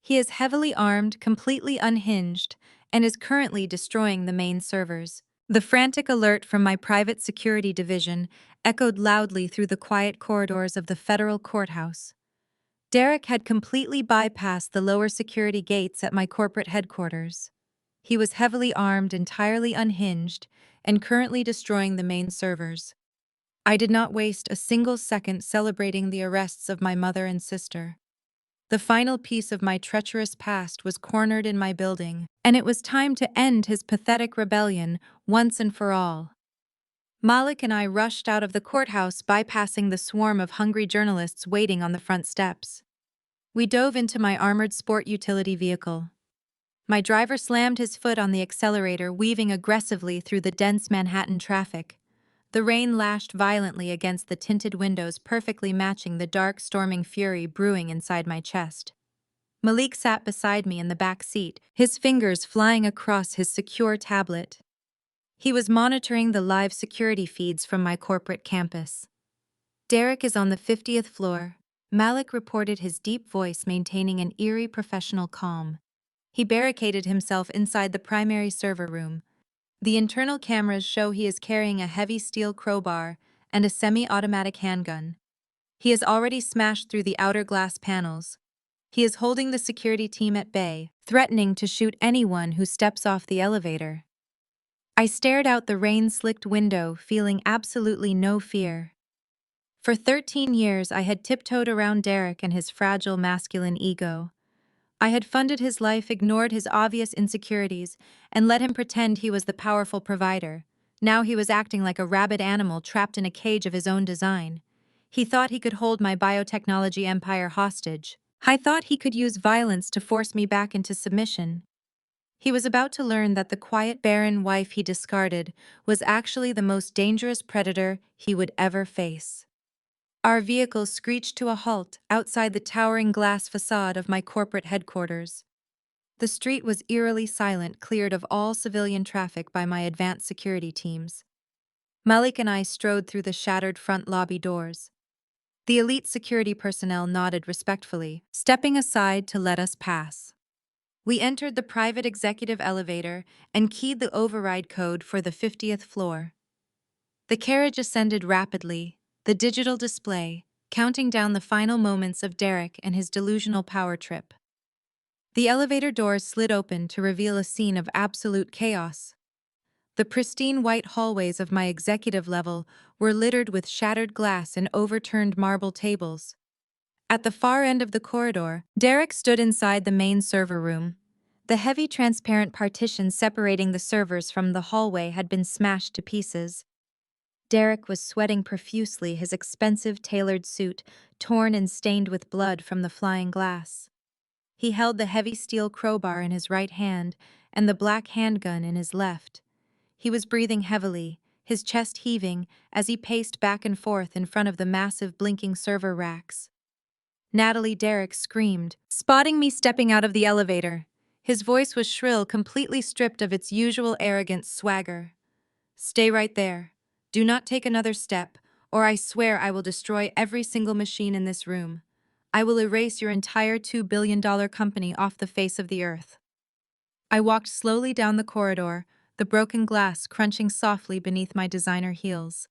He is heavily armed, completely unhinged, and is currently destroying the main servers." The frantic alert from my private security division echoed loudly through the quiet corridors of the federal courthouse. Derek had completely bypassed the lower security gates at my corporate headquarters. He was heavily armed, entirely unhinged, and currently destroying the main servers. I did not waste a single second celebrating the arrests of my mother and sister. The final piece of my treacherous past was cornered in my building, and it was time to end his pathetic rebellion once and for all. Malik and I rushed out of the courthouse, bypassing the swarm of hungry journalists waiting on the front steps. We dove into my armored sport utility vehicle. My driver slammed his foot on the accelerator, weaving aggressively through the dense Manhattan traffic. The rain lashed violently against the tinted windows, perfectly matching the dark, storming fury brewing inside my chest. Malik sat beside me in the back seat, his fingers flying across his secure tablet. He was monitoring the live security feeds from my corporate campus. "Derek is on the 50th floor," Malik reported, his deep voice maintaining an eerie professional calm. He barricaded himself inside the primary server room. The internal cameras show he is carrying a heavy steel crowbar and a semi-automatic handgun. He has already smashed through the outer glass panels. He is holding the security team at bay, threatening to shoot anyone who steps off the elevator. I stared out the rain-slicked window, feeling absolutely no fear. For 13 years, I had tiptoed around Derek and his fragile masculine ego. I had funded his life, ignored his obvious insecurities, and let him pretend he was the powerful provider. Now he was acting like a rabid animal trapped in a cage of his own design. He thought he could hold my biotechnology empire hostage. I thought he could use violence to force me back into submission. He was about to learn that the quiet, barren wife he discarded was actually the most dangerous predator he would ever face. Our vehicle screeched to a halt outside the towering glass facade of my corporate headquarters. The street was eerily silent, cleared of all civilian traffic by my advanced security teams. Malik and I strode through the shattered front lobby doors. The elite security personnel nodded respectfully, stepping aside to let us pass. We entered the private executive elevator and keyed the override code for the 50th floor. The carriage ascended rapidly, the digital display counting down the final moments of Derek and his delusional power trip. The elevator doors slid open to reveal a scene of absolute chaos. The pristine white hallways of my executive level were littered with shattered glass and overturned marble tables. At the far end of the corridor, Derek stood inside the main server room. The heavy transparent partition separating the servers from the hallway had been smashed to pieces. Derek was sweating profusely, his expensive tailored suit torn and stained with blood from the flying glass. He held the heavy steel crowbar in his right hand and the black handgun in his left. He was breathing heavily, his chest heaving as he paced back and forth in front of the massive blinking server racks. Natalie Derek screamed, spotting me stepping out of the elevator. His voice was shrill, completely stripped of its usual arrogant swagger. "Stay right there. Do not take another step, or I swear I will destroy every single machine in this room. I will erase your entire $2 billion company off the face of the earth." I walked slowly down the corridor, the broken glass crunching softly beneath my designer heels.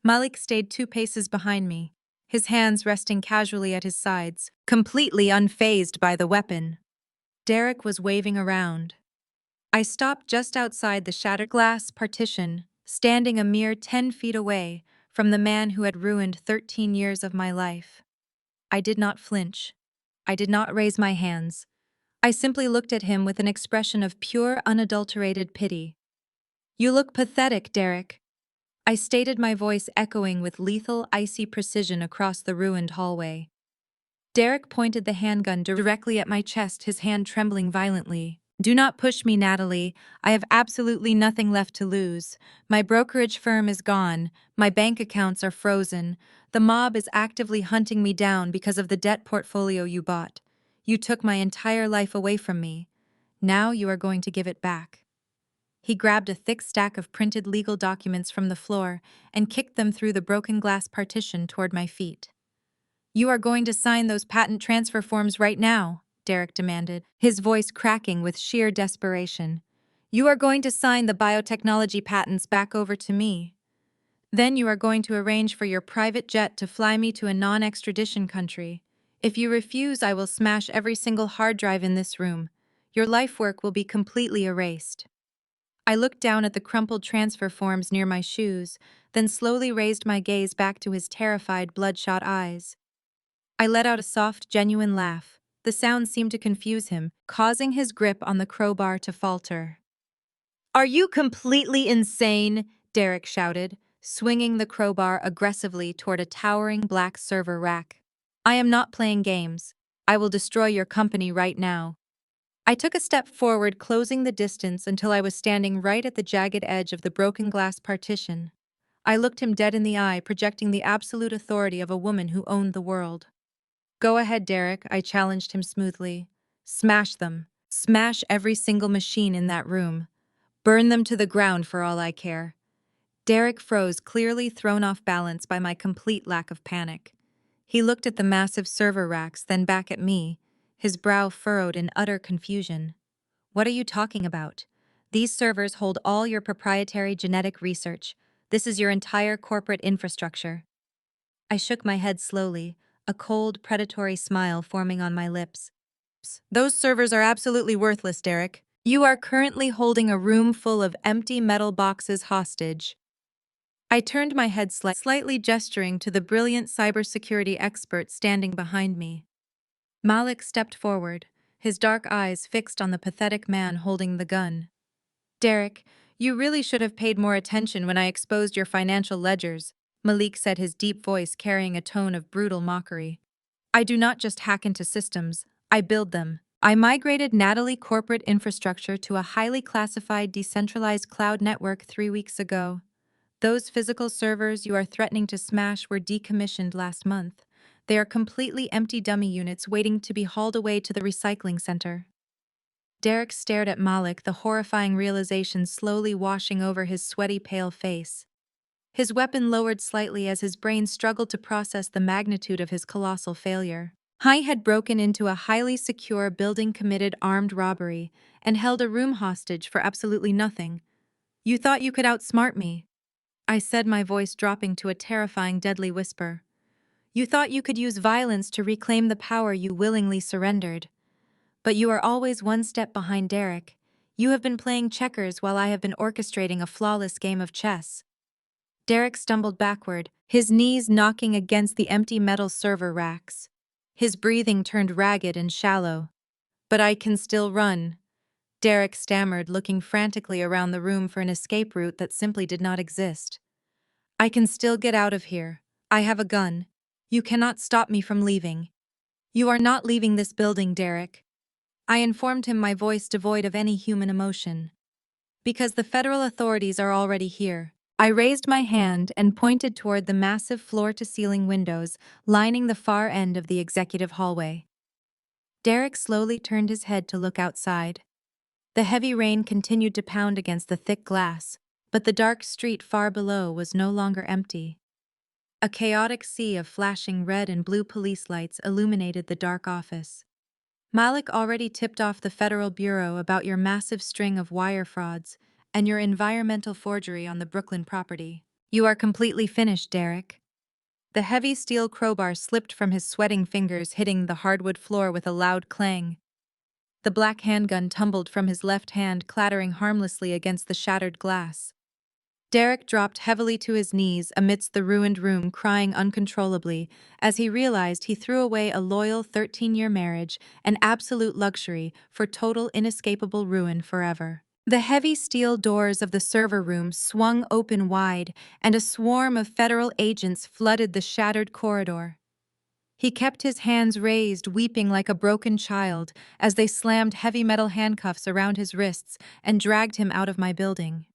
Malik stayed 2 paces behind me, his hands resting casually at his sides, completely unfazed by the weapon. Derek was waving around. I stopped just outside the shattered glass partition, standing a mere 10 feet away from the man who had ruined 13 years of my life. I did not flinch. I did not raise my hands. I simply looked at him with an expression of pure, unadulterated pity. "You look pathetic, Derek," I stated, my voice echoing with lethal, icy precision across the ruined hallway. Derek pointed the handgun directly at my chest, his hand trembling violently. "Do not push me, Natalie. I have absolutely nothing left to lose. My brokerage firm is gone. My bank accounts are frozen. The mob is actively hunting me down because of the debt portfolio you bought. You took my entire life away from me. Now you are going to give it back." He grabbed a thick stack of printed legal documents from the floor and kicked them through the broken glass partition toward my feet. "You are going to sign those patent transfer forms right now," Derek demanded, his voice cracking with sheer desperation. "You are going to sign the biotechnology patents back over to me. Then you are going to arrange for your private jet to fly me to a non-extradition country. If you refuse, I will smash every single hard drive in this room. Your life work will be completely erased." I looked down at the crumpled transfer forms near my shoes, then slowly raised my gaze back to his terrified, bloodshot eyes. I let out a soft, genuine laugh. The sound seemed to confuse him, causing his grip on the crowbar to falter. "Are you completely insane?" Derek shouted, swinging the crowbar aggressively toward a towering black server rack. "I am not playing games. I will destroy your company right now." I took a step forward, closing the distance until I was standing right at the jagged edge of the broken glass partition. I looked him dead in the eye, projecting the absolute authority of a woman who owned the world. "Go ahead, Derek," I challenged him smoothly. "Smash them. Smash every single machine in that room. Burn them to the ground for all I care." Derek froze, clearly thrown off balance by my complete lack of panic. He looked at the massive server racks, then back at me, his brow furrowed in utter confusion. "What are you talking about? These servers hold all your proprietary genetic research. This is your entire corporate infrastructure." I shook my head slowly, a cold, predatory smile forming on my lips. "Those servers are absolutely worthless, Derek. You are currently holding a room full of empty metal boxes hostage." I turned my head slightly, gesturing to the brilliant cybersecurity expert standing behind me. Malik stepped forward, his dark eyes fixed on the pathetic man holding the gun. "Derek, you really should have paid more attention when I exposed your financial ledgers," Malik said, his deep voice carrying a tone of brutal mockery. "I do not just hack into systems, I build them. I migrated Natalie corporate infrastructure to a highly classified decentralized cloud network 3 weeks ago. Those physical servers you are threatening to smash were decommissioned last month. They are completely empty dummy units waiting to be hauled away to the recycling center." Derek stared at Malik, the horrifying realization slowly washing over his sweaty, pale face. His weapon lowered slightly as his brain struggled to process the magnitude of his colossal failure. I had broken into a highly secure building, committed armed robbery, and held a room hostage for absolutely nothing. You thought you could outsmart me, I said, my voice dropping to a terrifying, deadly whisper. You thought you could use violence to reclaim the power you willingly surrendered. But you are always one step behind Derek. You have been playing checkers while I have been orchestrating a flawless game of chess. Derek stumbled backward, his knees knocking against the empty metal server racks. His breathing turned ragged and shallow. But I can still run, Derek stammered, looking frantically around the room for an escape route that simply did not exist. I can still get out of here. I have a gun. You cannot stop me from leaving. You are not leaving this building, Derek. I informed him, my voice devoid of any human emotion. Because the federal authorities are already here. I raised my hand and pointed toward the massive floor-to-ceiling windows lining the far end of the executive hallway. Derek slowly turned his head to look outside. The heavy rain continued to pound against the thick glass, but the dark street far below was no longer empty. A chaotic sea of flashing red and blue police lights illuminated the dark office. Malik already tipped off the Federal Bureau about your massive string of wire frauds and your environmental forgery on the Brooklyn property. You are completely finished, Derek. The heavy steel crowbar slipped from his sweating fingers, hitting the hardwood floor with a loud clang. The black handgun tumbled from his left hand, clattering harmlessly against the shattered glass. Derek dropped heavily to his knees amidst the ruined room, crying uncontrollably as he realized he threw away a loyal 13-year marriage and absolute luxury for total inescapable ruin forever. The heavy steel doors of the server room swung open wide, and a swarm of federal agents flooded the shattered corridor. He kept his hands raised, weeping like a broken child, as they slammed heavy metal handcuffs around his wrists and dragged him out of my building.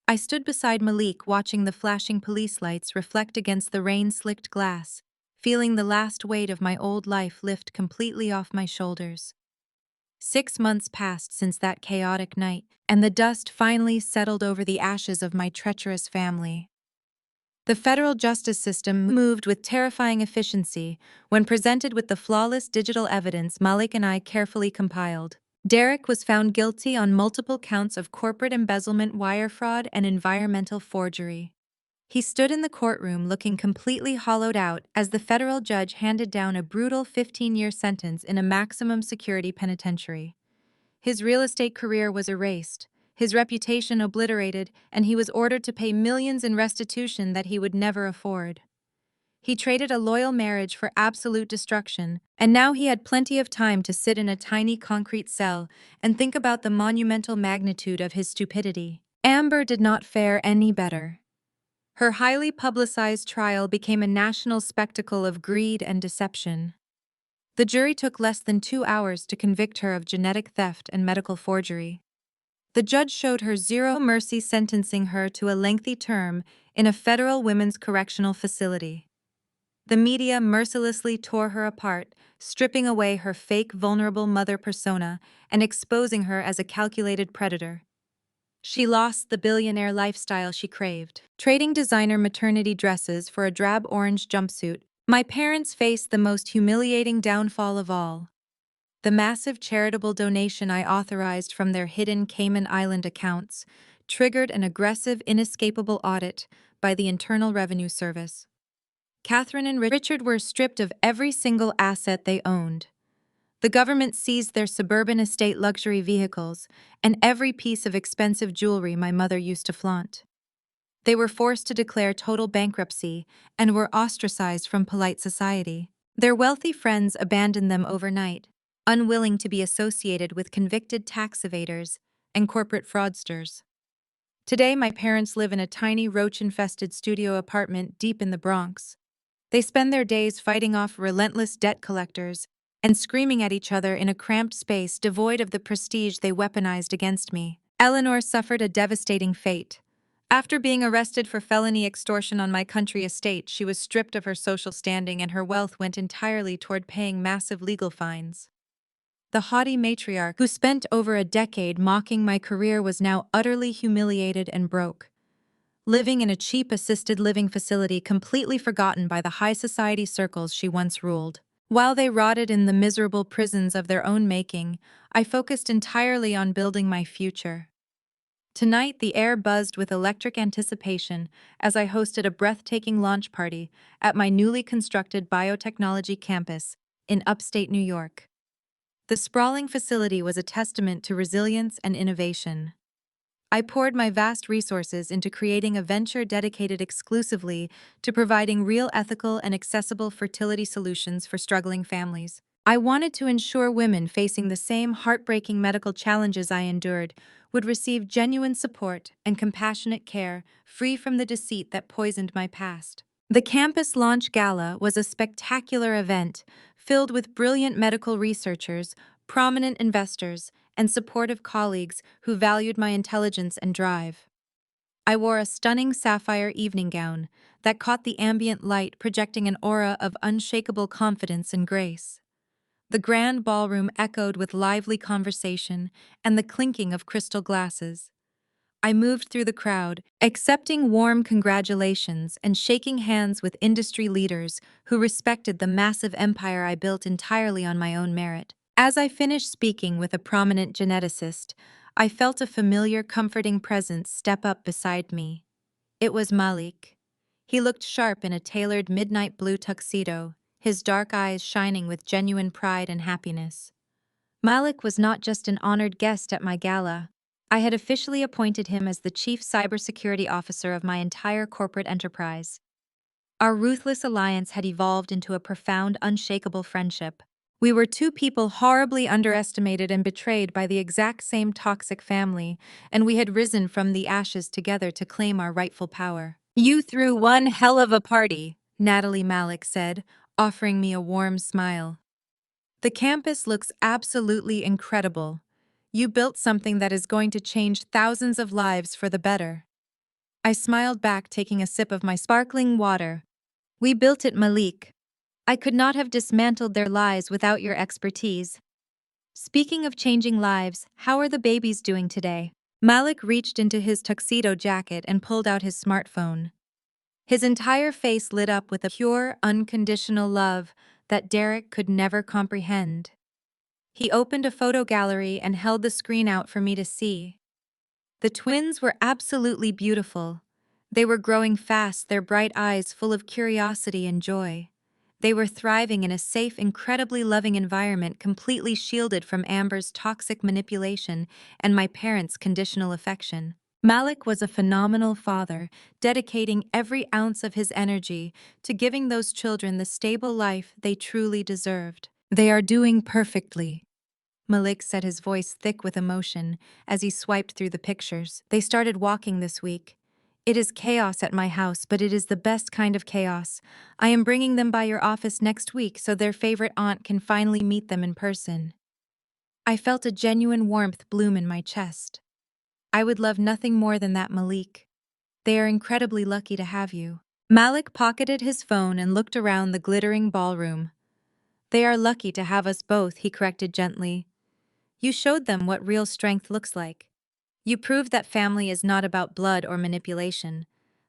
I stood beside Malik, watching the flashing police lights reflect against the rain-slicked glass, feeling the last weight of my old life lift completely off my shoulders. 6 months passed since that chaotic night, and the dust finally settled over the ashes of my treacherous family. The federal justice system moved with terrifying efficiency when presented with the flawless digital evidence Malik and I carefully compiled. Derek was found guilty on multiple counts of corporate embezzlement, wire fraud, and environmental forgery. He stood in the courtroom looking completely hollowed out as the federal judge handed down a brutal 15-year sentence in a maximum security penitentiary. His real estate career was erased, his reputation obliterated, and he was ordered to pay millions in restitution that he would never afford. He traded a loyal marriage for absolute destruction, and now he had plenty of time to sit in a tiny concrete cell and think about the monumental magnitude of his stupidity. Amber did not fare any better. Her highly publicized trial became a national spectacle of greed and deception. The jury took less than 2 hours to convict her of genetic theft and medical forgery. The judge showed her zero mercy, sentencing her to a lengthy term in a federal women's correctional facility. The media mercilessly tore her apart, stripping away her fake, vulnerable mother persona and exposing her as a calculated predator. She lost the billionaire lifestyle she craved, trading designer maternity dresses for a drab orange jumpsuit. My parents faced the most humiliating downfall of all. The massive charitable donation I authorized from their hidden Cayman Island accounts triggered an aggressive, inescapable audit by the Internal Revenue Service. Catherine and Richard were stripped of every single asset they owned. The government seized their suburban estate, luxury vehicles, and every piece of expensive jewelry my mother used to flaunt. They were forced to declare total bankruptcy and were ostracized from polite society. Their wealthy friends abandoned them overnight, unwilling to be associated with convicted tax evaders and corporate fraudsters. Today, my parents live in a tiny roach-infested studio apartment deep in the Bronx. They spend their days fighting off relentless debt collectors and screaming at each other in a cramped space devoid of the prestige they weaponized against me. Eleanor suffered a devastating fate. After being arrested for felony extortion on my country estate, she was stripped of her social standing and her wealth went entirely toward paying massive legal fines. The haughty matriarch, who spent over a decade mocking my career, was now utterly humiliated and broke, living in a cheap assisted living facility completely forgotten by the high society circles she once ruled. While they rotted in the miserable prisons of their own making, I focused entirely on building my future. Tonight, the air buzzed with electric anticipation as I hosted a breathtaking launch party at my newly constructed biotechnology campus in upstate New York. The sprawling facility was a testament to resilience and innovation. I poured my vast resources into creating a venture dedicated exclusively to providing real ethical and accessible fertility solutions for struggling families. I wanted to ensure women facing the same heartbreaking medical challenges I endured would receive genuine support and compassionate care free from the deceit that poisoned my past. The campus launch gala was a spectacular event filled with brilliant medical researchers, prominent investors, and supportive colleagues who valued my intelligence and drive. I wore a stunning sapphire evening gown that caught the ambient light, projecting an aura of unshakable confidence and grace. The grand ballroom echoed with lively conversation and the clinking of crystal glasses. I moved through the crowd, accepting warm congratulations and shaking hands with industry leaders who respected the massive empire I built entirely on my own merit. As I finished speaking with a prominent geneticist, I felt a familiar, comforting presence step up beside me. It was Malik. He looked sharp in a tailored midnight blue tuxedo, his dark eyes shining with genuine pride and happiness. Malik was not just an honored guest at my gala. I had officially appointed him as the chief cybersecurity officer of my entire corporate enterprise. Our ruthless alliance had evolved into a profound, unshakable friendship. We were two people horribly underestimated and betrayed by the exact same toxic family, and we had risen from the ashes together to claim our rightful power. "You threw one hell of a party," Natalie Malik said, offering me a warm smile. "The campus looks absolutely incredible. You built something that is going to change thousands of lives for the better." I smiled back, taking a sip of my sparkling water. "We built it, Malik. I could not have dismantled their lives without your expertise." "Speaking of changing lives, how are the babies doing today?" Malik reached into his tuxedo jacket and pulled out his smartphone. His entire face lit up with a pure, unconditional love that Derek could never comprehend. He opened a photo gallery and held the screen out for me to see. The twins were absolutely beautiful. They were growing fast, their bright eyes full of curiosity and joy. They were thriving in a safe, incredibly loving environment, completely shielded from Amber's toxic manipulation and my parents' conditional affection. Malik was a phenomenal father, dedicating every ounce of his energy to giving those children the stable life they truly deserved. "They are doing perfectly," Malik said, his voice thick with emotion, as he swiped through the pictures. "They started walking this week. It is chaos at my house, but it is the best kind of chaos. I am bringing them by your office next week so their favorite aunt can finally meet them in person." I felt a genuine warmth bloom in my chest. "I would love nothing more than that, Malik. They are incredibly lucky to have you." Malik pocketed his phone and looked around the glittering ballroom. "They are lucky to have us both," he corrected gently. "You showed them what real strength looks like. You proved that family is not about blood or manipulation.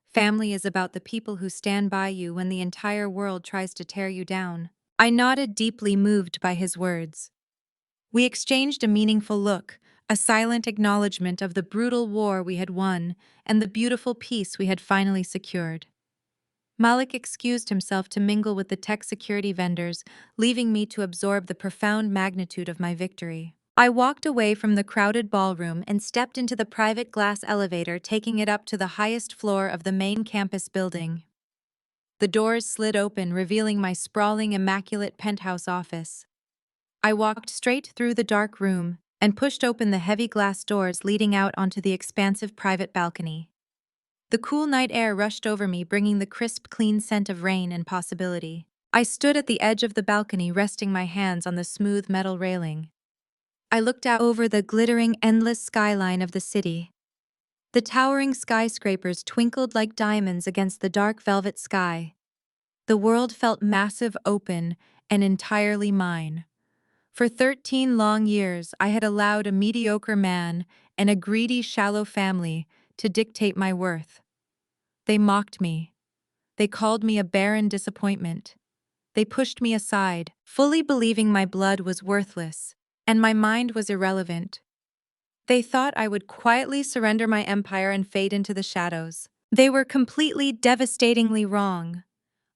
Family is about the people who stand by you when the entire world tries to tear you down." I nodded, deeply moved by his words. We exchanged a meaningful look, a silent acknowledgement of the brutal war we had won and the beautiful peace we had finally secured. Malik excused himself to mingle with the tech security vendors, leaving me to absorb the profound magnitude of my victory. I walked away from the crowded ballroom and stepped into the private glass elevator, taking it up to the highest floor of the main campus building. The doors slid open, revealing my sprawling, immaculate penthouse office. I walked straight through the dark room and pushed open the heavy glass doors leading out onto the expansive private balcony. The cool night air rushed over me, bringing the crisp, clean scent of rain and possibility. I stood at the edge of the balcony, resting my hands on the smooth metal railing. I looked out over the glittering, endless skyline of the city. The towering skyscrapers twinkled like diamonds against the dark velvet sky. The world felt massive, open, and entirely mine. For 13 long years, I had allowed a mediocre man and a greedy, shallow family to dictate my worth. They mocked me. They called me a barren disappointment. they pushed me aside, fully believing my blood was worthless, and my mind was irrelevant. They thought I would quietly surrender my empire and fade into the shadows. They were completely, devastatingly wrong.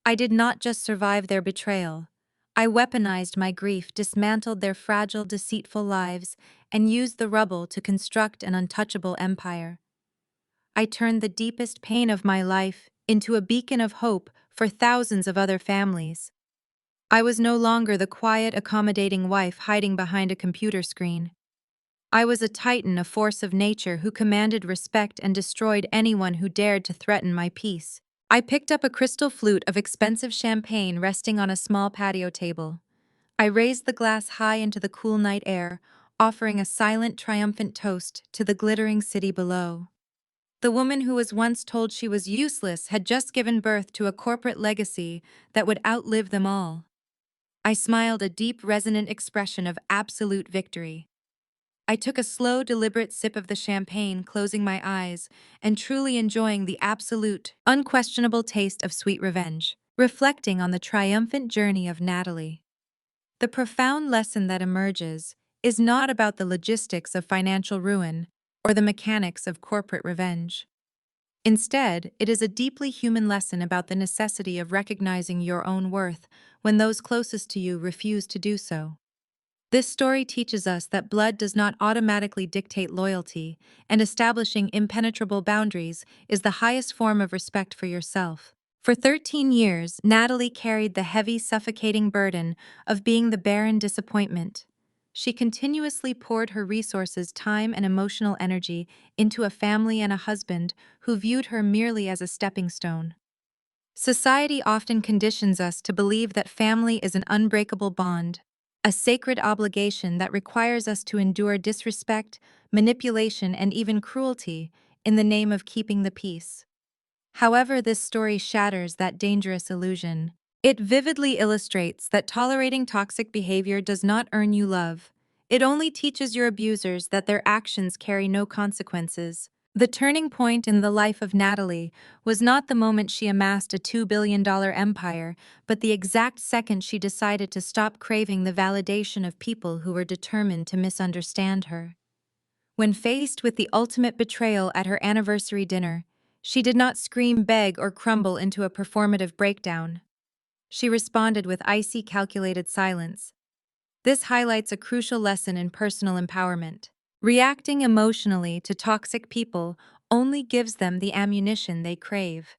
I did not just survive their betrayal. I weaponized my grief, dismantled their fragile, deceitful lives, and used the rubble to construct an untouchable empire. I turned the deepest pain of my life into a beacon of hope for thousands of other families. I was no longer the quiet, accommodating wife hiding behind a computer screen. I was a titan, a force of nature who commanded respect and destroyed anyone who dared to threaten my peace. I picked up a crystal flute of expensive champagne resting on a small patio table. I raised the glass high into the cool night air, offering a silent, triumphant toast to the glittering city below. The woman who was once told she was useless had just given birth to a corporate legacy that would outlive them all. I smiled, a deep, resonant expression of absolute victory. I took a slow, deliberate sip of the champagne, closing my eyes and truly enjoying the absolute, unquestionable taste of sweet revenge, reflecting on the triumphant journey of Natalie. The profound lesson that emerges is not about the logistics of financial ruin or the mechanics of corporate revenge. Instead, it is a deeply human lesson about the necessity of recognizing your own worth when those closest to you refuse to do so. This story teaches us that blood does not automatically dictate loyalty, and establishing impenetrable boundaries is the highest form of respect for yourself. For 13 years, Natalie carried the heavy, suffocating burden of being the barren disappointment. She continuously poured her resources, time, and emotional energy into a family and a husband who viewed her merely as a stepping stone. Society often conditions us to believe that family is an unbreakable bond, a sacred obligation that requires us to endure disrespect, manipulation, and even cruelty in the name of keeping the peace. However, this story shatters that dangerous illusion. It vividly illustrates that tolerating toxic behavior does not earn you love. It only teaches your abusers that their actions carry no consequences. The turning point in the life of Natalie was not the moment she amassed a $2 billion empire, but the exact second she decided to stop craving the validation of people who were determined to misunderstand her. When faced with the ultimate betrayal at her anniversary dinner, she did not scream, beg, or crumble into a performative breakdown. She responded with icy, calculated silence. This highlights a crucial lesson in personal empowerment. Reacting emotionally to toxic people only gives them the ammunition they crave.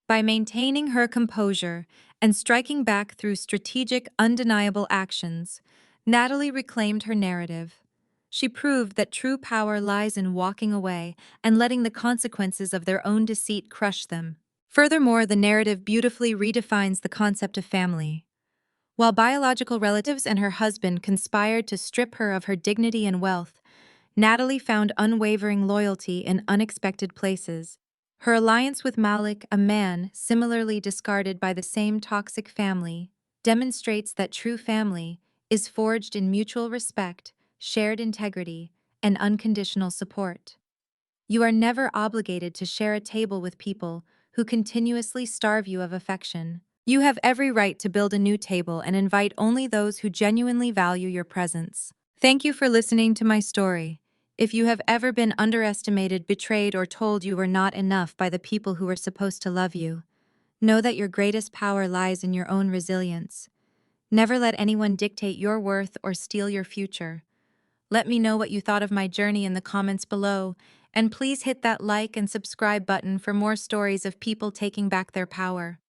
By maintaining her composure and striking back through strategic, undeniable actions, Natalie reclaimed her narrative. She proved that true power lies in walking away and letting the consequences of their own deceit crush them. Furthermore, the narrative beautifully redefines the concept of family. While biological relatives and her husband conspired to strip her of her dignity and wealth, Natalie found unwavering loyalty in unexpected places. Her alliance with Malik, a man similarly discarded by the same toxic family, demonstrates that true family is forged in mutual respect, shared integrity, and unconditional support. You are never obligated to share a table with people who continuously starve you of affection. You have every right to build a new table and invite only those who genuinely value your presence. Thank you for listening to my story. If you have ever been underestimated, betrayed, or told you were not enough by the people who were supposed to love you, know that your greatest power lies in your own resilience. Never let anyone dictate your worth or steal your future. Let me know what you thought of my journey in the comments below, and please hit that like and subscribe button for more stories of people taking back their power.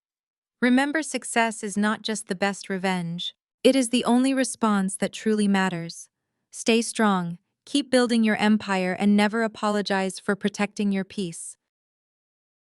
Remember, success is not just the best revenge. It is the only response that truly matters. Stay strong, keep building your empire, and never apologize for protecting your peace.